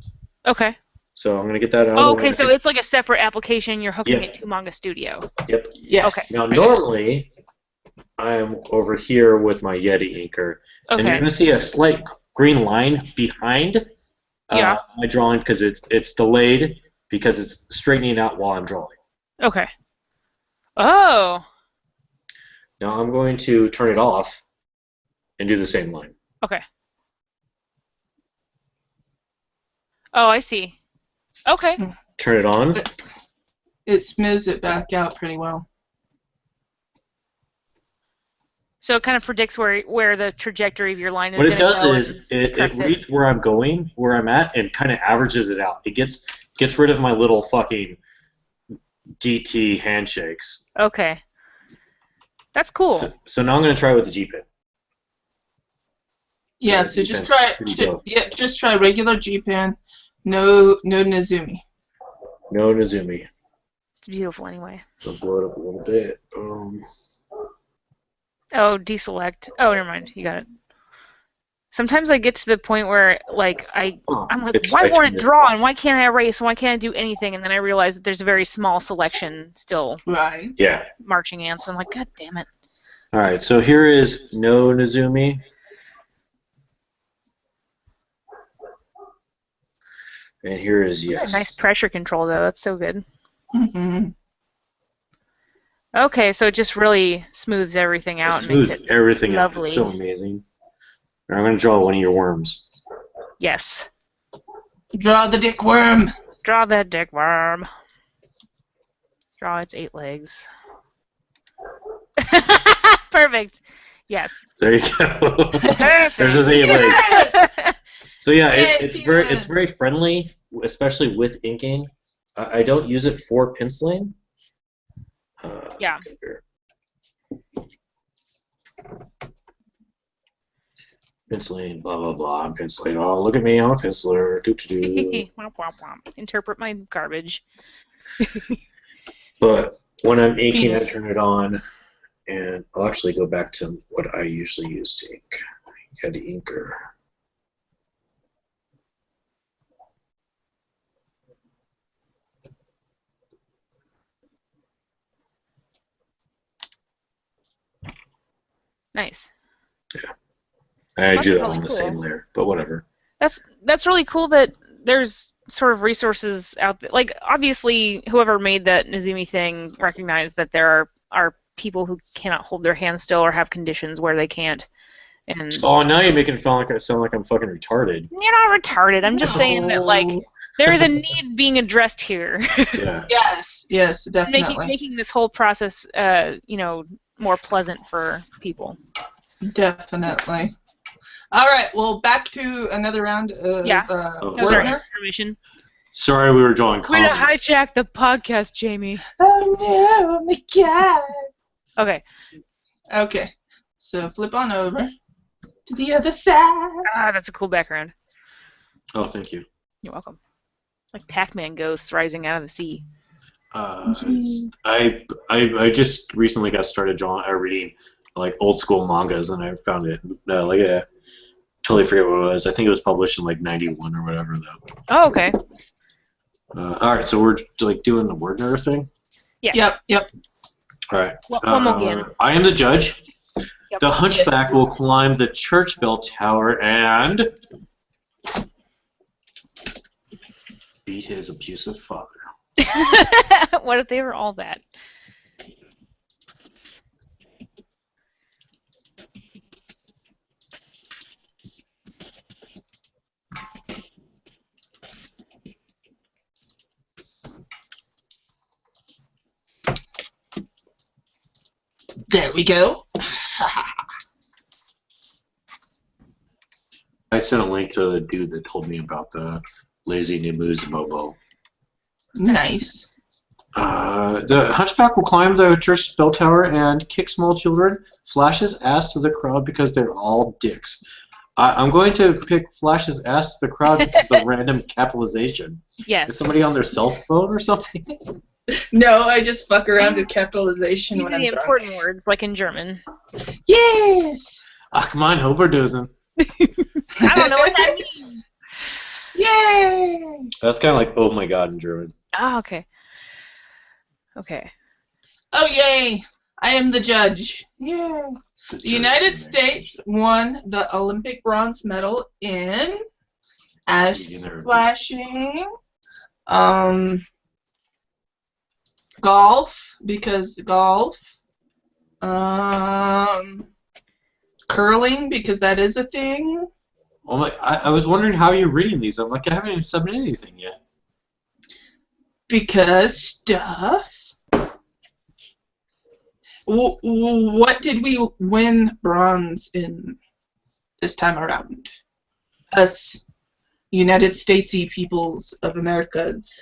Speaker 2: Okay.
Speaker 3: So I'm gonna get that out.
Speaker 2: Oh,
Speaker 3: of the
Speaker 2: okay,
Speaker 3: way.
Speaker 2: so it's like a separate application. You're hooking
Speaker 3: Yeah.
Speaker 2: it to Manga Studio.
Speaker 3: Yep.
Speaker 1: Yes.
Speaker 2: Okay.
Speaker 3: Now normally I'm over here with my Yeti anchor, and you're
Speaker 2: Okay.
Speaker 3: gonna see a slight green line behind
Speaker 2: Yeah.
Speaker 3: my drawing because it's delayed because it's straightening out while I'm drawing.
Speaker 2: Okay. Oh.
Speaker 3: Now I'm going to turn it off and do the same line.
Speaker 2: Okay. Oh, I see. Okay.
Speaker 3: Turn it on.
Speaker 1: It smooths it back out pretty well.
Speaker 2: So it kind of predicts where the trajectory of your line is.
Speaker 3: What it
Speaker 2: gonna
Speaker 3: does
Speaker 2: go
Speaker 3: is
Speaker 2: and
Speaker 3: it
Speaker 2: corrects
Speaker 3: reads where I'm going, where I'm at, and kind of averages it out. It gets rid of my little fucking DT handshakes.
Speaker 2: Okay. That's cool.
Speaker 3: So now I'm going to try with the G-Pen.
Speaker 1: Yeah,
Speaker 3: Yeah,
Speaker 1: so just
Speaker 3: G-Pen's
Speaker 1: try
Speaker 3: pretty dope.
Speaker 1: just try regular G-Pen, no Nizumi.
Speaker 3: No Nizumi.
Speaker 2: It's beautiful anyway.
Speaker 3: So blow it up a little bit.
Speaker 2: Oh, deselect. Oh, never mind. You got it. Sometimes I get to the point where, like, I'm like, why won't it draw, and why can't I erase, and why can't I do anything? And then I realize that there's a very small selection still
Speaker 1: Right.
Speaker 3: Yeah.
Speaker 2: marching in, so I'm like, God damn it.
Speaker 3: All right, so here is no Nizumi. And here is yes.
Speaker 2: Nice pressure control, though. That's so good.
Speaker 1: Mm-hmm.
Speaker 2: Okay, so it just really smooths everything
Speaker 3: It
Speaker 2: out.
Speaker 3: smooths
Speaker 2: and makes it
Speaker 3: everything out.
Speaker 2: lovely.
Speaker 3: It's so amazing. I'm going to draw one of your worms.
Speaker 2: Yes.
Speaker 1: Draw the dick worm.
Speaker 2: Draw that dick worm. Draw its 8 legs. Perfect. Yes.
Speaker 3: There you go.
Speaker 2: Perfect.
Speaker 3: There's his 8 legs.
Speaker 2: Yes.
Speaker 3: So yeah,
Speaker 1: Yes,
Speaker 3: it's very friendly, especially with inking. I don't use it for penciling.
Speaker 2: Yeah.
Speaker 3: Here. Penciling, blah blah blah. I'm penciling. Oh, look at me, I'm a penciler. Do.
Speaker 2: Womp, womp, womp. Interpret my garbage.
Speaker 3: But when I'm inking, I
Speaker 1: Penis.
Speaker 3: turn it on, and I'll actually go back to what I usually use to ink. Yeti inker.
Speaker 2: Nice.
Speaker 3: I
Speaker 2: That's
Speaker 3: do that
Speaker 2: really
Speaker 3: on the
Speaker 2: cool.
Speaker 3: same layer, but whatever.
Speaker 2: That's really cool that there's sort of resources out there. Like, obviously, whoever made that Nizumi thing recognized that there are people who cannot hold their hands still or have conditions where they can't. And
Speaker 3: Oh, now you're making it sound like I'm fucking retarded.
Speaker 2: you're not retarded. I'm just saying that, like, There is a need being addressed here.
Speaker 3: Yeah.
Speaker 1: Yes, definitely.
Speaker 2: making this whole process, more pleasant for people.
Speaker 1: Definitely. All right, well, back to another round of
Speaker 3: sorry.
Speaker 2: Information.
Speaker 3: Sorry, we were drawing
Speaker 2: We're
Speaker 3: comments.
Speaker 2: gonna hijack the podcast, Jamie.
Speaker 1: Oh no, my God.
Speaker 2: Okay.
Speaker 1: Okay, so flip on over to the other side.
Speaker 2: Ah, that's a cool background.
Speaker 3: Oh, thank you.
Speaker 2: You're welcome. Like Pac-Man ghosts rising out of the sea.
Speaker 3: I just recently got started reading like old school mangas, and I found it totally forget what it was. I think it was published in like '91 or whatever though.
Speaker 2: Oh, okay.
Speaker 3: All right, so we're like doing the word nerd thing.
Speaker 2: Yeah.
Speaker 1: Yep.
Speaker 3: All right.
Speaker 2: One more again.
Speaker 3: I am the judge.
Speaker 2: Yep.
Speaker 3: The hunchback will climb the church bell tower and beat his abusive father.
Speaker 2: What if they were all that?
Speaker 1: There we go.
Speaker 3: I sent a link to the dude that told me about the lazy Nimu's Bobo.
Speaker 1: Nice.
Speaker 3: The hunchback will climb the church bell tower and kick small children, flash his ass to the crowd because they're all dicks. I'm going to pick flash his ass to the crowd because of the random capitalization.
Speaker 2: Yes.
Speaker 3: Is somebody on their cell phone or something?
Speaker 1: No, I just fuck around with capitalization when I'm
Speaker 2: the
Speaker 1: drunk.
Speaker 2: important words, like in German.
Speaker 1: Yes!
Speaker 3: Ach man, Oberdosen.
Speaker 2: I don't know what that means.
Speaker 1: Yay!
Speaker 3: That's kind of like oh my god in German.
Speaker 2: Ah, okay. Okay.
Speaker 1: Oh, yay! I am the judge. Yay! The United States won the Olympic bronze medal in ice splashing, golf, because golf, curling, because that is a thing.
Speaker 3: Oh my! I was wondering how you're reading these. I'm like, I haven't even submitted anything yet.
Speaker 1: Because stuff. What did we win bronze in this time around? Us United Statesy peoples of Americas.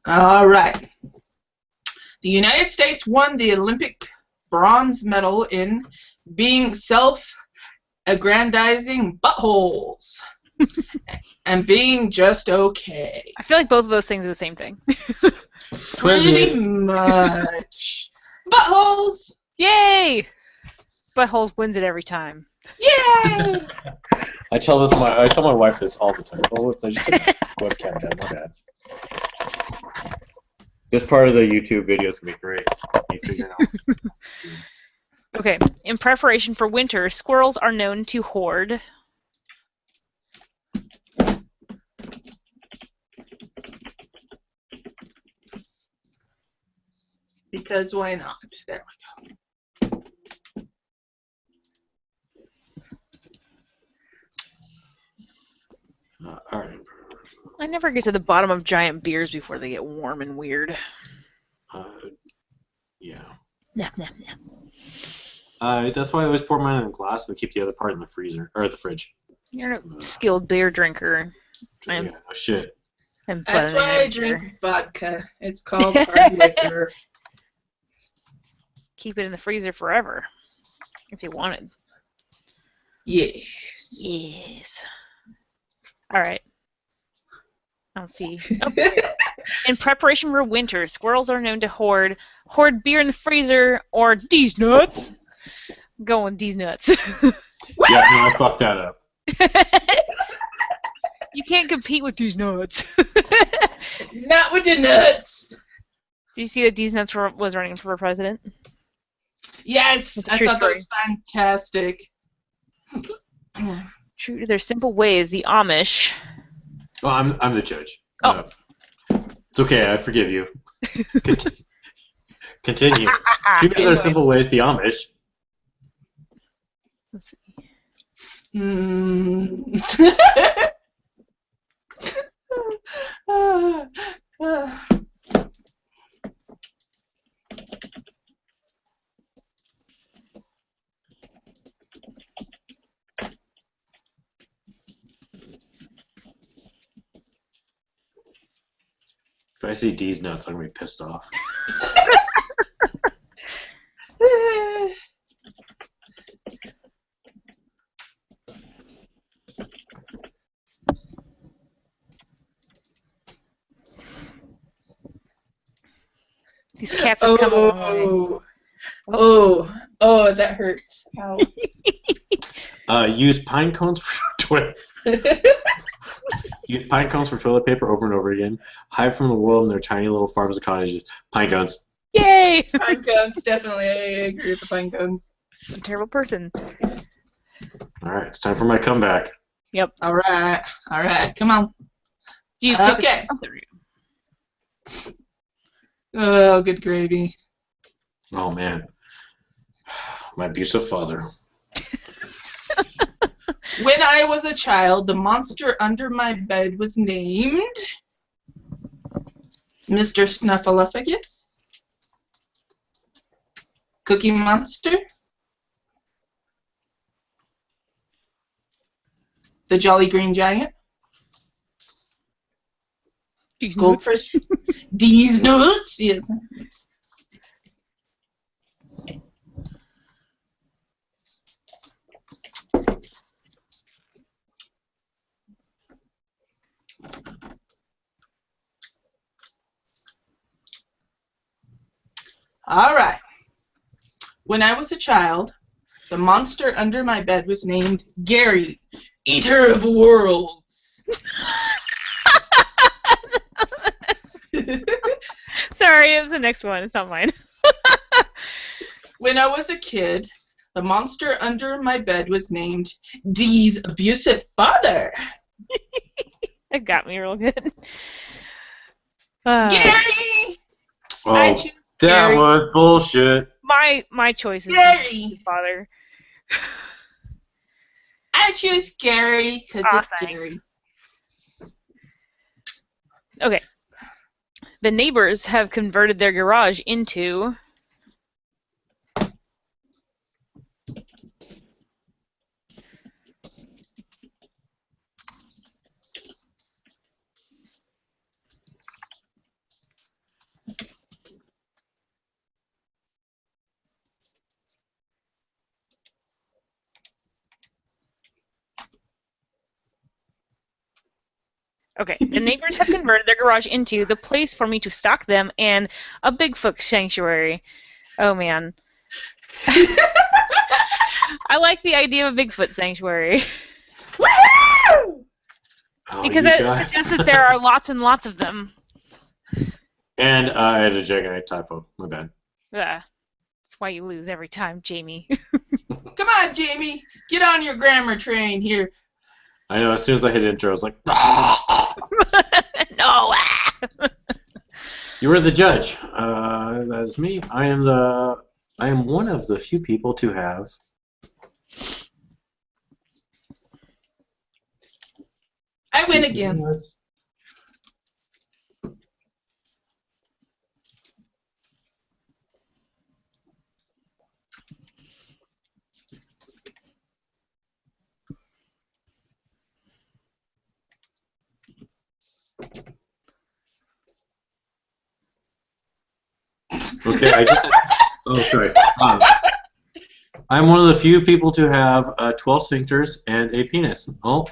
Speaker 1: All right. The United States won the Olympic bronze medal in being self-aggrandizing buttholes and being just okay.
Speaker 2: I feel like both of those things are the same thing.
Speaker 1: Pretty much. Buttholes!
Speaker 2: Yay! Buttholes wins it every time.
Speaker 1: Yay!
Speaker 3: I tell my wife this all the time. Oh, I just took webcam down. My bad. This part of the YouTube video is gonna be great. You figure it out.
Speaker 2: Okay. In preparation for winter, squirrels are known to hoard.
Speaker 1: Because why not? There we go.
Speaker 3: All right.
Speaker 2: I never get to the bottom of giant beers before they get warm and weird.
Speaker 3: Yeah.
Speaker 2: Nah, nah, nah.
Speaker 3: That's why I always pour mine in a glass and keep the other part in the freezer or the fridge.
Speaker 2: You're a skilled beer drinker.
Speaker 3: Yeah, no shit.
Speaker 1: That's why I drink vodka. It's called hard liquor.
Speaker 2: Keep it in the freezer forever, if you wanted.
Speaker 1: Yes.
Speaker 2: Yes. All right. I'll see. Oh. In preparation for winter, squirrels are known to hoard beer in the freezer or these nuts. Going these nuts.
Speaker 3: Yeah, no, I fucked that up.
Speaker 2: You can't compete with these nuts.
Speaker 1: Not with the nuts.
Speaker 2: Did you see that these nuts was running for president?
Speaker 1: Yes, I thought that was fantastic.
Speaker 2: True to their simple ways, the Amish.
Speaker 3: Oh, I'm the judge.
Speaker 2: Oh.
Speaker 3: It's okay. I forgive you. Continue. Shoot me other simple ways, the Amish.
Speaker 2: Let's see.
Speaker 3: If I see D's nuts, I'm gonna be pissed off.
Speaker 2: These cats have come a long way.
Speaker 1: Oh, that hurts. Ow.
Speaker 3: Use pine cones for Use pine cones for toilet paper over and over again. Hide from the world in their tiny little farms and cottages. Pine cones.
Speaker 2: Yay!
Speaker 1: Pine cones, definitely. I agree with the pine cones.
Speaker 2: I'm a terrible person.
Speaker 3: All right, it's time for my comeback.
Speaker 2: Yep.
Speaker 1: All right. Come on.
Speaker 2: Do you
Speaker 1: Okay. Oh, good gravy.
Speaker 3: Oh man, my abusive father.
Speaker 1: When I was a child, the monster under my bed was named Mr. Snuffleupagus, Cookie Monster, the Jolly Green Giant, Goldfish, These nuts, yes. All right. When I was a child, the monster under my bed was named Gary, Eater of Worlds.
Speaker 2: Sorry, it was the next one. It's not mine.
Speaker 1: When I was a kid, the monster under my bed was named Dee's abusive father.
Speaker 2: That got me real good.
Speaker 1: Gary! I
Speaker 3: Oh,
Speaker 1: choose
Speaker 3: that
Speaker 1: Gary.
Speaker 3: was bullshit.
Speaker 2: My choice is
Speaker 1: Gary!
Speaker 2: father.
Speaker 1: I choose Gary because it's
Speaker 2: Thanks.
Speaker 1: Gary.
Speaker 2: Okay. The neighbors have converted their garage into... Okay, the neighbors have converted their garage into the place for me to stock them and a Bigfoot sanctuary. Oh, man. I like the idea of a Bigfoot sanctuary.
Speaker 1: Woohoo!
Speaker 3: Oh,
Speaker 2: Because
Speaker 3: you
Speaker 2: it
Speaker 3: guys.
Speaker 2: suggests that there are lots and lots of them.
Speaker 3: And I had a gigantic typo. My bad.
Speaker 2: That's why you lose every time, Jamie.
Speaker 1: Come on, Jamie. Get on your grammar train here.
Speaker 3: I know. As soon as I hit intro, I was like,
Speaker 2: No!
Speaker 3: "You were the judge." That's me. I am one of the few people to have.
Speaker 1: I win again.
Speaker 3: Okay, oh, sorry. I'm one of the few people to have 12 sphincters and a penis. Oh,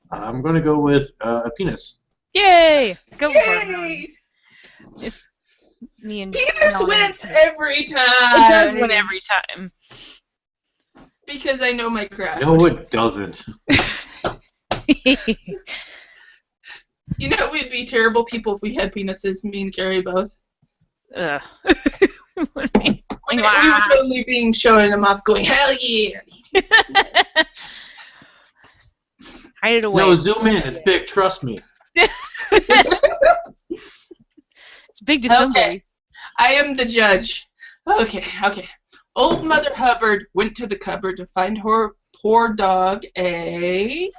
Speaker 3: I'm going to go with a penis.
Speaker 2: Yay! Go for it.
Speaker 1: Yay!
Speaker 2: It's me and
Speaker 1: Penis
Speaker 2: Melony.
Speaker 1: wins every time.
Speaker 2: It does win every time.
Speaker 1: Because I know my crap.
Speaker 3: No, it doesn't.
Speaker 1: You know, we'd be terrible people if we had penises, me and Gary both.
Speaker 2: Ugh.
Speaker 1: We would totally be showing them off going, hell yeah!
Speaker 2: Hide it away.
Speaker 3: No, zoom in. It's big. Trust me.
Speaker 2: It's big to somebody.
Speaker 1: Okay. I am the judge. Okay. Old Mother Hubbard went to the cupboard to find her poor dog a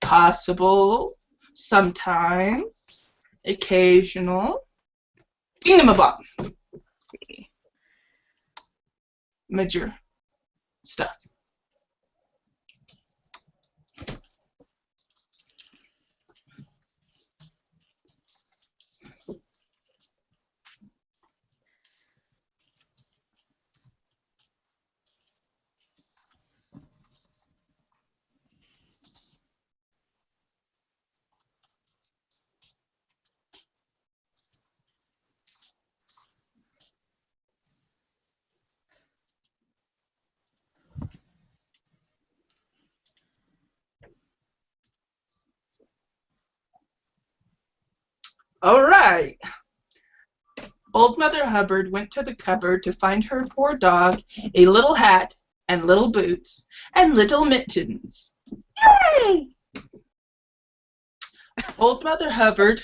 Speaker 1: possible, sometimes, occasional, thingamabob. Major stuff. All right. Old Mother Hubbard went to the cupboard to find her poor dog a little hat and little boots and little mittens. Yay! Old Mother Hubbard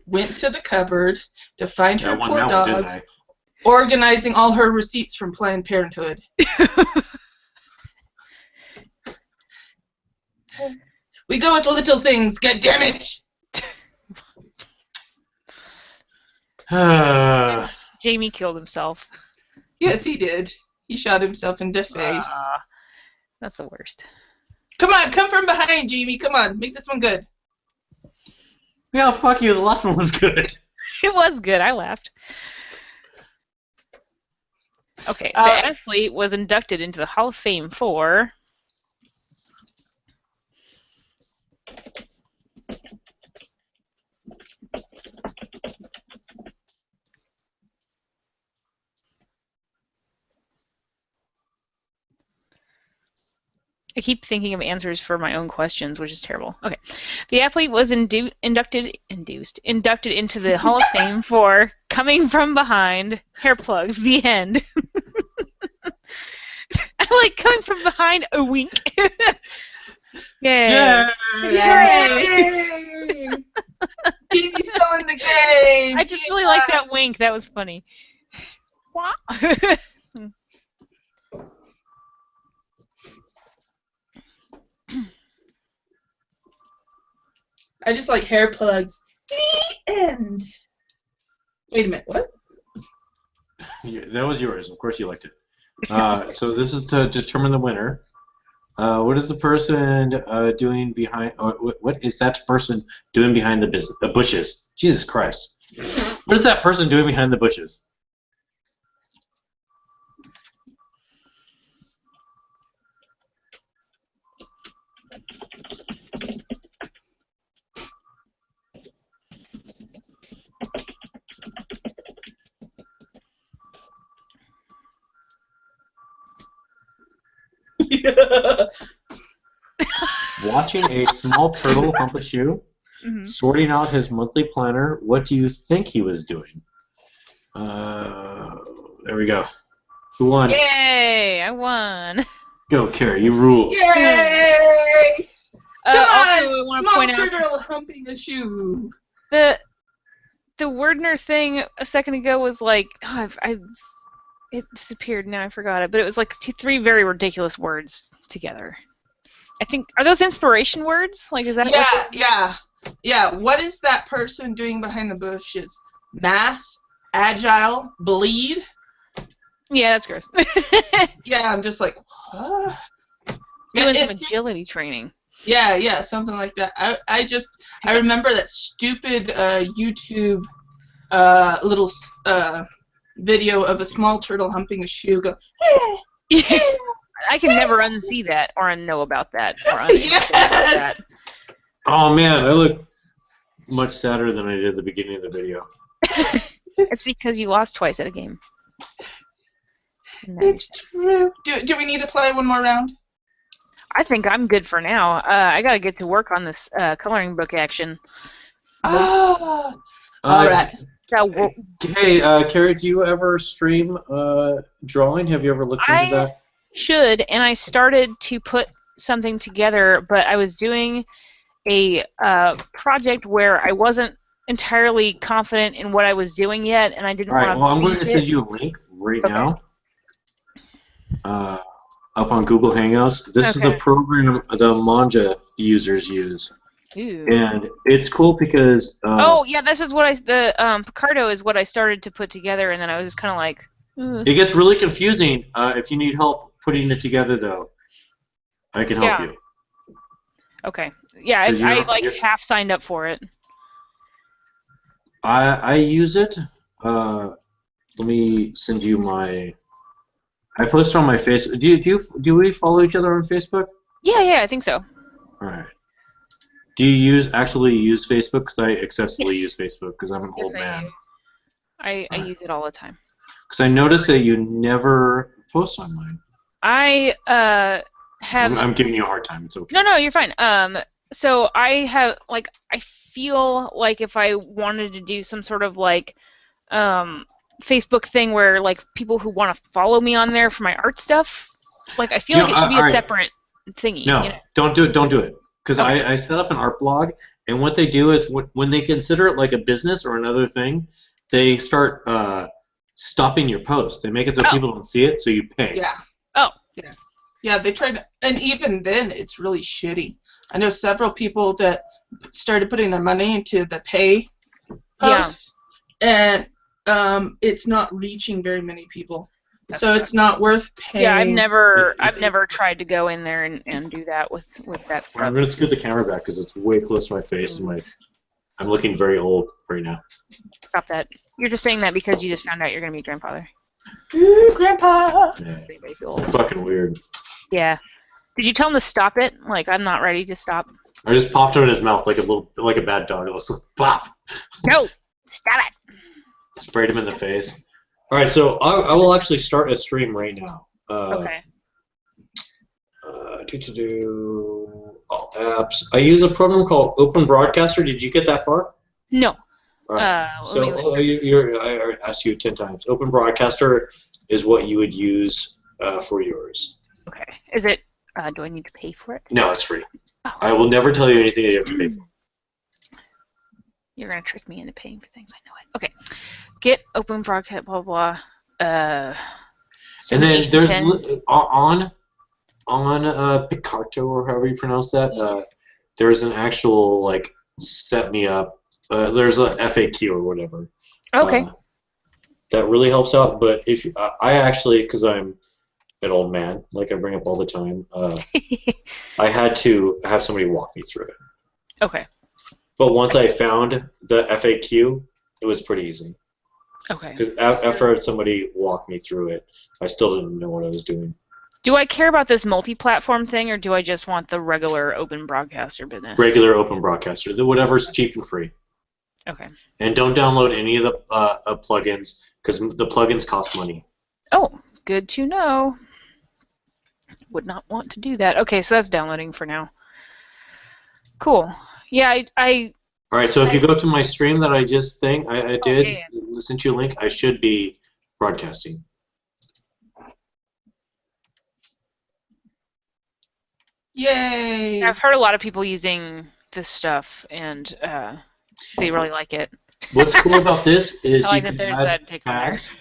Speaker 1: went to the cupboard to find her poor dog, organizing all her receipts from Planned Parenthood. We go with the little things, goddammit!
Speaker 2: Jamie killed himself.
Speaker 1: Yes, he did. He shot himself in the face.
Speaker 2: That's the worst.
Speaker 1: Come on, come from behind, Jamie. Come on, make this one good.
Speaker 3: Yeah, fuck you. The last one was good.
Speaker 2: It was good. I laughed. Okay, the athlete was inducted into the Hall of Fame for... I keep thinking of answers for my own questions, which is terrible. Okay. The athlete was inducted into the Hall of Fame for coming from behind hair plugs. The end. I like coming from behind a wink. Yay.
Speaker 1: Yay! Jamie's still in the game.
Speaker 2: I just really like that wink. That was funny.
Speaker 1: I just like hair plugs. The end. Wait a minute, what?
Speaker 3: Yeah, that was yours. Of course you liked it. So this is to determine the winner. What is the person doing behind... what is that person doing behind the bushes? Jesus Christ. What is that person doing behind the bushes? Watching a small turtle hump a shoe, sorting out his monthly planner. What do you think he was doing? There we go. Who won?
Speaker 2: Yay! I won.
Speaker 3: Go, Carrie. You rule.
Speaker 1: Yay! Come
Speaker 2: also,
Speaker 1: on,
Speaker 2: I want to
Speaker 1: small
Speaker 2: point out
Speaker 1: turtle humping a shoe.
Speaker 2: the Wordner thing a second ago was like, it disappeared. Now I forgot it, but it was like three very ridiculous words together. I think, are those inspiration words? Like, is that?
Speaker 1: Yeah. What is that person doing behind the bushes? Mass, agile, bleed.
Speaker 2: Yeah, that's gross.
Speaker 1: Yeah, I'm just like, what?
Speaker 2: Doing some agility training.
Speaker 1: Yeah, something like that. I remember that stupid YouTube little video of a small turtle humping a shoe. Go.
Speaker 2: I can never unsee that or unknow about that. Or
Speaker 1: Yes!
Speaker 2: about that.
Speaker 3: Oh man, I look much sadder than I did at the beginning of the video.
Speaker 2: It's because you lost twice at a game.
Speaker 1: It's true. Do we need to play one more round?
Speaker 2: I think I'm good for now. I gotta get to work on this coloring book action.
Speaker 1: Oh, all right.
Speaker 3: Hey, Carrie, do you ever stream drawing? Have you ever looked into that?
Speaker 2: Should, and I started to put something together, but I was doing a project where I wasn't entirely confident in what I was doing yet, and I didn't want to.
Speaker 3: Well, I'm going to send you a link right
Speaker 2: Okay.
Speaker 3: now. Up on Google Hangouts. This is the
Speaker 2: Okay.
Speaker 3: program the Manja users use,
Speaker 2: Ooh.
Speaker 3: and it's cool because
Speaker 2: Oh yeah, this is what Picardo is what I started to put together, and then I was just kind of like,
Speaker 3: it gets really confusing. If you need help putting it together, though, I can help
Speaker 2: Yeah.
Speaker 3: you.
Speaker 2: okay, yeah, I
Speaker 3: 'Cause you're-
Speaker 2: half signed up for it.
Speaker 3: I use it. Let me send you my. I post on my Facebook. Do we follow each other on Facebook?
Speaker 2: Yeah, I think so.
Speaker 3: All right. Do you actually use Facebook? Because I excessively use Facebook because I'm an
Speaker 2: Yes,
Speaker 3: old
Speaker 2: I
Speaker 3: man.
Speaker 2: do. I
Speaker 3: Alright.
Speaker 2: use it all the time.
Speaker 3: Because I noticed that you never post on mine.
Speaker 2: I have
Speaker 3: I'm giving you a hard time. It's okay.
Speaker 2: no, you're fine. So I have I feel like if I wanted to do some sort of Facebook thing where people who want to follow me on there for my art stuff, I feel like it should be a
Speaker 3: alright.
Speaker 2: separate thingy.
Speaker 3: No,
Speaker 2: You know?
Speaker 3: don't do it. Don't do it. Because
Speaker 2: Okay.
Speaker 3: I set up an art blog, and what they do is when they consider it like a business or another thing, they start stopping your post. They make it so people don't see it, so you pay.
Speaker 1: Yeah.
Speaker 2: Oh.
Speaker 1: Yeah, they tried, and even then, it's really shitty. I know several people that started putting their money into the pay post, and it's not reaching very many people.
Speaker 2: That
Speaker 1: So
Speaker 2: sucks.
Speaker 1: it's not worth paying.
Speaker 2: Yeah, I've never tried to go in there and do that with that stuff.
Speaker 3: I'm going to scoot the camera back because it's way close to my face, and I'm looking very old right now.
Speaker 2: Stop that. You're just saying that because you just found out you're gonna be grandfather.
Speaker 1: Ooh, Grandpa.
Speaker 3: Yeah.
Speaker 2: Anybody feel old?
Speaker 3: Fucking weird.
Speaker 2: Yeah. Did you tell him to stop it? I'm not ready to stop.
Speaker 3: I just popped it in his mouth like a bad dog. It was like, pop.
Speaker 2: No! Stop it!
Speaker 3: Sprayed him in the face. All right, so I will actually start a stream right now.
Speaker 2: Okay.
Speaker 3: All apps. I use a program called Open Broadcaster. Did you get that far?
Speaker 2: No.
Speaker 3: All right.
Speaker 2: Let me
Speaker 3: I asked you 10 times. Open Broadcaster is what you would use for yours.
Speaker 2: Okay. Is it, do I need to pay for it?
Speaker 3: No, it's free.
Speaker 2: Oh.
Speaker 3: I will never tell you anything that you have to pay for.
Speaker 2: You're gonna trick me into paying for things. I know it. Okay. Get open broadcast, blah, blah,
Speaker 3: And then there's on Picarto, or however you pronounce that, there's an actual, set me up. There's a FAQ or whatever.
Speaker 2: Okay.
Speaker 3: That really helps out, but if I actually, because I'm an old man, like I bring up all the time, I had to have somebody walk me through it.
Speaker 2: Okay.
Speaker 3: But once I found the FAQ, it was pretty easy.
Speaker 2: Okay.
Speaker 3: Because after I had somebody walk me through it, I still didn't know what I was doing.
Speaker 2: Do I care about this multi-platform thing, or do I just want the regular open broadcaster business?
Speaker 3: Regular open broadcaster, whatever's cheap and free.
Speaker 2: Okay.
Speaker 3: And don't download any of the plugins, because the plugins cost money.
Speaker 2: Oh, good to know. Would not want to do that. Okay, so that's downloading for now. Cool. Yeah, I
Speaker 3: All right, so if you go to my stream that I just I did,
Speaker 2: yeah.
Speaker 3: listen to your link, I should be broadcasting.
Speaker 1: Yay.
Speaker 2: I've heard a lot of people using this stuff, and they really like it.
Speaker 3: What's cool about this is
Speaker 2: I like
Speaker 3: you
Speaker 2: that
Speaker 3: can
Speaker 2: there's
Speaker 3: add
Speaker 2: that tick on there.
Speaker 3: tags.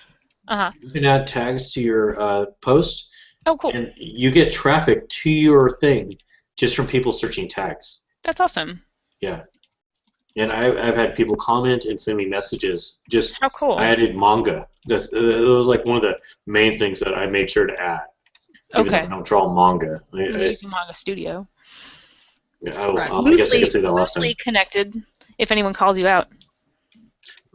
Speaker 2: Uh-huh.
Speaker 3: You can add tags to your post,
Speaker 2: Oh, cool.
Speaker 3: and you get traffic to your thing just from people searching tags.
Speaker 2: That's awesome.
Speaker 3: Yeah. And I've had people comment and send me messages. Just
Speaker 2: How cool.
Speaker 3: I added manga. It was like one of the main things that I made sure to add. Even though
Speaker 2: Okay.
Speaker 3: I don't draw manga.
Speaker 2: You're using Manga Studio.
Speaker 3: I guess I could say that last time.
Speaker 2: Loosely connected, if anyone calls you out.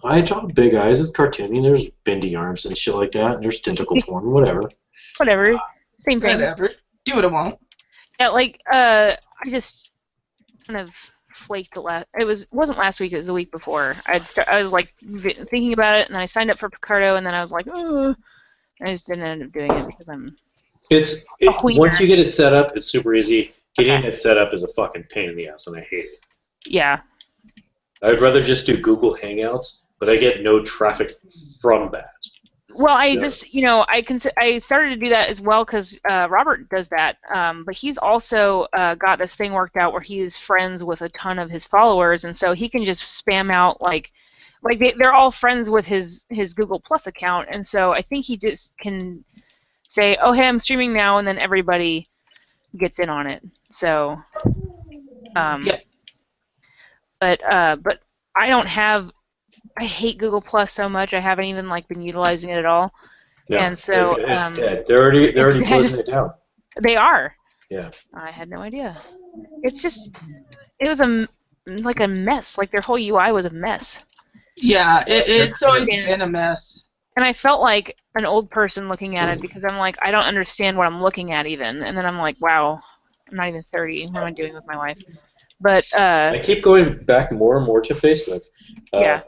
Speaker 3: I draw big eyes. It's cartoony. There's bendy arms and shit like that. And there's tentacle porn. Whatever.
Speaker 2: Whatever. Same thing.
Speaker 1: Whatever. Do what I want.
Speaker 2: Yeah, I just kind of flaked wasn't last week, it was the week before. I was thinking about it, and then I signed up for Picardo, and then I was like, oh, I just didn't end up doing it because I'm
Speaker 3: Once you get it set up, it's super easy. Getting it set up is a fucking pain in the ass, and I hate it.
Speaker 2: Yeah.
Speaker 3: I would rather just do Google Hangouts, but I get no traffic from that.
Speaker 2: Well, I started to do that as well because Robert does that, but he's also got this thing worked out where he is friends with a ton of his followers, and so he can just spam out like they're all friends with his Google Plus account, and so I think he just can say, "Oh, hey, I'm streaming now," and then everybody gets in on it. So,
Speaker 1: Yep.
Speaker 2: but I don't have. I hate Google Plus so much. I haven't even been utilizing it at all.
Speaker 7: Yeah,
Speaker 2: And so
Speaker 7: it's dead. They're already closing it down.
Speaker 2: They are.
Speaker 7: Yeah.
Speaker 2: I had no idea. It was a mess. Like their whole UI was a mess.
Speaker 1: Yeah, it's always been a mess.
Speaker 2: And I felt like an old person looking at it because I'm like, I don't understand what I'm looking at even. And then I'm like, wow, I'm not even 30. What am I doing with my life? But
Speaker 7: I keep going back more and more to Facebook.
Speaker 2: Yeah.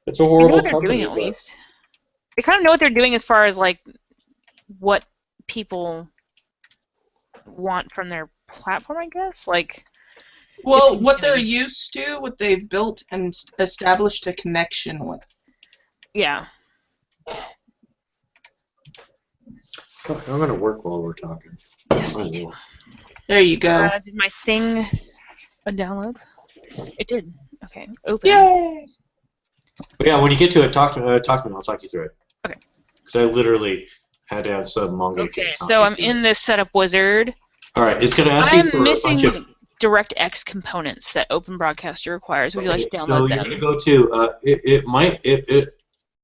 Speaker 7: It's a horrible
Speaker 2: they know what they're doing, at least. They kind of know what they're doing as far as what people want from their platform, I guess.
Speaker 1: Well, what they're used to, what they've built and established a connection with.
Speaker 2: Yeah.
Speaker 7: I'm going to work while we're talking.
Speaker 2: Yes, me too.
Speaker 1: There you go.
Speaker 2: Did my thing download? It did. Okay, open.
Speaker 1: Yay!
Speaker 7: But yeah, when you get to it, talk to me. I'll talk you through it.
Speaker 2: Okay.
Speaker 7: Because I literally had to have some manga.
Speaker 2: Okay, so I'm in this setup wizard.
Speaker 7: All right, it's going to ask you for
Speaker 2: I'm missing
Speaker 7: a bunch of...
Speaker 2: DirectX components that Open Broadcaster requires. Would you like to download them?
Speaker 7: So you're going to go to it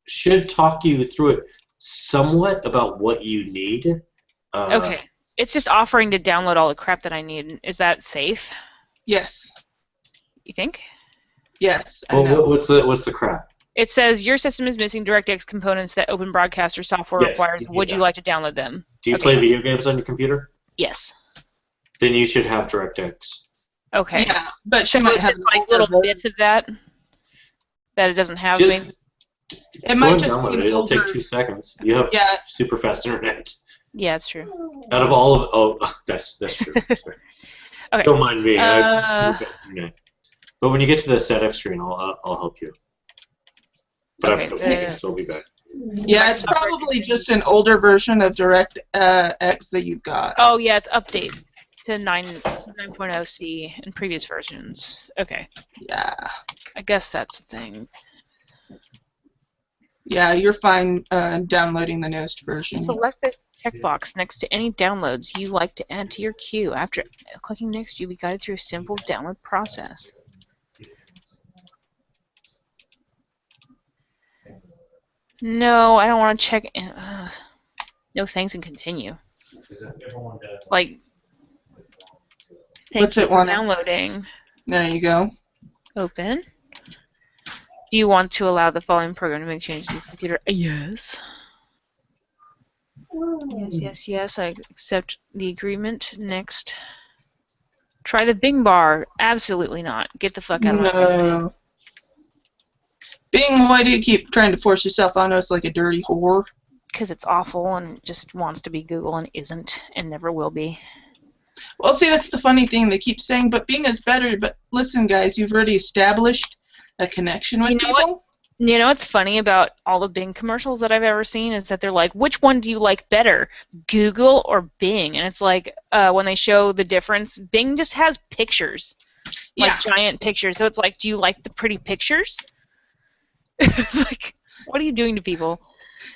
Speaker 7: should talk you through it somewhat about what you need.
Speaker 2: Okay, it's just offering to download all the crap that I need. Is that safe?
Speaker 1: Yes.
Speaker 2: You think?
Speaker 1: Yes.
Speaker 7: Well, what's the crap?
Speaker 2: It says your system is missing DirectX components that Open Broadcaster software requires. Would you like to download them?
Speaker 7: Do you play video games on your computer?
Speaker 2: Yes.
Speaker 7: Then you should have DirectX.
Speaker 2: Okay.
Speaker 1: Yeah, but she might have
Speaker 2: little bits of that it doesn't have.
Speaker 7: It
Speaker 1: might just
Speaker 7: be it'll take 2 seconds. You have super fast internet.
Speaker 2: Yeah, that's true.
Speaker 7: Out of all of that's true.
Speaker 2: Okay.
Speaker 7: Don't mind me. But when you get to the setup screen, I'll help you. But I have to go, so I'll be back.
Speaker 1: Yeah, it's probably just an older version of DirectX that you've got.
Speaker 2: Oh yeah, it's update to 9.0 C and previous versions. Okay.
Speaker 1: Yeah.
Speaker 2: I guess that's the thing.
Speaker 1: Yeah, you're fine downloading the newest version.
Speaker 2: Select the checkbox next to any downloads you like to add to your queue. After clicking next, you'll be guided through a simple download process. No, I don't want to check. No thanks and continue.
Speaker 1: What's it want?
Speaker 2: Downloading.
Speaker 1: There you go.
Speaker 2: Open. Do you want to allow the following program to make changes to this computer? Yes. Yes. I accept the agreement. Next. Try the Bing bar. Absolutely not. Get the fuck out of my way.
Speaker 1: Bing, why do you keep trying to force yourself on us like a dirty whore?
Speaker 2: Because it's awful and just wants to be Google and isn't and never will be.
Speaker 1: Well, see, that's the funny thing. They keep saying, but Bing is better. But listen, guys, you've already established a connection with people.
Speaker 2: You know what's funny about all the Bing commercials that I've ever seen is that they're like, which one do you like better, Google or Bing? And it's like, when they show the difference, Bing just has pictures. Giant pictures. So it's like, do you like the pretty pictures? Like, what are you doing to people?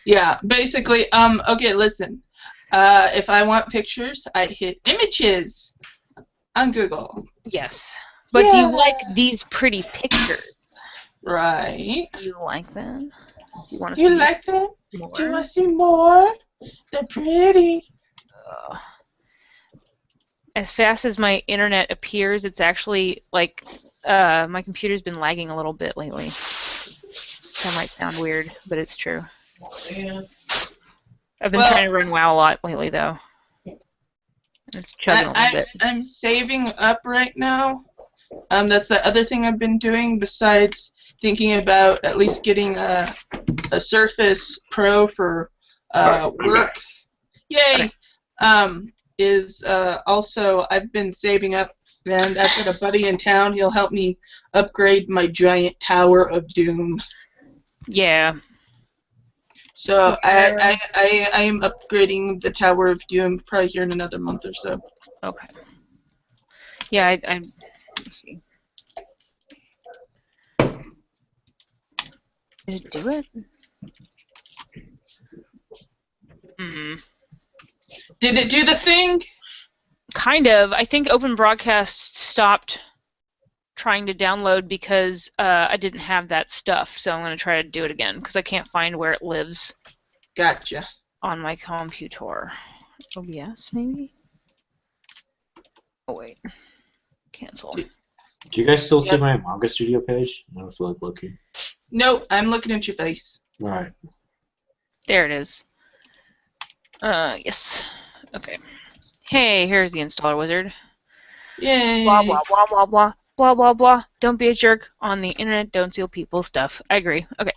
Speaker 1: Yeah, basically, okay, listen. If I want pictures, I hit images on Google.
Speaker 2: Yes. But do you like these pretty pictures?
Speaker 1: Right.
Speaker 2: Do you like them? Do you want to
Speaker 1: see
Speaker 2: like
Speaker 1: them? More? Do you want to see more? They're pretty.
Speaker 2: As fast as my internet appears, it's actually like my computer's been lagging a little bit lately. That might sound weird, but it's true. I've been trying to run WoW a lot lately, though. It's chugging a little bit.
Speaker 1: I'm saving up right now. That's the other thing I've been doing besides thinking about at least getting a Surface Pro for work. Yay! Is also I've been saving up, and I've got a buddy in town. He'll help me upgrade my giant Tower of Doom.
Speaker 2: Yeah.
Speaker 1: So I am upgrading the Tower of Doom probably here in another month or so.
Speaker 2: Okay. Yeah, let's see. Did it do it? Hmm.
Speaker 1: Did it do the thing?
Speaker 2: Kind of. I think Open Broadcast stopped trying to download because I didn't have that stuff, so I'm going to try to do it again because I can't find where it lives
Speaker 1: Gotcha.
Speaker 2: on my computer. OBS, maybe? Oh, wait. Cancel.
Speaker 7: Do you guys still see my Manga Studio page? I don't feel like looking.
Speaker 1: Nope, I'm looking at your face.
Speaker 7: Alright.
Speaker 2: There it is. Yes. Okay. Hey, here's the installer wizard.
Speaker 1: Yay.
Speaker 2: Blah, blah, blah, blah, blah. Blah, blah, blah. Don't be a jerk on the internet. Don't steal people's stuff. I agree. Okay.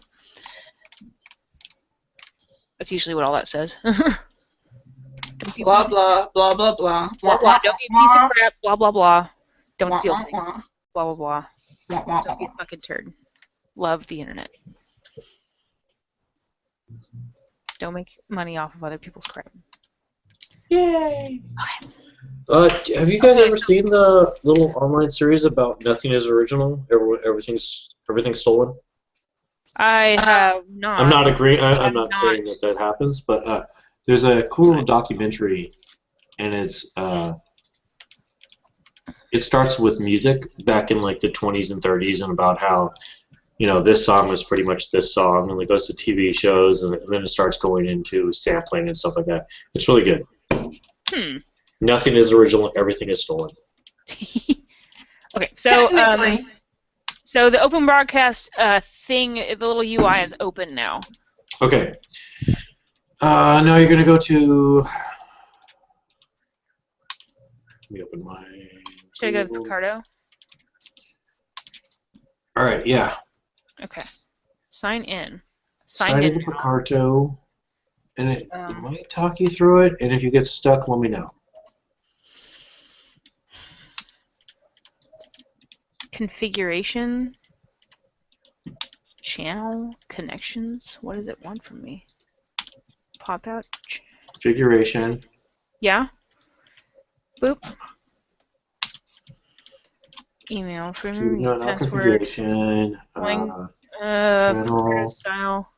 Speaker 2: That's usually what all that says. Don't be
Speaker 1: Blah, blah, blah, blah, blah.
Speaker 2: blah, blah. Don't be a piece of crap. Blah, blah, blah. Don't steal things.
Speaker 1: Blah,
Speaker 2: Blah, blah, blah.
Speaker 1: blah, blah.
Speaker 2: Don't be a fucking turd. Love the internet. Don't make money off of other people's crap.
Speaker 1: Yay.
Speaker 7: Have you guys ever seen the little online series about nothing is original? Everything's stolen?
Speaker 2: I have not.
Speaker 7: I'm not agreeing. I'm not
Speaker 2: not.
Speaker 7: saying that happens, but there's a cool little documentary, and it starts with music back in like the 20s and 30s, and about how this song was pretty much this song, and it goes to TV shows, and then it starts going into sampling and stuff like that. It's really good. Nothing is original. Everything is stolen.
Speaker 2: Okay, so
Speaker 1: Technically.
Speaker 2: so the open broadcast thing, the little UI is open now.
Speaker 7: Okay. Now you're gonna go to. Let me open my.
Speaker 2: Should I go to Picardo?
Speaker 7: All right. Yeah.
Speaker 2: Okay. Sign in.
Speaker 7: Sign into Picardo, and it might talk you through it. And if you get stuck, let me know.
Speaker 2: Configuration. Channel connections. What does it want from me? Pop out.
Speaker 7: Configuration.
Speaker 2: Yeah. Boop. Email from
Speaker 7: No, not configuration. Channel.
Speaker 2: Style.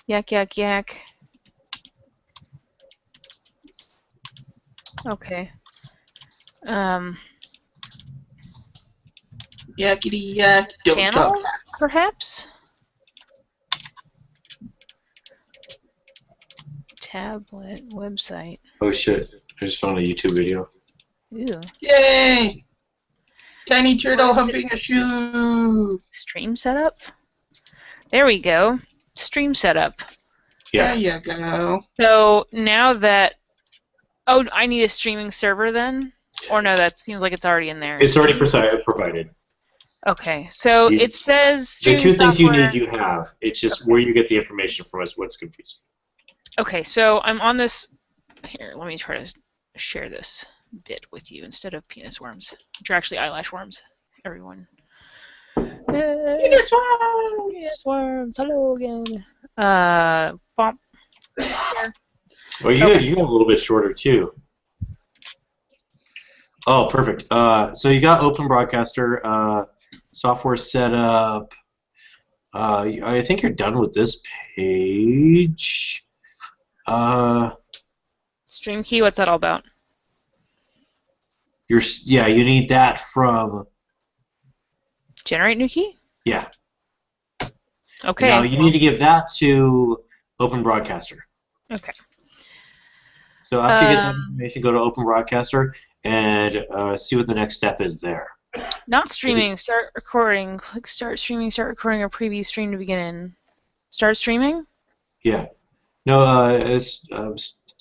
Speaker 2: Yak yak yak. Okay.
Speaker 1: Yakety yak. Don't
Speaker 2: Channel,
Speaker 1: talk.
Speaker 2: perhaps? Tablet website.
Speaker 7: Oh shit! I just found a YouTube video.
Speaker 2: Ew.
Speaker 1: Yay! Tiny turtle humping a shoe.
Speaker 2: Stream setup? There we go. Stream setup.
Speaker 7: Yeah.
Speaker 1: There you go.
Speaker 2: So now that... Oh, I need a streaming server then? Or no, that seems like it's already in there.
Speaker 7: It's already provided.
Speaker 2: Okay, so it says...
Speaker 7: The
Speaker 2: streaming
Speaker 7: two things you
Speaker 2: software-
Speaker 7: need, you have. It's just where you get the information from is what's confusing.
Speaker 2: Okay, so I'm on this... Here, let me try to share this bit with you instead of penis worms, which are actually eyelash worms, everyone.
Speaker 1: Penis worms!
Speaker 2: Penis worms, hello again. Bump. Here.
Speaker 7: Well, you got a little bit shorter too. Oh, perfect. So you got Open Broadcaster software set up. I think you're done with this page.
Speaker 2: Stream key, what's that all about?
Speaker 7: You need that from.
Speaker 2: Generate new key?
Speaker 7: Yeah.
Speaker 2: Okay.
Speaker 7: Now you need to give that to Open Broadcaster.
Speaker 2: Okay.
Speaker 7: So after you get that information, go to Open Broadcaster and see what the next step is there.
Speaker 2: Not streaming, start recording. Click start streaming, start recording a preview stream to begin in. Start streaming?
Speaker 7: Yeah. No, it's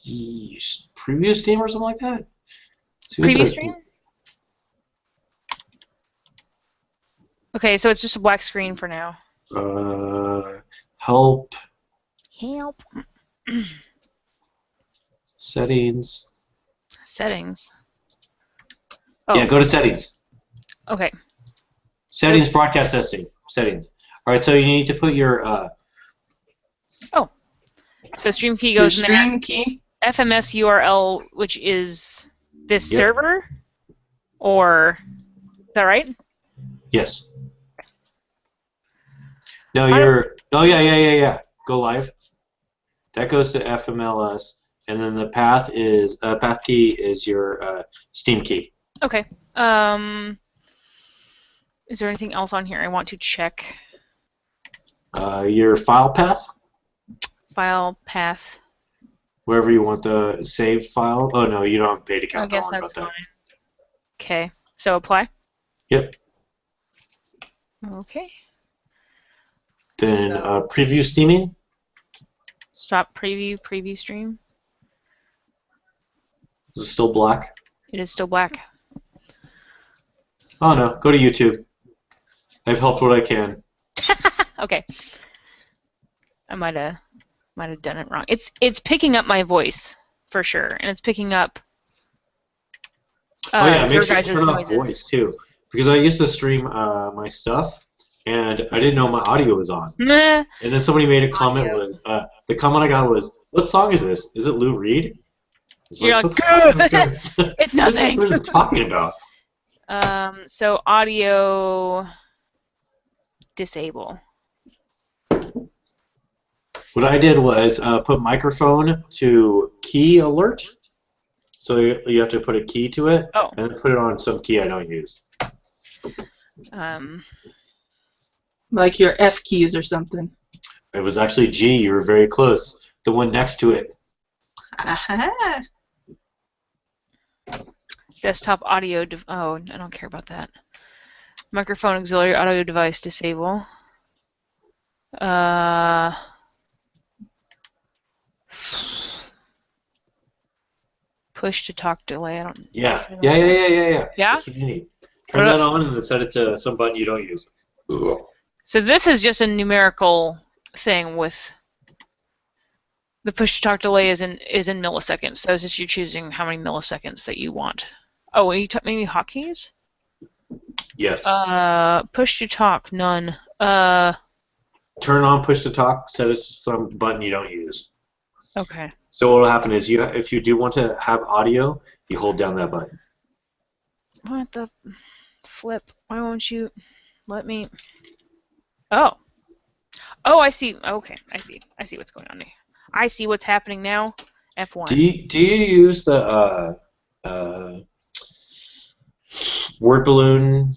Speaker 7: preview stream or something like that.
Speaker 2: Preview stream? Okay, so it's just a black screen for now.
Speaker 7: Help.
Speaker 2: Help.
Speaker 7: Settings.
Speaker 2: Settings. Oh.
Speaker 7: Yeah, go to settings.
Speaker 2: Okay.
Speaker 7: Settings, broadcast testing. Settings. All right, so you need to put your.
Speaker 2: So stream key goes in
Speaker 1: stream
Speaker 2: there.
Speaker 1: key.
Speaker 2: FMS URL, which is this
Speaker 7: Yep.
Speaker 2: server, or is that right?
Speaker 7: Yes. No, your Oh yeah. Go live. That goes to FMLS, and then the path key is your Steam key.
Speaker 2: Okay. Is there anything else on here I want to check?
Speaker 7: Your file path.
Speaker 2: File path.
Speaker 7: Wherever you want the save file. Oh no, you don't have a paid account.
Speaker 2: I guess
Speaker 7: Don't worry
Speaker 2: that's
Speaker 7: about
Speaker 2: fine. Okay. So apply.
Speaker 7: Yep.
Speaker 2: Okay.
Speaker 7: Then preview steaming.
Speaker 2: Stop preview stream.
Speaker 7: Is it still black?
Speaker 2: It is still black.
Speaker 7: Oh no, go to YouTube. I've helped what I can.
Speaker 2: Okay. I might have done it wrong. It's picking up my voice for sure, and it's picking up
Speaker 7: Oh yeah,
Speaker 2: your
Speaker 7: make sure you
Speaker 2: guys'
Speaker 7: turn off
Speaker 2: noises.
Speaker 7: voice too, because I used to stream my stuff, and I didn't know my audio was on.
Speaker 2: Meh.
Speaker 7: And then somebody made a comment
Speaker 2: Audio.
Speaker 7: the comment I got was, "What song is this? Is it Lou Reed?" It's
Speaker 2: You're
Speaker 7: like,
Speaker 2: like,
Speaker 7: what the hell is this?
Speaker 2: It's nothing.
Speaker 7: What is it talking about?
Speaker 2: So audio disable.
Speaker 7: What I did was put microphone to key alert. So you have to put a key to it,
Speaker 2: Oh.
Speaker 7: and then put it on some key I don't use.
Speaker 1: Like your F keys or something.
Speaker 7: It was actually G. You were very close. The one next to it.
Speaker 1: Aha.
Speaker 2: Desktop audio. Oh, I don't care about that. Microphone auxiliary audio device disable. Push to talk delay. I don't.
Speaker 7: Yeah.
Speaker 2: Yeah?
Speaker 7: That's what you need. Turn that on and then set it to some button you don't use. Ugh.
Speaker 2: So this is just a numerical thing with the push to talk delay is in milliseconds. So it's just you choosing how many milliseconds that you want. Oh, you maybe hotkeys?
Speaker 7: Yes.
Speaker 2: Push to talk, none.
Speaker 7: Turn on push to talk, set it to some button you don't use.
Speaker 2: Okay.
Speaker 7: So what will happen is if you do want to have audio, you hold down that button.
Speaker 2: What the flip? Why won't you let me? Oh. Oh, I see. Okay, I see. I see what's going on here. I see what's happening now. F1.
Speaker 7: Do you use the word balloon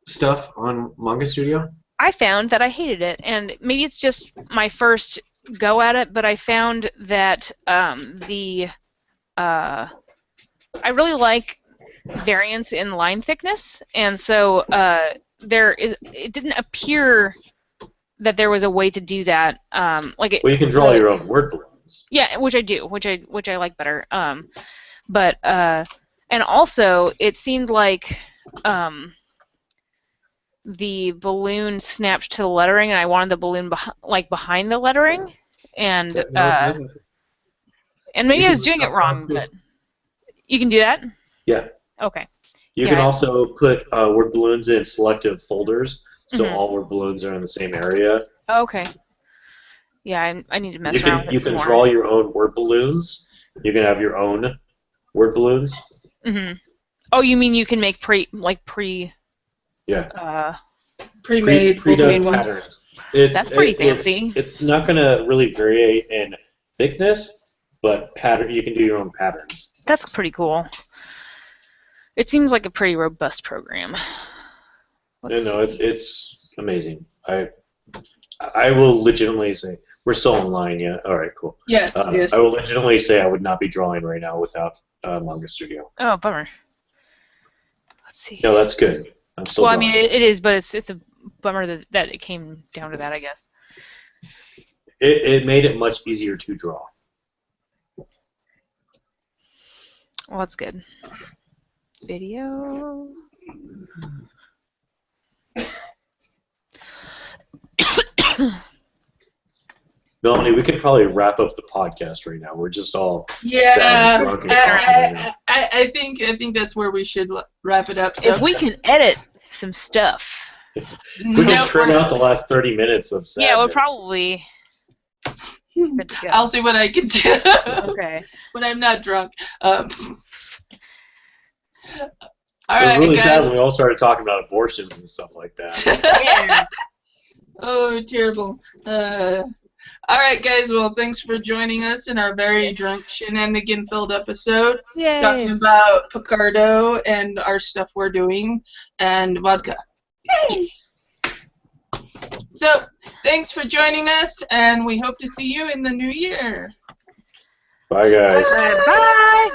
Speaker 7: stuff on Manga Studio?
Speaker 2: I found that I hated it, and maybe it's just my first go at it, but I found that I really like variance in line thickness, and so it didn't appear that there was a way to do that. Well,
Speaker 7: you can draw your own word balloons.
Speaker 2: Yeah, which I do, which I like better. But and also it seemed like the balloon snapped to the lettering, and I wanted the balloon behind the lettering, and maybe I was doing it wrong, but you can do that?
Speaker 7: Yeah.
Speaker 2: Okay.
Speaker 7: You can also put word balloons in selective folders, so all word balloons are in the same area.
Speaker 2: Okay. Yeah, I need to mess around with it
Speaker 7: You can
Speaker 2: some
Speaker 7: draw
Speaker 2: more.
Speaker 7: your own word balloons. You can have your own word balloons.
Speaker 2: Mm-hmm. Oh, you mean you can make
Speaker 7: Yeah.
Speaker 1: Pre-made
Speaker 7: pre-done
Speaker 1: ones.
Speaker 7: patterns.
Speaker 2: That's pretty fancy.
Speaker 7: It's not going to really vary in thickness, but you can do your own patterns.
Speaker 2: That's pretty cool. It seems like a pretty robust program.
Speaker 7: It's amazing. I will legitimately say we're still online, yeah. All right, cool.
Speaker 1: Yes, yes.
Speaker 7: I will legitimately say I would not be drawing right now without Manga Studio.
Speaker 2: Oh, bummer. Let's see.
Speaker 7: No, that's good. I'm still.
Speaker 2: Well,
Speaker 7: drawing.
Speaker 2: I mean, it is, but it's a bummer that it came down to that, I guess.
Speaker 7: It made it much easier to draw.
Speaker 2: Well, that's good. Video.
Speaker 7: Melanie, we could probably wrap up the podcast right now. We're just all sad
Speaker 1: Yeah,
Speaker 7: and drunk and coughing right now.
Speaker 1: I think that's where we should wrap it up. So.
Speaker 2: If we can edit some stuff.
Speaker 7: We can trim out the last 30 minutes of sadness.
Speaker 2: Yeah, we'll probably. Good to go.
Speaker 1: I'll see what I can do.
Speaker 2: Okay.
Speaker 1: When I'm not drunk. All
Speaker 7: It was
Speaker 1: right,
Speaker 7: really
Speaker 1: guys.
Speaker 7: sad when we all started talking about abortions and stuff like that.
Speaker 2: Yeah.
Speaker 1: Oh, terrible. All right, guys. Well, thanks for joining us in our very drunk, shenanigan-filled episode,
Speaker 2: Yay.
Speaker 1: talking about Picardo and our stuff we're doing, and vodka. Yay! So, thanks for joining us, and we hope to see you in the new year.
Speaker 7: Bye, guys.
Speaker 2: Bye.